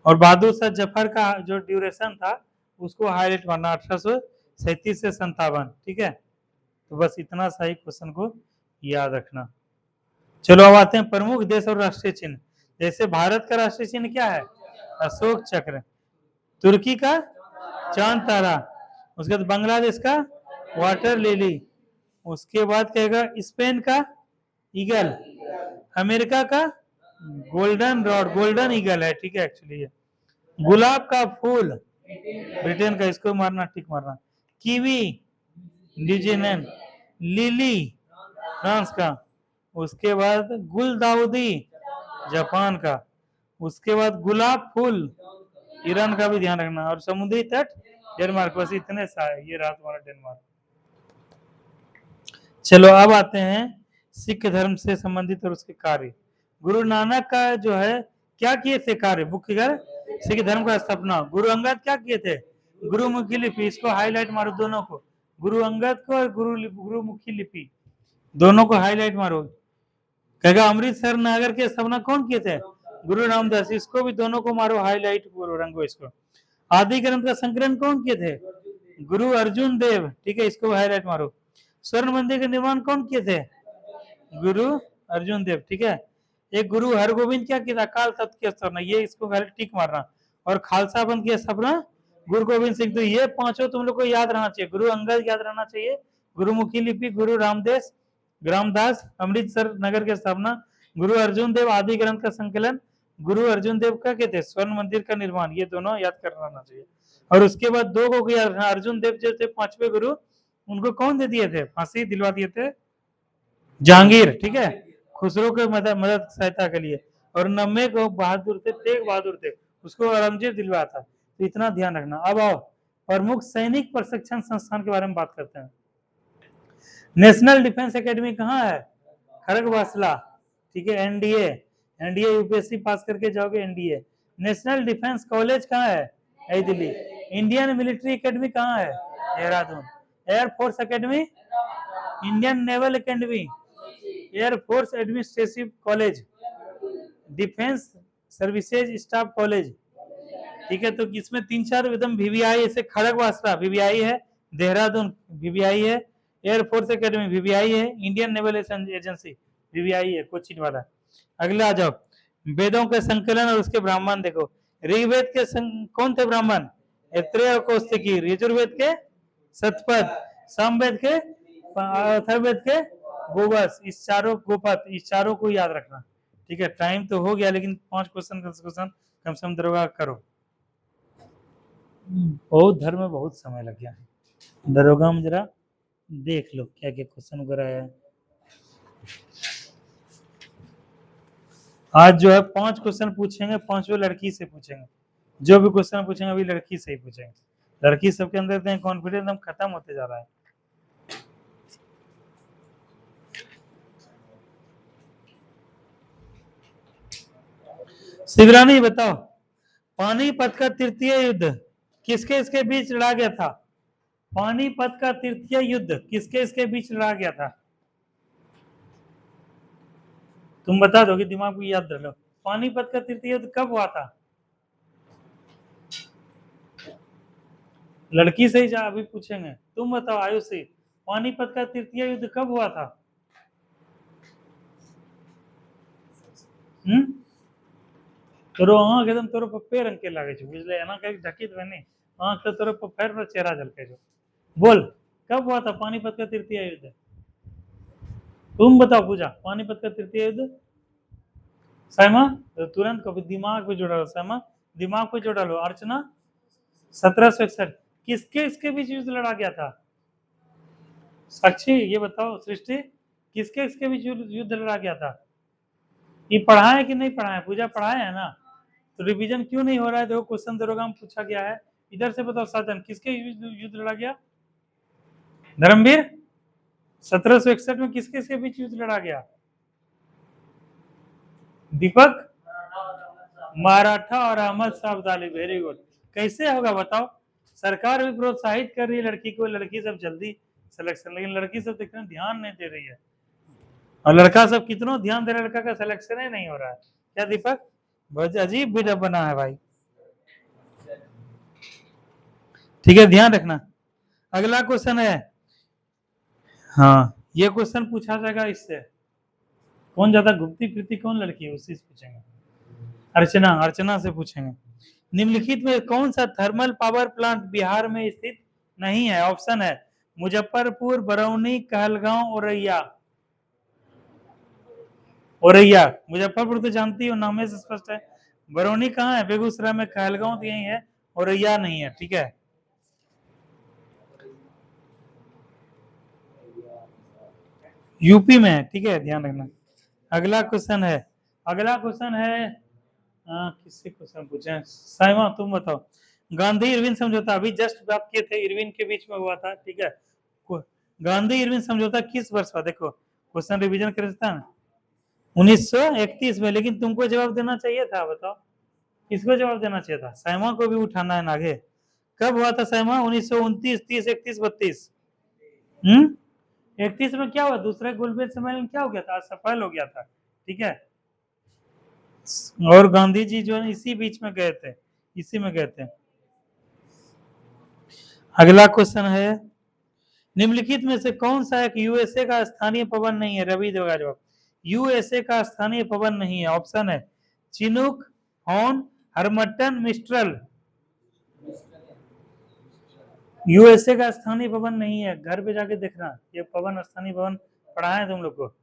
और बहादुर शाह जफर का जो ड्यूरेशन था उसको हाईलाइट मारना 1837 से 57, ठीक है। तो बस इतना सा ही क्वेश्चन को याद रखना। चलो अब आते हैं प्रमुख देश और राष्ट्रीय चिन्ह। जैसे भारत का राष्ट्रीय चिन्ह क्या है, अशोक चक्र, तुर्की का चांद तारा, उसके बाद बांग्लादेश का वाटर लिली, उसके बाद कहेगा स्पेन का ईगल, अमेरिका का गोल्डन रॉड, गोल्डन ईगल है, ठीक है एक्चुअली ये। गुलाब का फूल ब्रिटेन का, इसको मारना टिक मारना। कीवी न्यूजीलैंड, लिली फ्रांस का, उसके बाद गुलदाउदी जापान का, उसके बाद गुलाब फूल ईरान का भी ध्यान रखना, और समुद्री तट डेनमार्क। बस इतने सा है, ये रहा तुम्हारा डेनमार्क। चलो अब आते हैं सिख धर्म से संबंधित और उसके कार्य। गुरु नानक का जो है क्या किए थे कार्य, मुख्य सिख धर्म का स्थापना। गुरु अंगद क्या किए थे, गुरुमुखी लिपि, इसको हाईलाइट मारो दोनों को, गुरु अंगद को और गुरुमुखी लिपि दोनों को हाईलाइट मारो। कहेगा अमृतसर नगर की स्थापना कौन किए थे, गुरु रामदास, इसको भी दोनों को मारो हाईलाइट करो, रंगो इसको। आदि ग्रंथ का संकलन कौन किए थे, गुरु अर्जुन देव, ठीक है, इसको हाईलाइट मारो। स्वर्ण मंदिर का निर्माण कौन किए थे, गुरु अर्जुन देव, ठीक है। एक गुरु हरगोविंद क्या किया, अकाल तख्त की स्थापना, ये इसको टिक मारना। और खालसा पंथ की स्थापना गुरु गोविंद सिंह। तो ये पांचों तुम लोग को याद रहना चाहिए, गुरु अंगद याद रहना चाहिए, गुरुमुखी लिपि गुरु रामदेव ग्रामदास, अमृतसर नगर की स्थापना गुरु अर्जुन देव, आदि ग्रंथ का संकलन गुरु अर्जुन देव का कहते, स्वर्ण मंदिर का निर्माण, ये दोनों याद करना चाहिए। और उसके बाद दो को याद रखना, अर्जुन देव जो थे पांचवे गुरु, उनको कौन दे दिए थे, फांसी दिलवा दिए थे जहांगीर, ठीक है, खुसरो के मदद सहायता के लिए। और नब्बे को बहादुर थे, तेग बहादुर थे, उसको औरंगजेब दिलवाया था। तो इतना ध्यान रखना। अब आओ प्रमुख सैनिक प्रशिक्षण संस्थान के बारे में बात करते हैं। नेशनल डिफेंस एकेडमी कहाँ है, खड़गवासला, ठीक है, एनडीए, एनडीए यूपीएससी पास करके जाओगे एनडीए। नेशनल डिफेंस कॉलेज कहाँ है, नई दिल्ली। इंडियन मिलिट्री एकेडमी कहाँ है, Dehradun. Air force academy, Indian naval academy, air force administrative college, defence services staff college, ठीक है। तो इसमें तीन चार एकदम वीवीआई, ऐसे खड़गवासला वीवीआई है, देहरादून वीवीआई है, एयरफोर्स एकेडमी वीवीआई है, इंडियन नेवल एजेंसी वीवीआई है, कोचिन वाला। अगला आ जाओ, वेदों के संकलन और उसके ब्राह्मण देखो। ऋग्वेद के कौन थे ब्राह्मण, ऐत्रेय और कौशिकी। यजुर्वेद के सतपथ, सामवेद के, अथर्ववेद के गोवस, इस चारों गोपथ, इस चारों को याद रखना, ठीक है। टाइम तो हो गया, लेकिन 5 क्वेश्चन कम से कम दरोगा करो। बहुत धर्म में बहुत समय लग गया, दरोगा में जरा देख लो क्या क्या क्वेश्चन वगैरह है। आज जो है 5 क्वेश्चन पूछेंगे, 5 लड़की से पूछेंगे, जो भी क्वेश्चन पूछेंगे अभी लड़की से ही पूछेंगे। लड़की सबके अंदर कॉन्फिडेंस एकदम खत्म होते जा रहा है। शिवरानी बताओ, पानीपत का तृतीय युद्ध किसके इसके बीच लड़ा गया था, पानीपत का तृतीय युद्ध किसके इसके बीच लड़ा गया था, तुम बता दोगे, दिमाग को याद रख लो। पानीपत का तृतीय युद्ध कब हुआ था, लड़की से ही जा अभी पूछेंगे, तुम बताओ आयुषी, पानीपत का तृतीय युद्ध कब हुआ था। तोरो आंख एकदम तोरो पे रंग के लागे छे, बुझले, एना कहीं ढकित बने आंख तो तोरो पैर पर चेहरा झलके छो। बोल कब हुआ था पानीपत का तृतीय युद्ध, तुम बताओ पूजा, पानीपत का तृतीय युद्ध। सैमा तो तुरंत कभी दिमाग पे जोड़ा लो, सैमा दिमाग पे जोड़ा लो। अर्चना 1761, किसके इसके बीच युद्ध लड़ा गया था, साक्षी ये बताओ। सृष्टि किसके इसके बीच युद्ध लड़ा गया था, ये पढ़ा है कि नहीं पढ़ा है, पूजा पढ़ाए है ना, तो रिवीजन क्यों नहीं हो रहा है, देखो क्वेश्चन दरोगा में पूछा गया है, इधर से बताओ साधन, किसके युद्ध लड़ा गया? धर्मवीर, 1761 में किसके बीच युद्ध लड़ा गया? दीपक, मराठा और अहमद शाह अब्दाली। Very good. कैसे होगा बताओ? सरकार भी प्रोत्साहित कर रही है लड़की को, लड़की सब जल्दी सिलेक्शन, लेकिन लड़की सब इतना ध्यान नहीं दे रही है, और लड़का सब कितना ध्यान दे रहा है, लड़का का सिलेक्शन ही नहीं हो रहा है। क्या दीपक? बहुत अजीब बिल्डअप बना है भाई। ठीक है, ध्यान रखना। अगला क्वेश्चन है, हाँ ये क्वेश्चन पूछा जाएगा इससे, कौन ज्यादा घूमती फिरती कौन लड़की है, उससे पूछेंगे। अर्चना, अर्चना से पूछेंगे। निम्नलिखित में कौन सा थर्मल पावर प्लांट बिहार में स्थित नहीं है? ऑप्शन है मुजफ्फरपुर, बरौनी, कहलगांव, औरैया। औरैया, मुजफ्फरपुर तो जानती हो, नाम से स्पष्ट है। बरौनी कहाँ है? बेगूसराय में। कहलगांव तो यही है, औरैया नहीं है। ठीक है, यूपी में है। ठीक है, ध्यान रखना। अगला क्वेश्चन है, अगला क्वेश्चन है, किससे क्वेश्चन पूछे? साइमा तुम बताओ। गांधी इरविन समझौता, अभी जस्ट बात किए थे, इरविन के बीच में हुआ था। ठीक है, गांधी इरविन समझौता किस वर्ष हुआ? देखो क्वेश्चन रिवीजन कर देता ना, 1931 में। लेकिन तुमको जवाब देना चाहिए था, बताओ किसको जवाब देना चाहिए था? साइमा को भी उठाना है ना आगे। कब हुआ था साइमा? 1929, 30, 31, 32। 31 में क्या हुआ? दूसरे गोलमेज सम्मेलन क्या हो गया था? असफल हो गया था। ठीक है, और गांधी जी जो है इसी बीच में गए थे, इसी में गए थे। अगला क्वेश्चन है, निम्नलिखित में से कौन सा एक यूएसए का स्थानीय पवन नहीं है? रवि देगा जवाब। यूएसए का स्थानीय पवन नहीं है, ऑप्शन है Chinook, horn, Harmattan, mistral. USA का स्थानीय पवन नहीं है, घर पे जाके देखना, ये पवन स्थानीय पवन पढ़ा है तुम लोग को।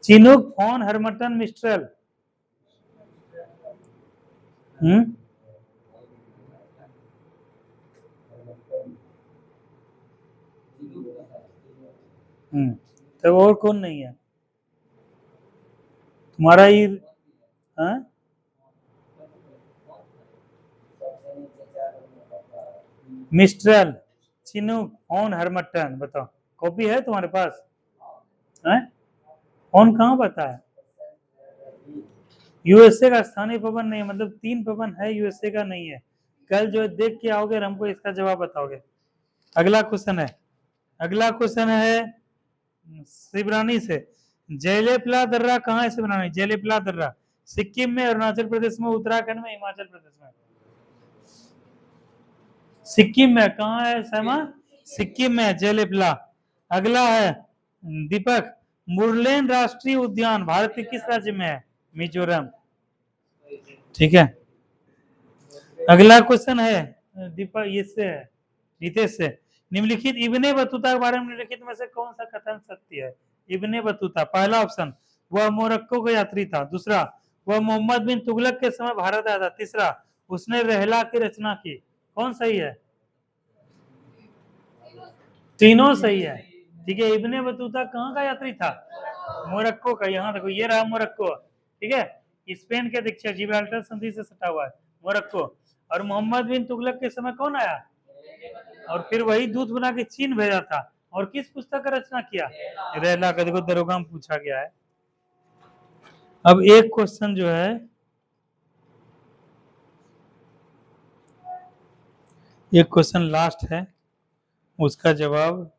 Chinook, horn, Harmattan, mistral. तो और कौन नहीं है तुम्हारा ही? हाँ? Mistral, Chinook, horn, Harmattan. बताओ, कॉपी है तुम्हारे पास? है? हॉर्न कहाँ पता है? यूएसए का स्थानीय पवन नहीं, मतलब 3 पवन है, यूएसए का नहीं है। कल जो देख के आओगे हमको इसका जवाब बताओगे। अगला क्वेश्चन है, अगला क्वेश्चन है शिवरानी से। जेलेपला दर्रा कहाँ है? शिवरानी, जेलेपला दर्रा सिक्किम में, अरुणाचल प्रदेश में, उत्तराखंड में, हिमाचल प्रदेश में। सिक्किम में। कहाँ है समा? सिक्किम में, जेलेपला। अगला है दीपक, मुरलेन राष्ट्रीय उद्यान भारत के किस राज्य में है? मिजोरम। ठीक है, अगला क्वेश्चन है दीपक, ये से है नितेश से। निम्नलिखित इब्ने बतूता के बारे में निम्नलिखित में से कौन सा कथन सत्य है? इब्ने बतूता, पहला ऑप्शन वह मोरक्को का यात्री था। दूसरा, वह मोहम्मद बिन तुगलक के समय भारत आया था। तीसरा, उसने रहला की रचना की। कौन सही है? तीनों सही है। ठीक है, इब्ने बतूता कहाँ का यात्री था? मोरक्को का। यहाँ देखो, ये रहा मोरक्को। ठीक है, स्पेन के दीक्षक, जिब्राल्टर संधि से सटा हुआ है मोरक्को। और मोहम्मद बिन तुगलक के समय कौन आया? और फिर वही दूध बना के चीन भेजा था। और किस पुस्तक का रचना किया? रहला का। देखो दरोगा में पूछा गया है। अब एक क्वेश्चन जो है, एक क्वेश्चन लास्ट है, उसका जवाब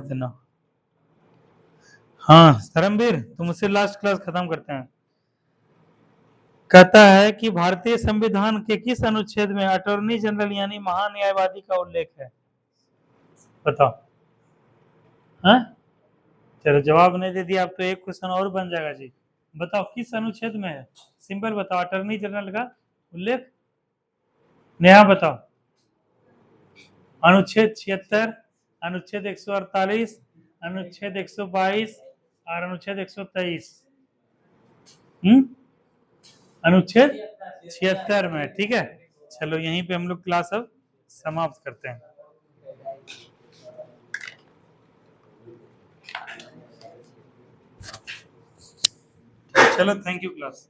देना। हाँ धर्मवीर, तो मुझसे लास्ट क्लास खत्म करते हैं। कहता है कि भारतीय संविधान के किस अनुच्छेद में अटॉर्नी जनरल यानी महान्यायवादी का उल्लेख है? बताओ। हाँ, चलो जवाब नहीं दे दिया आप तो एक क्वेश्चन और बन जाएगा जी। बताओ किस अनुच्छेद में है? सिंपल बताओ, अटॉर्नी जनरल का उल्लेख। नेहा बताओ। अनुच्छेद 76, अनुच्छेद 148, अनुच्छेद 122 और अनुच्छेद 123। अनुच्छेद 76 में। ठीक है, चलो यहीं पे हम लोग क्लास अब समाप्त करते हैं। चलो थैंक यू क्लास।